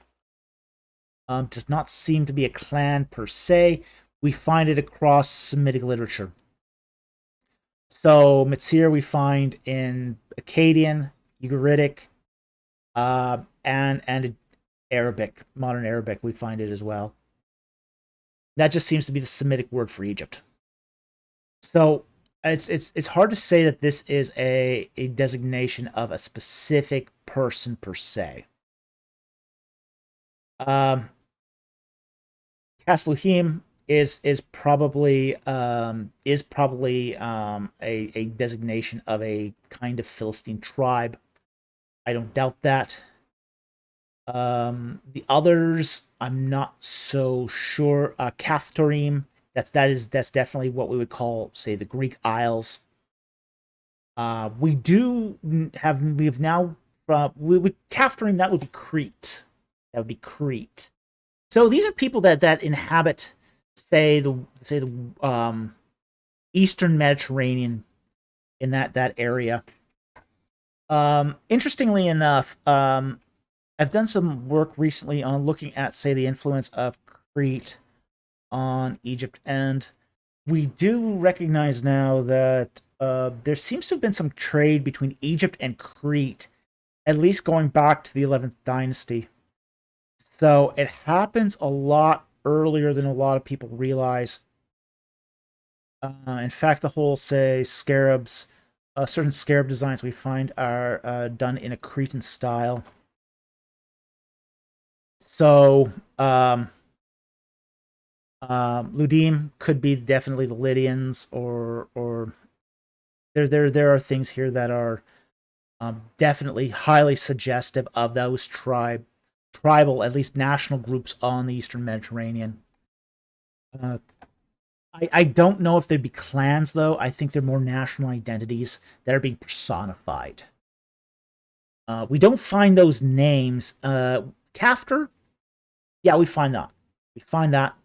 Does not seem to be a clan per se. We find it across Semitic literature. So Mitzir we find in Akkadian, Ugaritic, and Arabic, modern Arabic. We find it as well. That just seems to be the Semitic word for Egypt. So it's hard to say that this is a designation of a specific person per se. Casluhim is probably a designation of a kind of Philistine tribe. I don't doubt that. The others, I'm not so sure. Caphtorim, that's definitely what we would call, say, the Greek Isles. We've now Caphtorim, that would be Crete. That would be Crete. So these are people that inhabit, say the Eastern Mediterranean, in that area. Interestingly enough, I've done some work recently on looking at, say, the influence of Crete on Egypt, and we do recognize now that there seems to have been some trade between Egypt and Crete, at least going back to the 11th dynasty. So it happens a lot earlier than a lot of people realize. In fact, the whole, say, scarabs, certain scarab designs we find are done in a Cretan style. So, Ludim could be definitely the Lydians, or there are things here that are Definitely highly suggestive of those tribal, at least national groups on the Eastern Mediterranean. I don't know if they'd be clans, though. I think they're more national identities that are being personified. We don't find those names. Cafter? Yeah, we find that. We find that.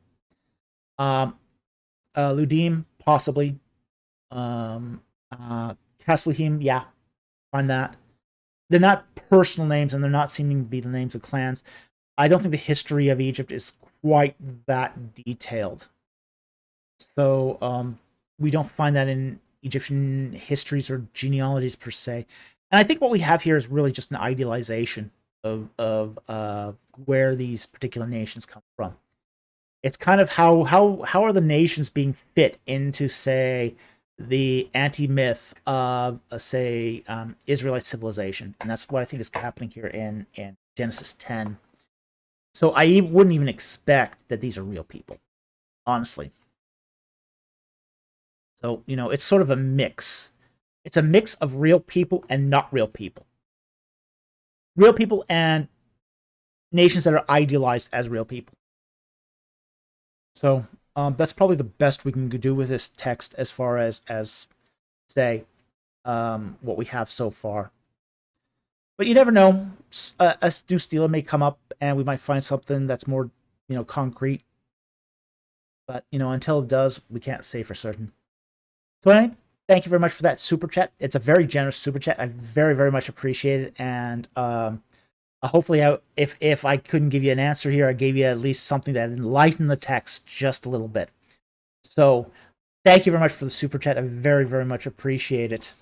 Ludim, possibly. Kaslahim, yeah, find that. They're not personal names, and they're not seeming to be the names of clans. I don't think the history of Egypt is quite that detailed. So we don't find that in Egyptian histories or genealogies per se. And I think what we have here is really just an idealization of where these particular nations come from. It's kind of how are the nations being fit into, say, the anti-myth of, say, Israelite civilization, and that's what I think is happening here in Genesis 10. So I wouldn't even expect that these are real people, honestly. So, it's sort of a mix. It's a mix of real people and not real people. Real people and nations that are idealized as real people. So that's probably the best we can do with this text as far as say, what we have so far. But you never know. A new Stele may come up, and we might find something that's more, concrete. But, until it does, we can't say for certain. So anyway, thank you very much for that super chat. It's a very generous super chat. I very, very much appreciate it. And hopefully, if I couldn't give you an answer here, I gave you at least something that enlightened the text just a little bit. So thank you very much for the super chat. I very, very much appreciate it.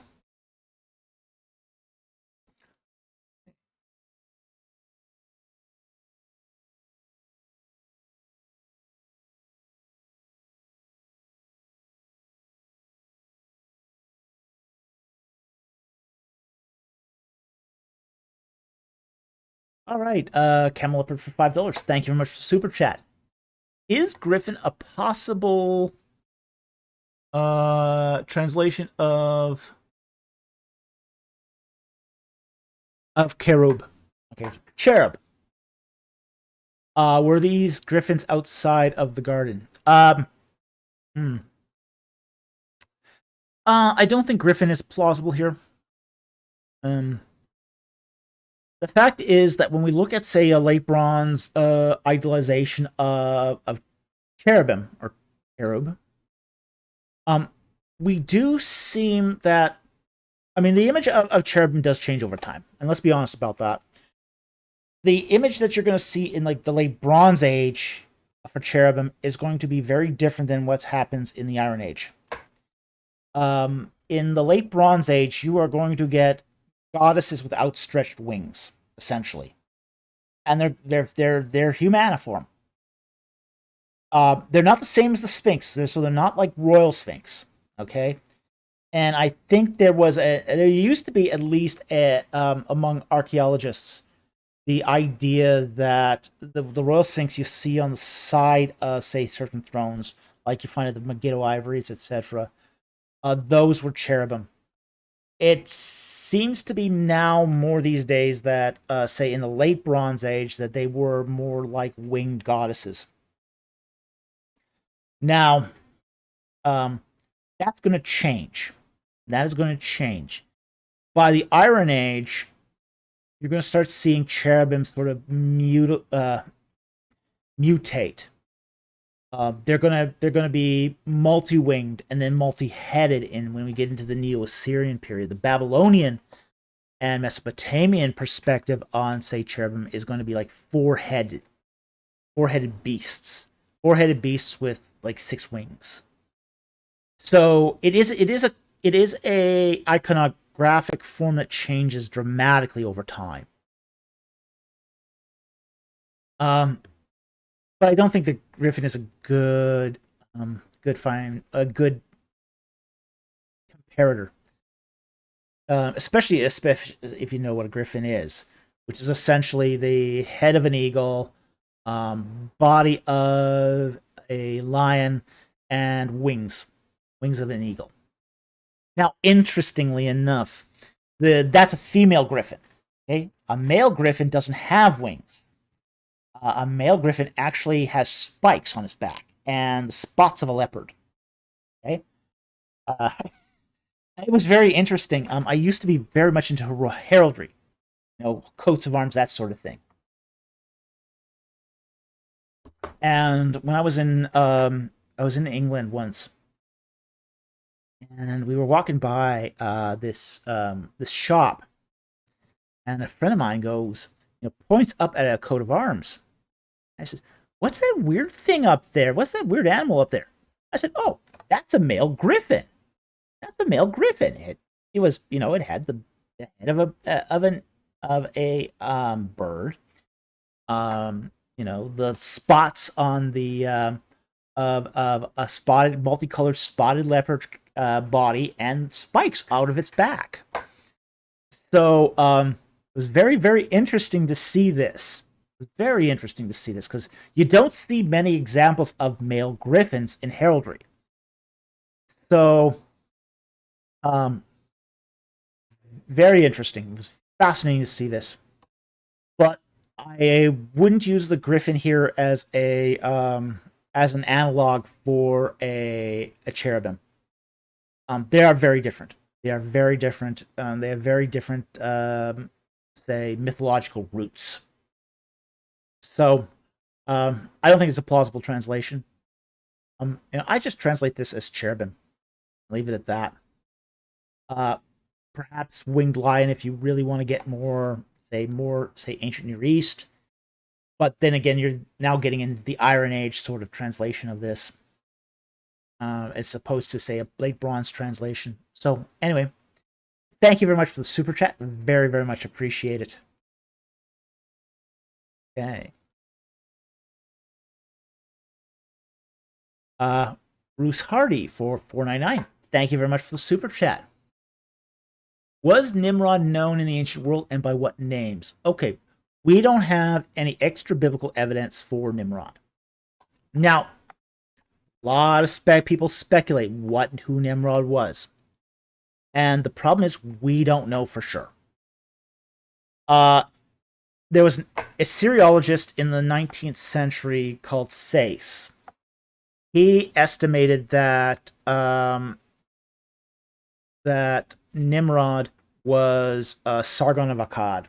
All right, Camel Leopard for $5. Thank you very much for the super chat. Is Griffin a possible translation of cherub? Okay, cherub. Were these griffins outside of the garden? I don't think Griffin is plausible here. The fact is that when we look at, say, a late bronze idealization of cherubim or cherub, we do seem that, I mean, the image of cherubim does change over time, and let's be honest about that. The image that you're going to see in like the late Bronze Age for cherubim is going to be very different than what happens in the Iron Age. In the late Bronze Age, you are going to get goddesses with outstretched wings, essentially, and they're humaniform. They're not the same as the Sphinx, so they're not like royal Sphinx, okay? And I think there used to be, at least among archaeologists, the idea that the royal Sphinx you see on the side of, say, certain thrones, like you find at the Megiddo ivories, etc., those were cherubim. It seems to be now more these days that, say, in the late Bronze Age, that they were more like winged goddesses. Now, that's going to change. That is going to change. By the Iron Age, you're going to start seeing cherubim sort of mutate. They're gonna be multi-winged and then multi-headed when we get into the Neo-Assyrian period. The Babylonian and Mesopotamian perspective on, say, cherubim is going to be like four-headed beasts with like 6 wings. So it is a iconographic form that changes dramatically over time. But I don't think the Griffin is a good comparator. Especially if you know what a Griffin is, which is essentially the head of an eagle, body of a lion, and wings of an eagle. Now, interestingly enough, That's a female griffin. Okay, a male griffin doesn't have wings. A male griffin actually has spikes on his back and the spots of a leopard. Okay, uh, it was very interesting. I used to be very much into heraldry, coats of arms, that sort of thing. And when I was in England once, and we were walking by this shop, and a friend of mine points up at a coat of arms. I says, "What's that weird thing up there? What's that weird animal up there?" I said, "Oh, that's a male griffin. That's a male griffin. It was, it had the head of a bird. The spots on the of a multicolored spotted leopard body and spikes out of its back." So it was very, very interesting to see this. It was very interesting to see this because you don't see many examples of male griffins in heraldry. So, very interesting. It was fascinating to see this. But I wouldn't use the griffin here as an analog for a cherubim. They are very different. They are very different. They have very different, say, mythological roots. So, I don't think it's a plausible translation. I just translate this as cherubim. Leave it at that. Perhaps winged lion if you really want to get more, say, ancient Near East. But then again, you're now getting into the Iron Age sort of translation of this, as opposed to, say, a late Bronze translation. So, anyway, thank you very much for the super chat. Very, very much appreciate it. Okay. Bruce Hardy for 499. Thank you very much for the super chat. Was Nimrod known in the ancient world, and by what names? Okay, we don't have any extra biblical evidence for Nimrod. Now, a lot of people speculate who Nimrod was. And the problem is we don't know for sure. There was a Assyriologist in the 19th century called Sayce. He estimated that that Nimrod was Sargon of Akkad.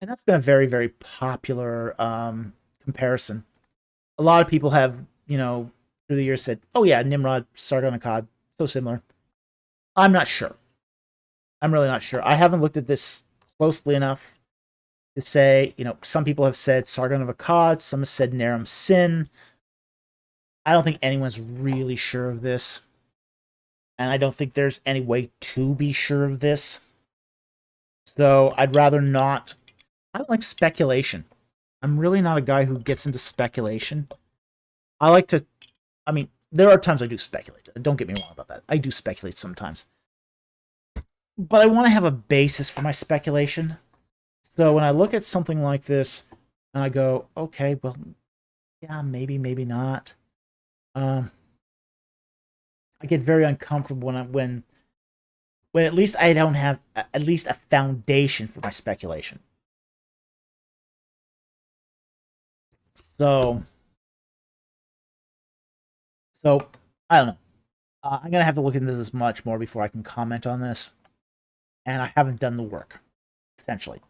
And that's been a very, very popular comparison. A lot of people have, through the years said, "Oh yeah, Nimrod, Sargon of Akkad, so similar." I'm not sure. I'm really not sure. I haven't looked at this closely enough to say, some people have said Sargon of Akkad, some have said Naram Sin. I don't think anyone's really sure of this. And I don't think there's any way to be sure of this. So I'd rather not. I don't like speculation. I'm really not a guy who gets into speculation. I like to. There are times I do speculate. Don't get me wrong about that. I do speculate sometimes. But I want to have a basis for my speculation. So when I look at something like this, and I go, okay, well, yeah, maybe, maybe not. I get very uncomfortable when at least I don't have at least a foundation for my speculation. So I don't know. I'm gonna have to look into this much more before I can comment on this, and I haven't done the work, essentially.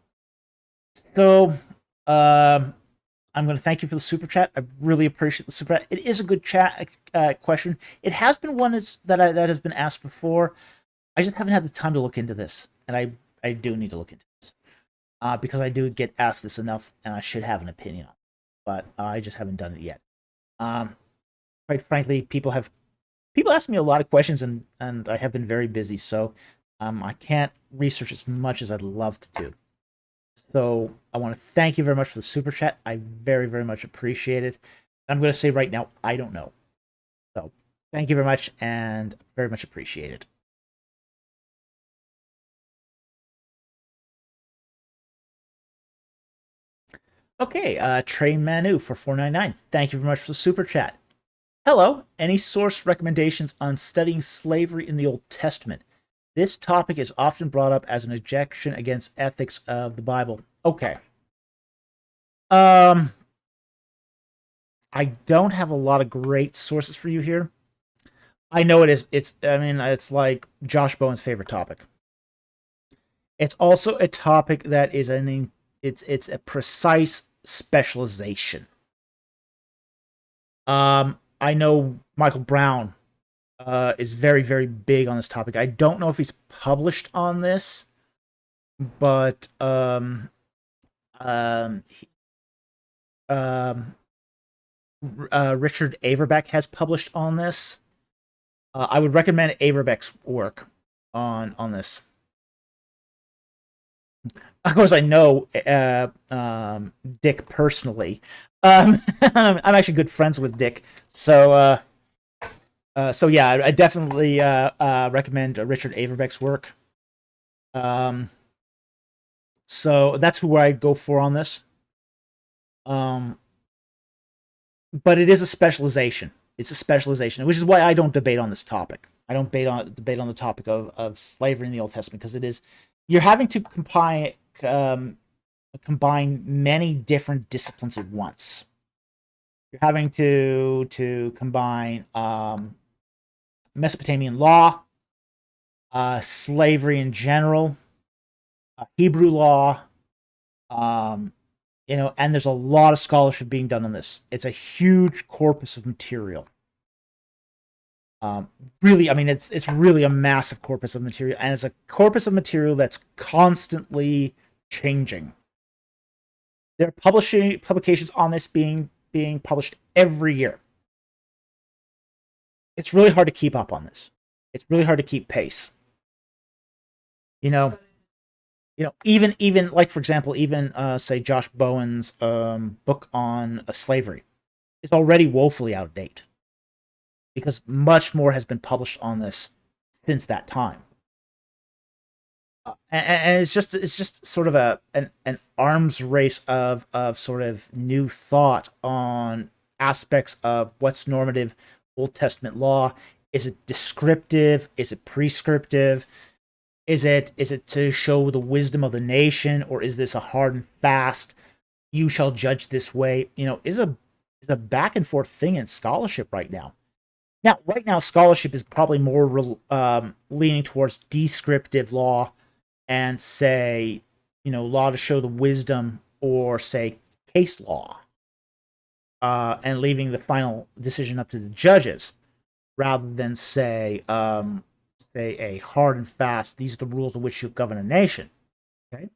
So, I'm going to thank you for the super chat. I really appreciate the super chat. It is a good chat question. It has been one that has been asked before. I just haven't had the time to look into this, and I do need to look into this because I do get asked this enough, and I should have an opinion on it, but I just haven't done it yet. Quite frankly, people ask me a lot of questions, and I have been very busy, so I can't research as much as I'd love to do. So I want to thank you very much for the super chat. I very, very much appreciate it. I'm going to say right now, I don't know. So thank you very much and very much appreciate it. Okay, Train Manu for 499. Thank you very much for the super chat. Hello, any source recommendations on studying slavery in the Old Testament? This topic is often brought up as an objection against ethics of the Bible. Okay. I don't have a lot of great sources for you here. I know it is. I mean, it's like Josh Bowen's favorite topic. It's also a topic that is it's a precise specialization. I know Michael Brown is very, very big on this topic. I don't know if he's published on this, but he, Richard Averbeck has published on this. I would recommend Averbeck's work on this. Of course, I know Dick personally. I'm actually good friends with Dick, so yeah, I definitely recommend Richard Averbeck's work. So that's who I'd go for on this. But it is a specialization. It's a specialization, which is why I don't debate on this topic. I don't debate on the topic of slavery in the Old Testament, because it is, you're having to combine many different disciplines at once. You're having to combine Mesopotamian law, slavery in general, Hebrew law, and there's a lot of scholarship being done on this. It's a huge corpus of material. Really, I mean, it's really a massive corpus of material, and it's a corpus of material that's constantly changing. There are publications on this being published every year. It's really hard to keep up on this. It's really hard to keep pace. Even like, for example, even say Josh Bowen's book on slavery is already woefully out of date, because much more has been published on this since that time. And it's just sort of an arms race of sort of new thought on aspects of what's normative Old Testament law. Is it descriptive? Is it prescriptive? Is it to show the wisdom of the nation, or is this a hard and fast, you shall judge this way? Is a back and forth thing in scholarship right now. Right now, scholarship is probably more leaning towards descriptive law, and say, law to show the wisdom, or say case law, and leaving the final decision up to the judges, rather than say a hard and fast, these are the rules in which you govern a nation. Okay.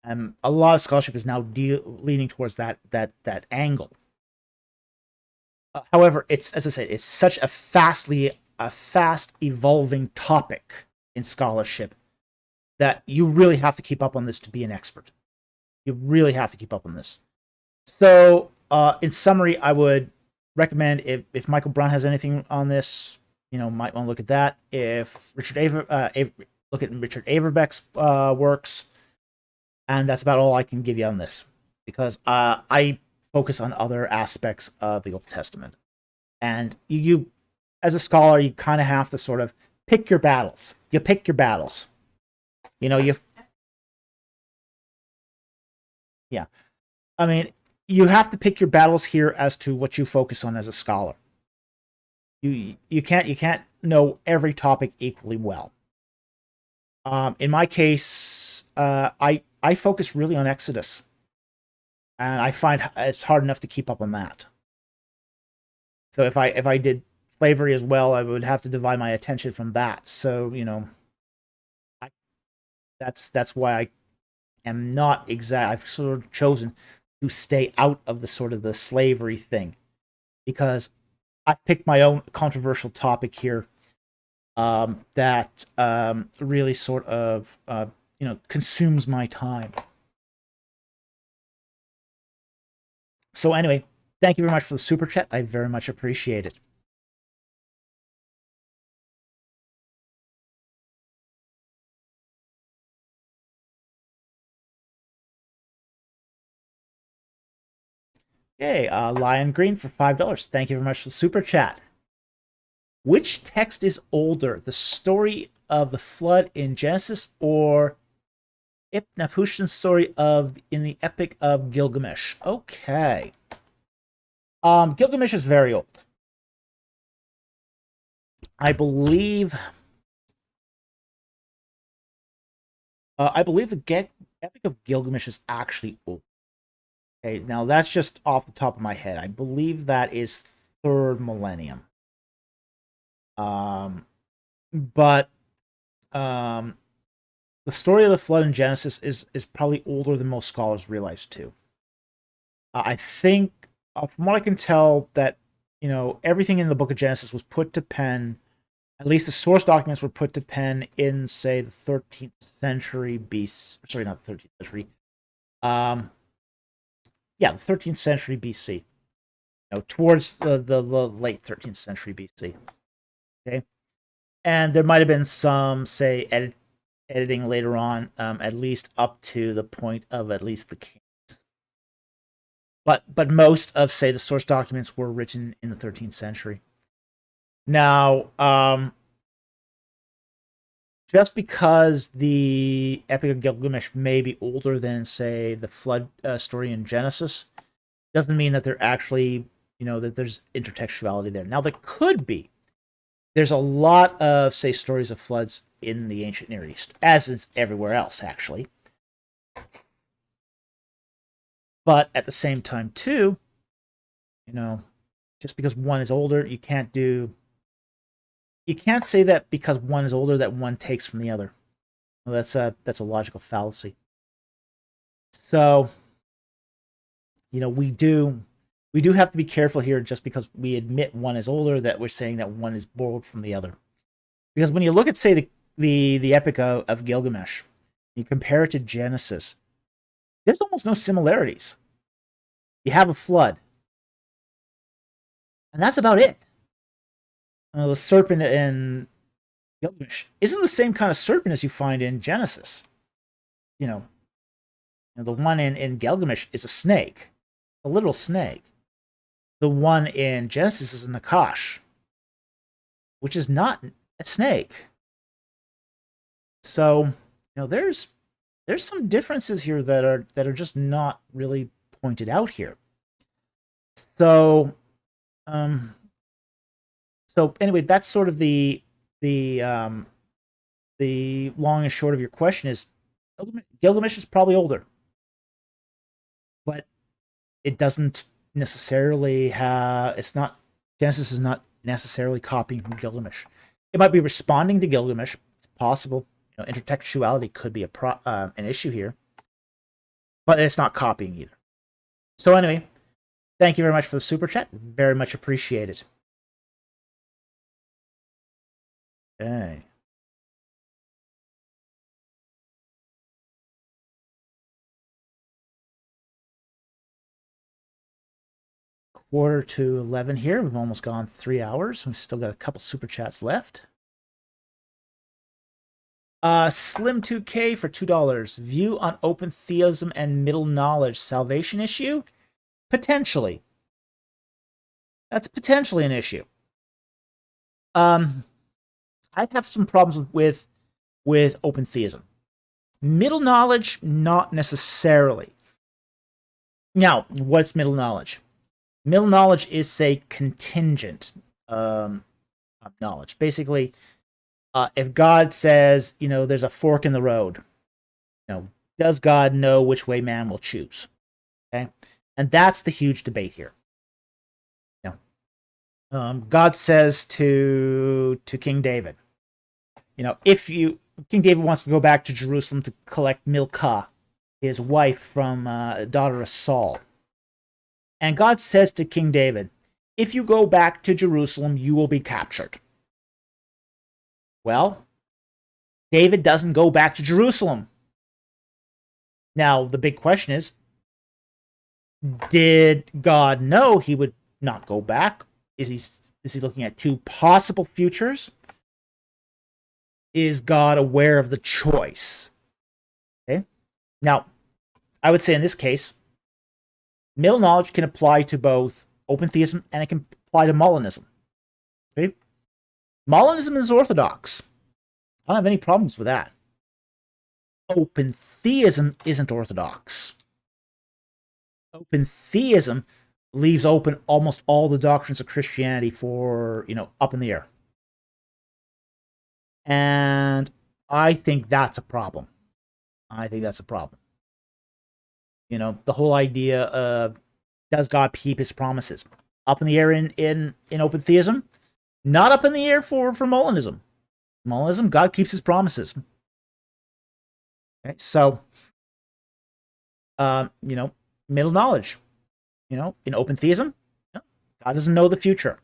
A lot of scholarship is now leaning towards that angle. However, it's, as I said, it's such a fast evolving topic in scholarship that you really have to keep up on this to be an expert. You really have to keep up on this. So, in summary, I would recommend, if Michael Brown has anything on this, might want to look at that. If look at Richard Averbeck's works, and that's about all I can give you on this, because I focus on other aspects of the Old Testament, and you as a scholar, you kind of have to sort of pick your battles. You pick your battles. Yeah. I mean, you have to pick your battles here as to what you focus on as a scholar. You can't know every topic equally well. In my case, I focus really on Exodus, and I find it's hard enough to keep up on that. So if I did slavery as well, I would have to divide my attention from that. So that's why I am not exact. I've sort of chosen to stay out of the sort of the slavery thing, because I picked my own controversial topic here, that really sort of consumes my time. So anyway, thank you very much for the super chat. I very much appreciate it. Okay, Lion Green for $5. Thank you very much for the super chat. Which text is older, the story of the flood in Genesis or Ibn story in the Epic of Gilgamesh? Okay. Gilgamesh is very old. I believe the Epic of Gilgamesh is actually old. Okay, now that's just off the top of my head. I believe that is 3rd millennium. But the story of the flood in Genesis is probably older than most scholars realize too. I think, from what I can tell, that everything in the book of Genesis was put to pen. At least the source documents were put to pen in, say, the 13th century BC. Sorry, not the 13th century. Yeah, the 13th century BC. Towards the late 13th century BC. Okay, and there might have been some, say, editing later on, at least up to the point of at least the kings. But most of, say, the source documents were written in the 13th century. Now, just because the Epic of Gilgamesh may be older than, say, the flood story in Genesis, doesn't mean that they're actually, that there's intertextuality there. Now, there could be. There's a lot of, say, stories of floods in the ancient Near East, as is everywhere else, actually. But at the same time, too, just because one is older, you can't say that because one is older that one takes from the other. Well, that's a logical fallacy. So, we do have to be careful here. Just because we admit one is older, that we're saying that one is borrowed from the other. Because when you look at, say, the Epic of Gilgamesh, you compare it to Genesis, there's almost no similarities. You have a flood, and that's about it. The serpent in Gilgamesh isn't the same kind of serpent as you find in Genesis. The one in Gilgamesh is a snake, a literal snake. The one in Genesis is a Nakash, which is not a snake. So, there's some differences here that are just not really pointed out here. So, anyway, that's sort of the long and short of your question is Gilgamesh is probably older, but it doesn't necessarily have. It's not Genesis is not necessarily copying from Gilgamesh. It might be responding to Gilgamesh. It's possible. Intertextuality could be an issue here, but it's not copying either. So anyway, thank you very much for the super chat. Very much appreciated. Okay. Quarter to 11 here. We've almost gone 3 hours. We've still got a couple super chats left. Slim2K for $2. View on open theism and middle knowledge. Salvation issue? Potentially. That's potentially an issue. I have some problems with open theism. Middle knowledge, not necessarily. Now, what's middle knowledge? Middle knowledge is, say, contingent knowledge. Basically, if God says, there's a fork in the road, does God know which way man will choose? Okay, and that's the huge debate here. God says to King David, if King David wants to go back to Jerusalem to collect Milcah, his wife from daughter of Saul, and God says to King David, if you go back to Jerusalem, you will be captured. Well, David doesn't go back to Jerusalem. Now, the big question is, did God know he would not go back? Is he looking at two possible futures? Is God aware of the choice? Okay. Now, I would say in this case, middle knowledge can apply to both open theism and it can apply to Molinism. Okay? Molinism is orthodox. I don't have any problems with that. Open theism isn't orthodox. Open theism leaves open almost all the doctrines of Christianity for, up in the air. And I think that's a problem. The whole idea of, does God keep his promises? Up in the air in open theism, not up in the air for Molinism. Molinism, God keeps his promises. Okay, so, middle knowledge. In open theism, God doesn't know the future.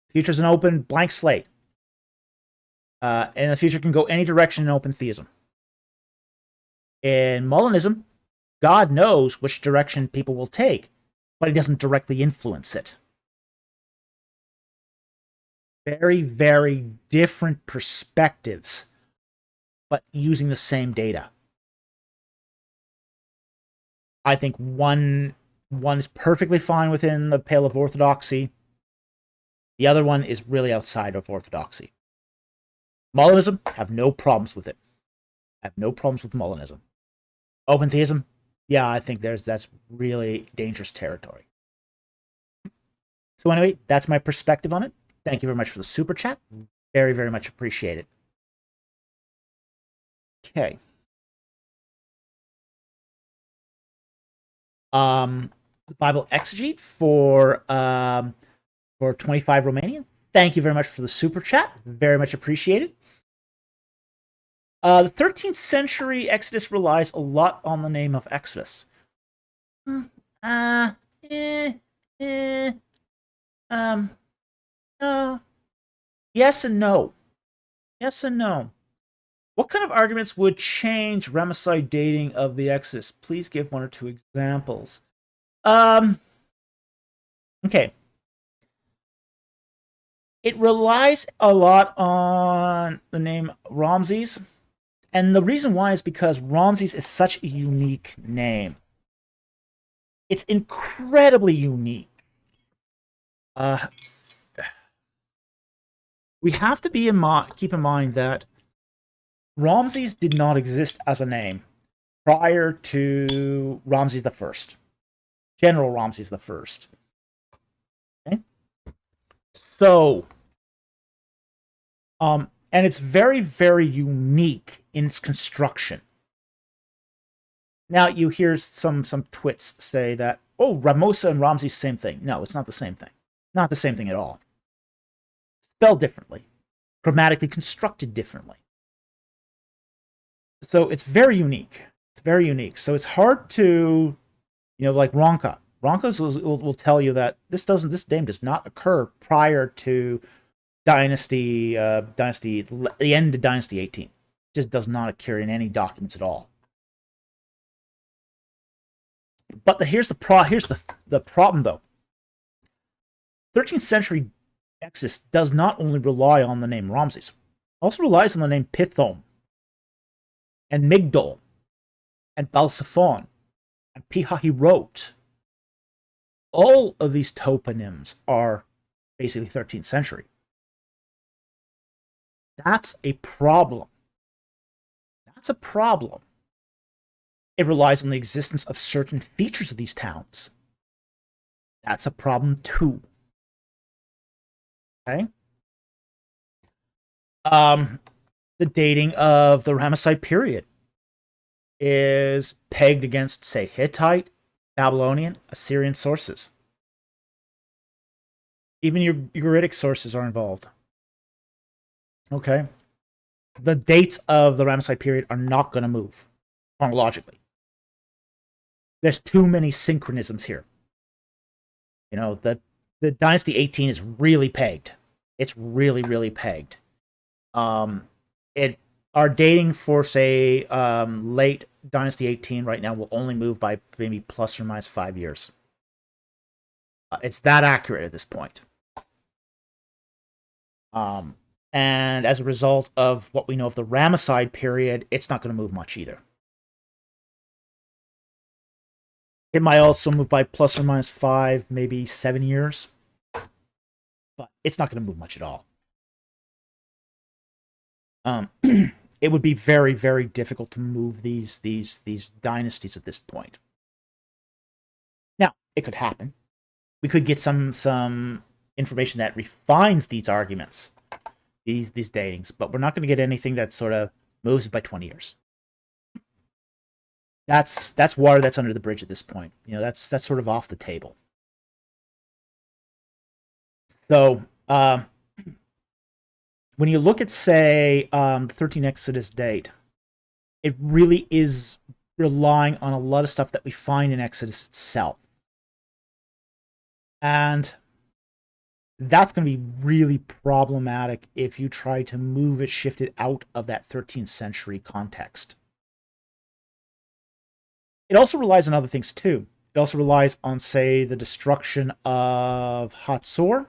The future's an open blank slate. And the future can go any direction in open theism. In Molinism, God knows which direction people will take, but he doesn't directly influence it. Very, very different perspectives, but using the same data. I think one is perfectly fine within the pale of orthodoxy. The other one is really outside of orthodoxy. Molinism, have no problems with it. I have no problems with Molinism. Open theism, yeah, I think that's really dangerous territory. So anyway, that's my perspective on it. Thank you very much for the super chat. Very, very much appreciated. Okay. The Bible exegete for 25 Romanian. Thank you very much for the super chat. Very much appreciated. The 13th century Exodus relies a lot on the name of Exodus. Yes and no. Yes and no. What kind of arguments would change Ramesside dating of the Exodus? Please give one or two examples. Okay. It relies a lot on the name Ramses. And the reason why is because Ramses is such a unique name. It's incredibly unique. We have to keep in mind that Ramses did not exist as a name prior to Ramses I, General Ramses I. Okay? So, and it's very, very unique in its construction. Now, you hear some twits say that, oh, Ramosa and Ramses, same thing. No, it's not the same thing. Not the same thing at all. Spelled differently. Grammatically constructed differently. So it's very unique. It's very unique. So it's hard to, like Ronca. Ronca will tell you that this name does not occur prior to the end of Dynasty 18. It just does not occur in any documents at all. But here's the problem, though. 13th century Exodus does not only rely on the name Ramses, it also relies on the name Pithom, and Migdol, and Balsaphon, and Pihahirot. All of these toponyms are basically 13th century. That's a problem. That's a problem. It relies on the existence of certain features of these towns. That's a problem too. Okay? The dating of the Ramesside period is pegged against, say, Hittite, Babylonian, Assyrian sources. Even your Ugaritic sources are involved. Okay? The dates of the Ramesside period are not going to move chronologically. There's too many synchronisms here. The Dynasty 18 is really pegged. It's really, really pegged. Our dating for, say, late Dynasty 18 right now will only move by maybe plus or minus 5 years. It's that accurate at this point. And as a result of what we know of the Ramesside period, it's not going to move much either. It might also move by plus or minus 5, maybe 7 years. But it's not going to move much at all. It would be very, very difficult to move these dynasties at this point. Now, it could happen. We could get some information that refines these arguments, these datings, but we're not going to get anything that sort of moves it by 20 years. That's water that's under the bridge at this point. You know, that's sort of off the table. So, when you look at, say, the 13 Exodus date, it really is relying on a lot of stuff that we find in Exodus itself. And that's going to be really problematic if you try to move it, shift it out of that 13th century context. It also relies on other things, too. It also relies on, say, the destruction of Hatzor,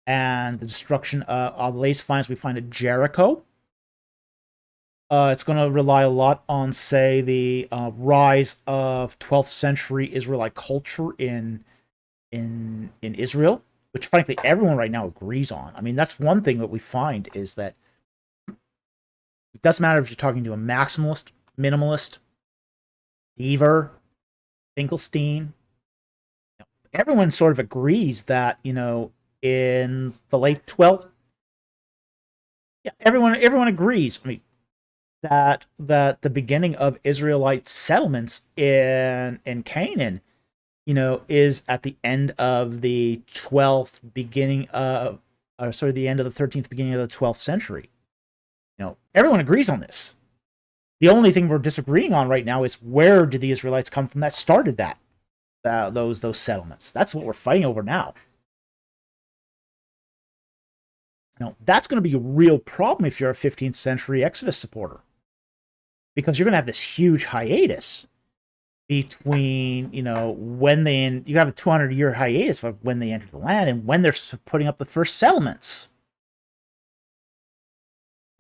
and the destruction of the latest finds we find at Jericho. It's going to rely a lot on, say, the rise of 12th century Israelite culture in Israel, which frankly everyone right now agrees on. I mean, that's one thing that we find is that it doesn't matter if you're talking to a maximalist, minimalist, Deaver, Finkelstein. Everyone sort of agrees that, you know, in the late 12th, yeah, everyone agrees. I mean, that the beginning of Israelite settlements in Canaan, you know, is at the end of the 12th, beginning of, or sorry, the end of the 13th, beginning of the 12th century. You know, everyone agrees on this. The only thing we're disagreeing on right now is where did the Israelites come from that started that those settlements. That's what we're fighting over now. Now, that's going to be a real problem if you're a 15th century Exodus supporter, because you're going to have this huge hiatus between, you know, when you have a 200-year hiatus of when they entered the land and when they're putting up the first settlements.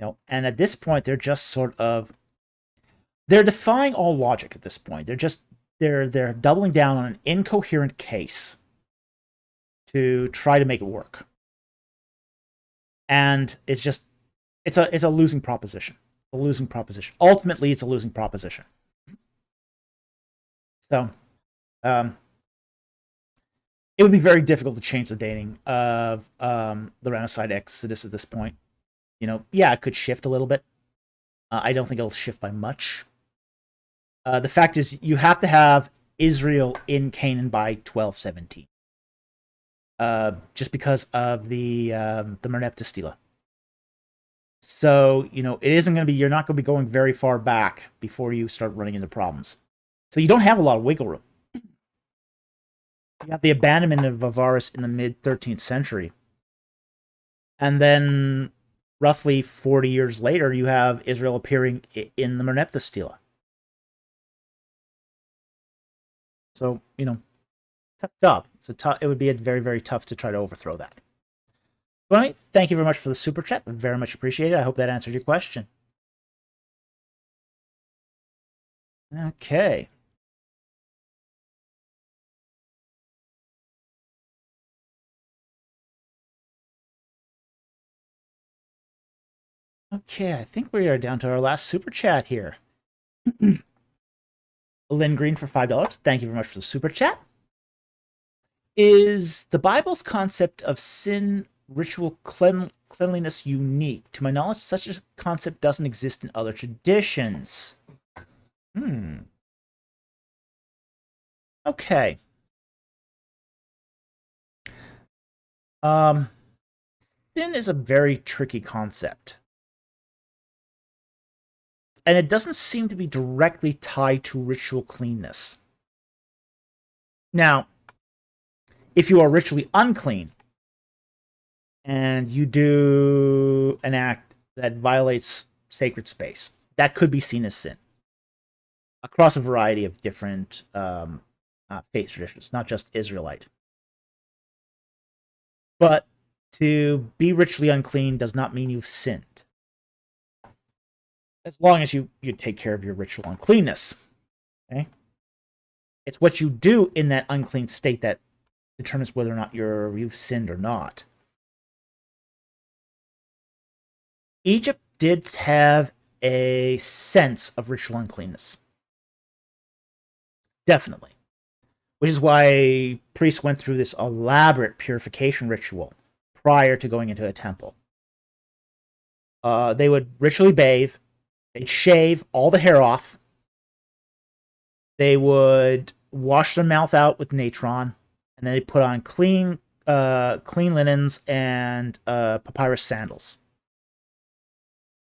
You know, and at this point, they're just sort of, they're defying all logic at this point. They're doubling down on an incoherent case to try to make it work. And it's a losing proposition. Ultimately, it's a losing proposition. So, it would be very difficult to change the dating of the Ramesside Exodus at this point. You know, yeah, it could shift a little bit. I don't think it'll shift by much. The fact is, you have to have Israel in Canaan by 1217. Just because of the Merneptah Stele. So, you know, you're not going to be going very far back before you start running into problems. So you don't have a lot of wiggle room. You have the abandonment of Osiris in the mid-13th century. And then, roughly 40 years later, you have Israel appearing in the Merneptah Stele. So, you know, tough job. It would be very, very tough to try to overthrow that. Well, thank you very much for the super chat. Very much appreciated. I hope that answered your question. Okay. Okay, I think we are down to our last super chat here. Lynn Green for $5. Thank you very much for the super chat. Is the Bible's concept of sin, ritual cleanliness unique? To my knowledge, such a concept doesn't exist in other traditions. Okay. Sin is a very tricky concept. And it doesn't seem to be directly tied to ritual cleanness. Now, if you are ritually unclean and you do an act that violates sacred space, that could be seen as sin across a variety of different faith traditions, not just Israelite. But to be ritually unclean does not mean you've sinned, as long as you take care of your ritual uncleanness. Okay? It's what you do in that unclean state that determines whether or not you've sinned or not. Egypt did have a sense of ritual uncleanness. Definitely. Which is why priests went through this elaborate purification ritual prior to going into a temple. They would ritually bathe. They'd shave all the hair off. They would wash their mouth out with natron, and then they put on clean linens and papyrus sandals.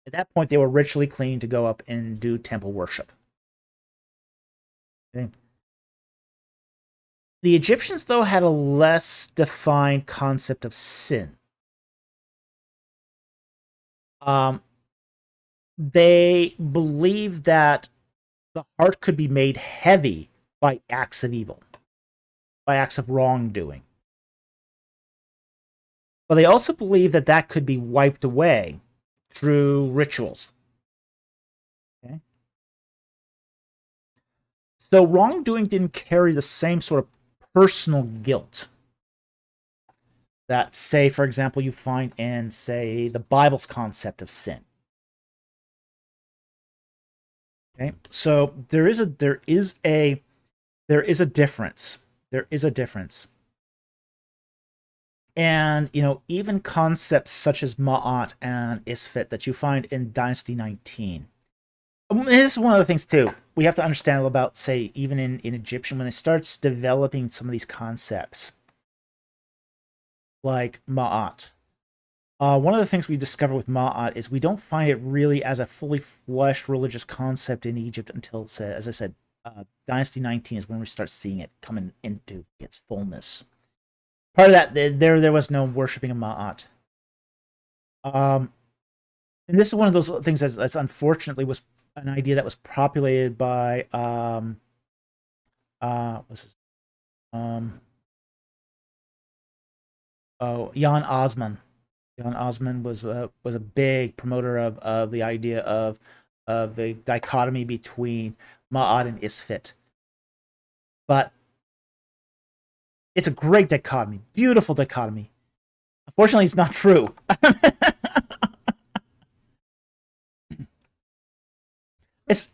At that point, they were ritually clean to go up and do temple worship. Okay. The Egyptians, though, had a less defined concept of sin. They believed that the heart could be made heavy by acts of evil, by acts of wrongdoing. But they also believed that that could be wiped away through rituals. Okay? So wrongdoing didn't carry the same sort of personal guilt that, say, for example, you find in, say, the Bible's concept of sin. Okay, so there is a difference. There is a difference. And, you know, even concepts such as Ma'at and Isfet that you find in Dynasty 19. This is one of the things, too. We have to understand about, say, even in Egyptian, when it starts developing some of these concepts, like Ma'at. One of the things we discover with Ma'at is we don't find it really as a fully fleshed religious concept in Egypt until, as I said, Dynasty 19 is when we start seeing it coming into its fullness. Part of that, there was no worshipping of Ma'at. And this is one of those things that's unfortunately was an idea that was populated by Jan Osman. Jan Osman was a big promoter of the idea of the dichotomy between Ma'at and Isfet. But it's a great dichotomy, beautiful dichotomy. Unfortunately, it's not true. It's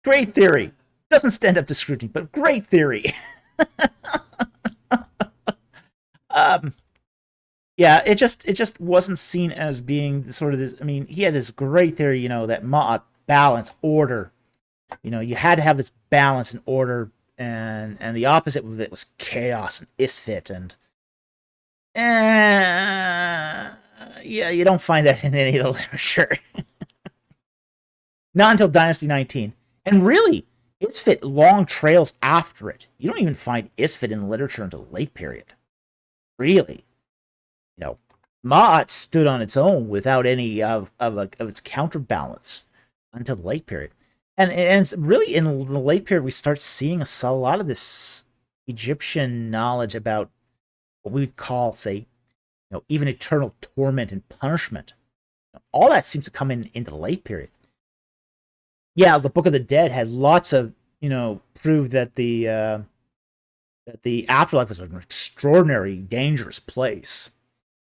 great theory. Doesn't stand up to scrutiny, but great theory. Yeah, it just wasn't seen as being sort of this. I mean, he had this great theory, you know, that Ma'at, balance, order. You know, you had to have this balance and order, and the opposite of it was chaos and Isfet, and yeah, you don't find that in any of the literature. Not until Dynasty 19. And really, Isfet long trails after it. You don't even find Isfet in the literature until the late period. Really. You know, Ma'at stood on its own without any of its counterbalance until the late period. And it's really in the late period we start seeing a lot of this Egyptian knowledge about what we would call, say, you know, even eternal torment and punishment. All that seems to come into the late period. Yeah, the Book of the Dead had lots of, you know, proved that the afterlife was an extraordinary, dangerous place.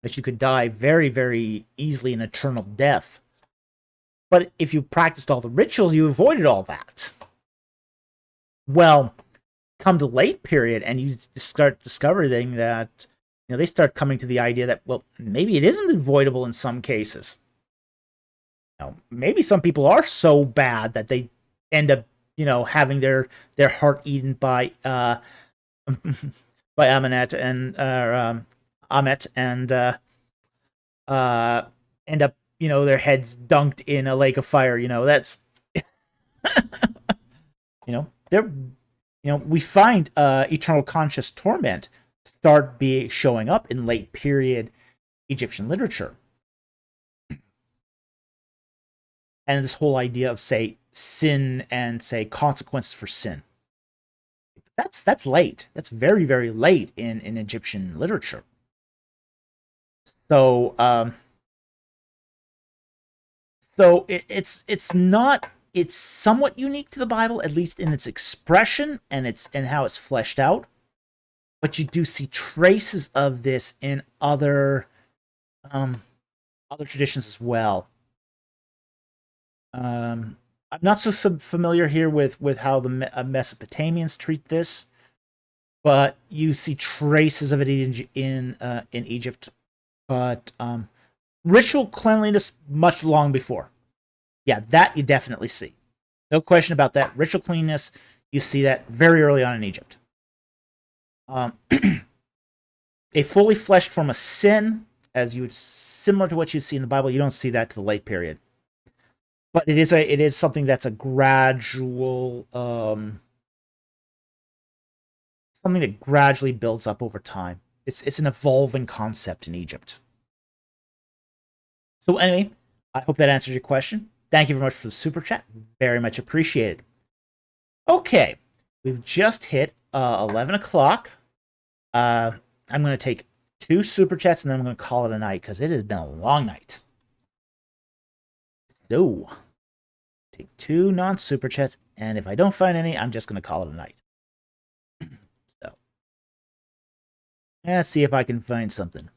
That you could die very, very easily an eternal death. But if you practiced all the rituals, you avoided all that. Well, come to late period, and you start discovering that, you know, they start coming to the idea that, well, maybe it isn't avoidable in some cases. You know, maybe some people are so bad that they end up, you know, having their heart eaten by by Amet and end up, you know, their heads dunked in a lake of fire. You know, that's you know, we find eternal conscious torment start showing up in late period Egyptian literature. And this whole idea of, say, sin and, say, consequences for sin. That's late. That's very, very late in Egyptian literature. So it's not. It's somewhat unique to the Bible, at least in its expression and how it's fleshed out. But you do see traces of this in other traditions as well. I'm not so familiar here with how the Mesopotamians treat this, but you see traces of it in Egypt. But ritual cleanliness much long before. Yeah, that you definitely see. No question about that. Ritual cleanliness, you see that very early on in Egypt. A fully fleshed form of sin, as you would similar to what you see in the Bible, you don't see that to the late period. But it is something that's a gradual something that gradually builds up over time. It's an evolving concept in Egypt. So anyway, I hope that answers your question. Thank you very much for the super chat. Very much appreciated. Okay, we've just hit 11 o'clock. I'm going to take 2 super chats and then I'm going to call it a night because it has been a long night. So, take 2 non-super chats, and if I don't find any, I'm just going to call it a night. So, let's see if I can find something.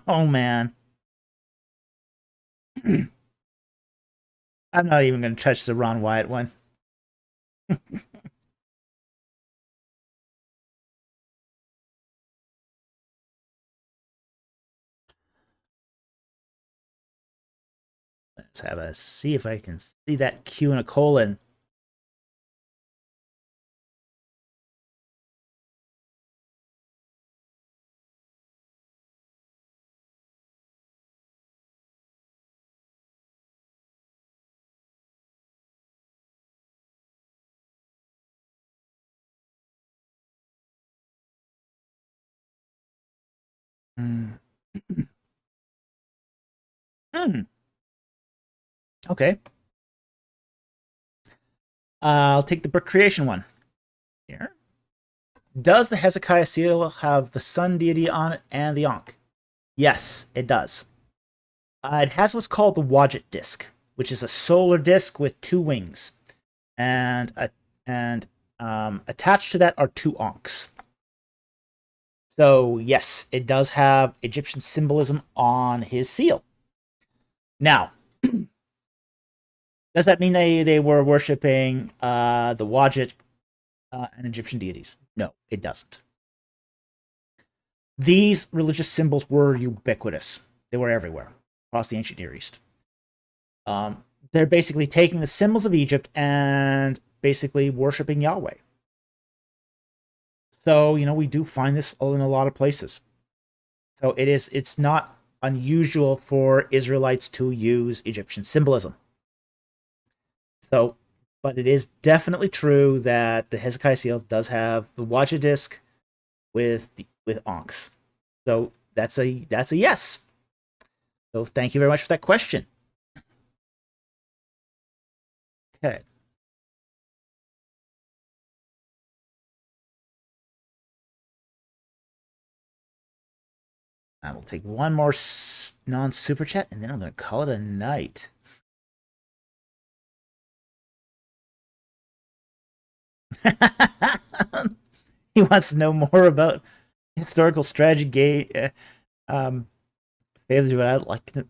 Oh, man. I'm not even going to touch the Ron Wyatt one. Let's have a see if I can see that Q and a colon. Hmm. Okay. I'll take the brick creation one. Here. Does the Hezekiah seal have the sun deity on it and the Ankh? Yes, it does. It has what's called the Wadjet disk, which is a solar disk with 2 wings, and attached to that are 2 Ankhs. So yes, it does have Egyptian symbolism on his seal. Now, does that mean they were worshiping the Wadjet and Egyptian deities? No, it doesn't. These religious symbols were ubiquitous. They were everywhere across the ancient Near East. They're basically taking the symbols of Egypt and basically worshiping Yahweh. So, we do find this in a lot of places. So it's not unusual for Israelites to use Egyptian symbolism. So, but it is definitely true that the Hezekiah seal does have the Wadjet disk with Ankhs. So that's a yes. So thank you very much for that question. Okay. I will take one more non-super chat, and then I'm going to call it a night. He wants to know more about historical strategy but I'd like to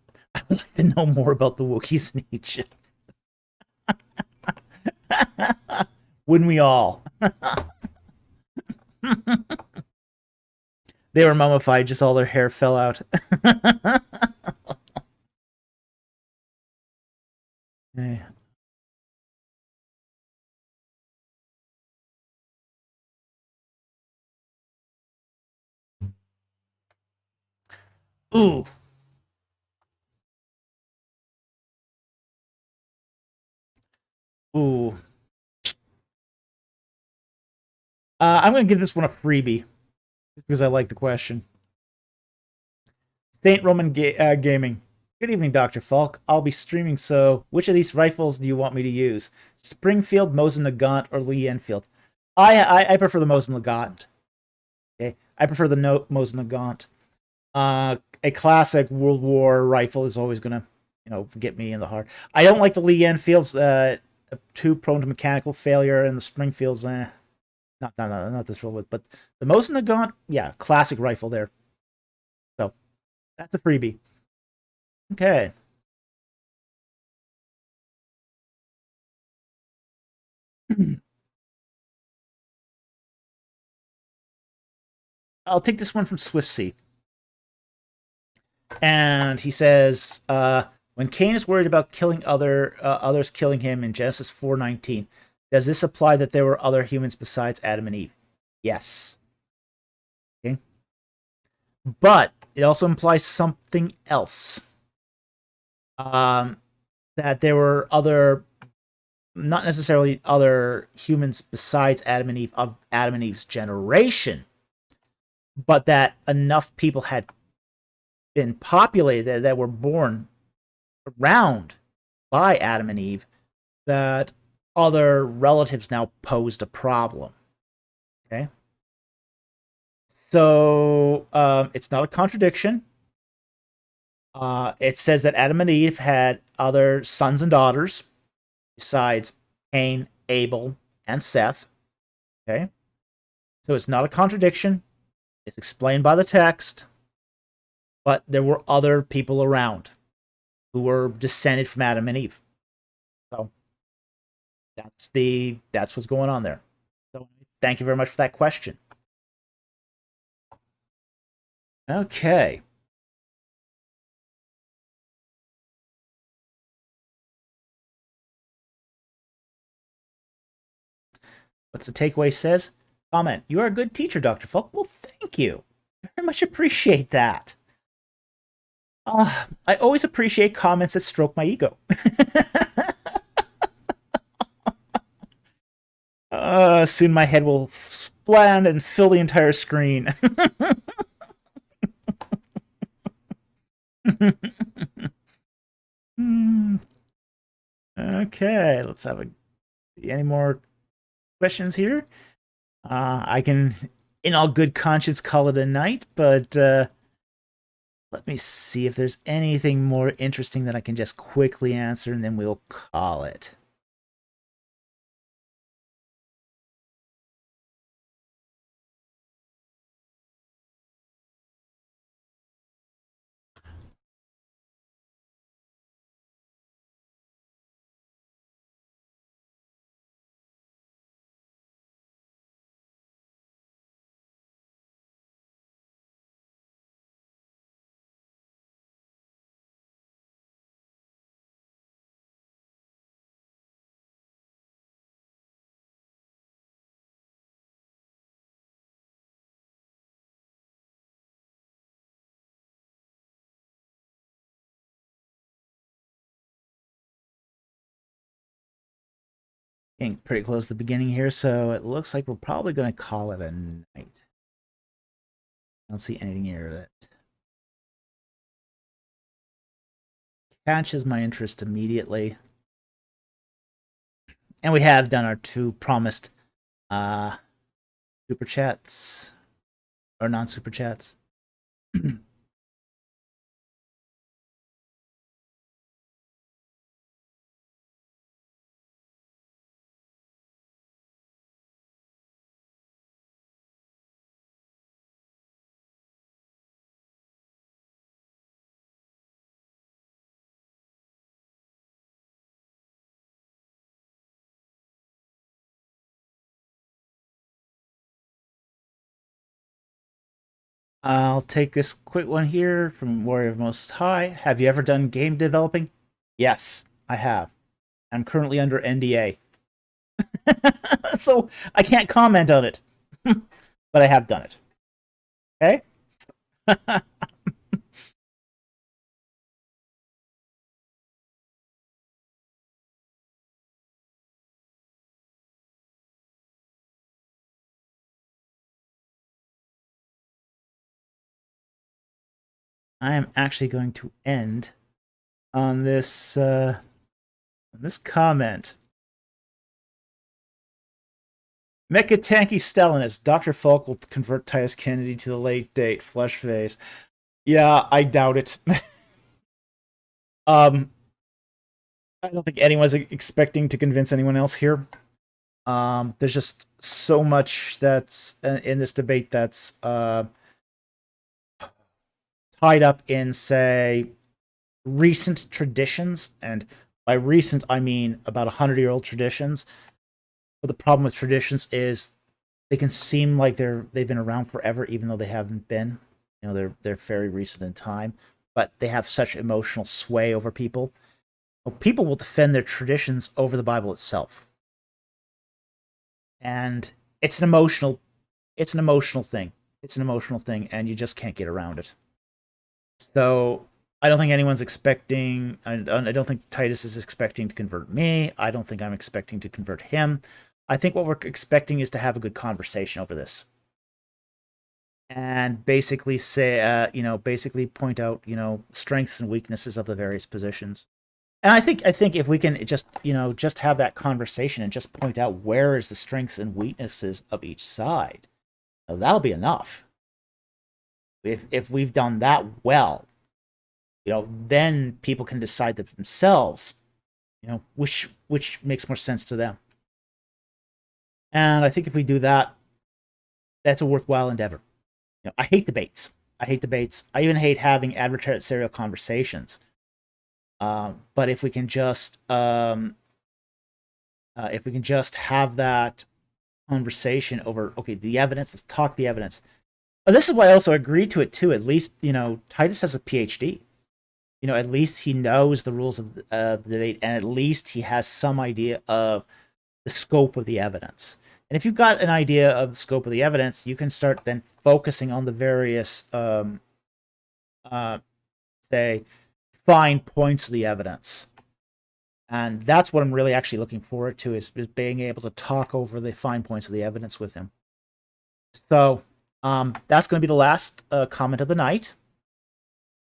know more about the Wookiees in Egypt. Wouldn't we all? They were mummified, just all their hair fell out. Yeah. Ooh. Ooh. I'm going to give this one a freebie. Just because I like the question. Saint Roman Gaming. Good evening, Dr. Falk. I'll be streaming, so which of these rifles do you want me to use? Springfield, Mosin Nagant, or Lee Enfield? I prefer the Mosin Nagant. Okay, I prefer the Mosin Nagant. A classic World War rifle is always gonna, get me in the heart. I don't like the Lee Enfields. Too prone to mechanical failure, and the Springfields. Not this roll, but the Mosin Nagant, yeah, classic rifle there. So that's a freebie. Okay. I'll take this one from SwiftSea. And he says, when Cain is worried about killing others killing him in Genesis 4:19, does this apply that there were other humans besides Adam and Eve? Yes. Okay. But it also implies something else. That there were other, not necessarily other humans besides Adam and Eve of Adam and Eve's generation, but that enough people had been populated that were born around by Adam and Eve that other relatives now posed a problem. Okay. So it's not a contradiction. It says that Adam and Eve had other sons and daughters besides Cain, Abel, and Seth. Okay. So it's not a contradiction. It's explained by the text. But there were other people around who were descended from Adam and Eve. So that's what's going on there. So thank you very much for that question. Okay. What's the takeaway says? Comment. You are a good teacher, Dr. Falk. Well, thank you. I very much appreciate that. I always appreciate comments that stroke my ego. Soon my head will splat and fill the entire screen. Okay, let's have any more questions here. I can, in all good conscience, call it a night, but let me see if there's anything more interesting that I can just quickly answer, and then we'll call it. Getting pretty close to the beginning here, so it looks like we're probably going to call it a night. I don't see anything here that catches my interest immediately. And we have done our 2 promised super chats or non-super chats. I'll take this quick one here from Warrior of Most High. Have you ever done game developing? Yes, I have. I'm currently under NDA. So I can't comment on it. But I have done it. Okay? I am actually going to end on this comment. Mecha Tanky Stellanus. Dr. Falk will convert Titus Kennedy to the late date. Flesh phase. Yeah, I doubt it. I don't think anyone's expecting to convince anyone else here. There's just so much that's in this debate that's tied up in, say, recent traditions, and by recent I mean about 100-year-old traditions. But the problem with traditions is they can seem like they've been around forever, even though they haven't been. They're very recent in time, but they have such emotional sway over people. Well, people will defend their traditions over the Bible itself, and it's an emotional thing. It's an emotional thing, and you just can't get around it. So I don't think anyone's expecting. I don't think Titus is expecting to convert me. I don't think I'm expecting to convert him. I think what we're expecting is to have a good conversation over this, and basically say, basically point out, strengths and weaknesses of the various positions. And I think if we can just have that conversation and just point out where is the strengths and weaknesses of each side, that'll be enough. If we've done that well, then people can decide that themselves, which makes more sense to them. And I think if we do that, that's a worthwhile endeavor. I hate debates. I even hate having adversarial conversations. But if we can just have that conversation over, okay, the evidence, let's talk the evidence. This is why I also agreed to it too. At least, Titus has a PhD. At least he knows the rules of the debate, and at least he has some idea of the scope of the evidence. And if you've got an idea of the scope of the evidence, you can start then focusing on the various, say, fine points of the evidence. And that's what I'm really actually looking forward to, is being able to talk over the fine points of the evidence with him. So that's going to be the last comment of the night.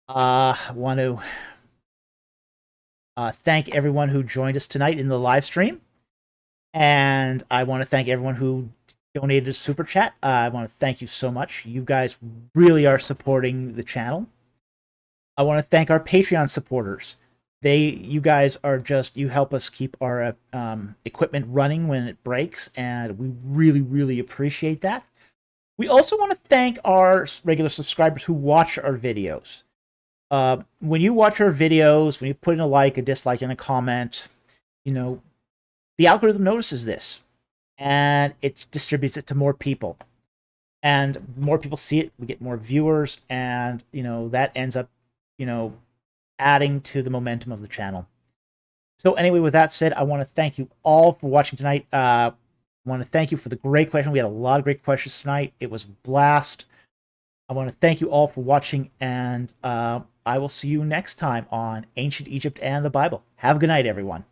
I want to thank everyone who joined us tonight in the live stream. And I want to thank everyone who donated a super chat. I want to thank you so much. You guys really are supporting the channel. I want to thank our Patreon supporters. You guys are you help us keep our equipment running when it breaks, and we really, really appreciate that. We also want to thank our regular subscribers who watch our videos. When you watch our videos, when you put in a like, a dislike, and a comment, the algorithm notices this, and it distributes it to more people. And more people see it, we get more viewers, and, that ends up, adding to the momentum of the channel. So anyway, with that said, I want to thank you all for watching tonight. I want to thank you for the great question. We had a lot of great questions tonight. It was a blast. I want to thank you all for watching, and I will see you next time on Ancient Egypt and the Bible. Have a good night, everyone.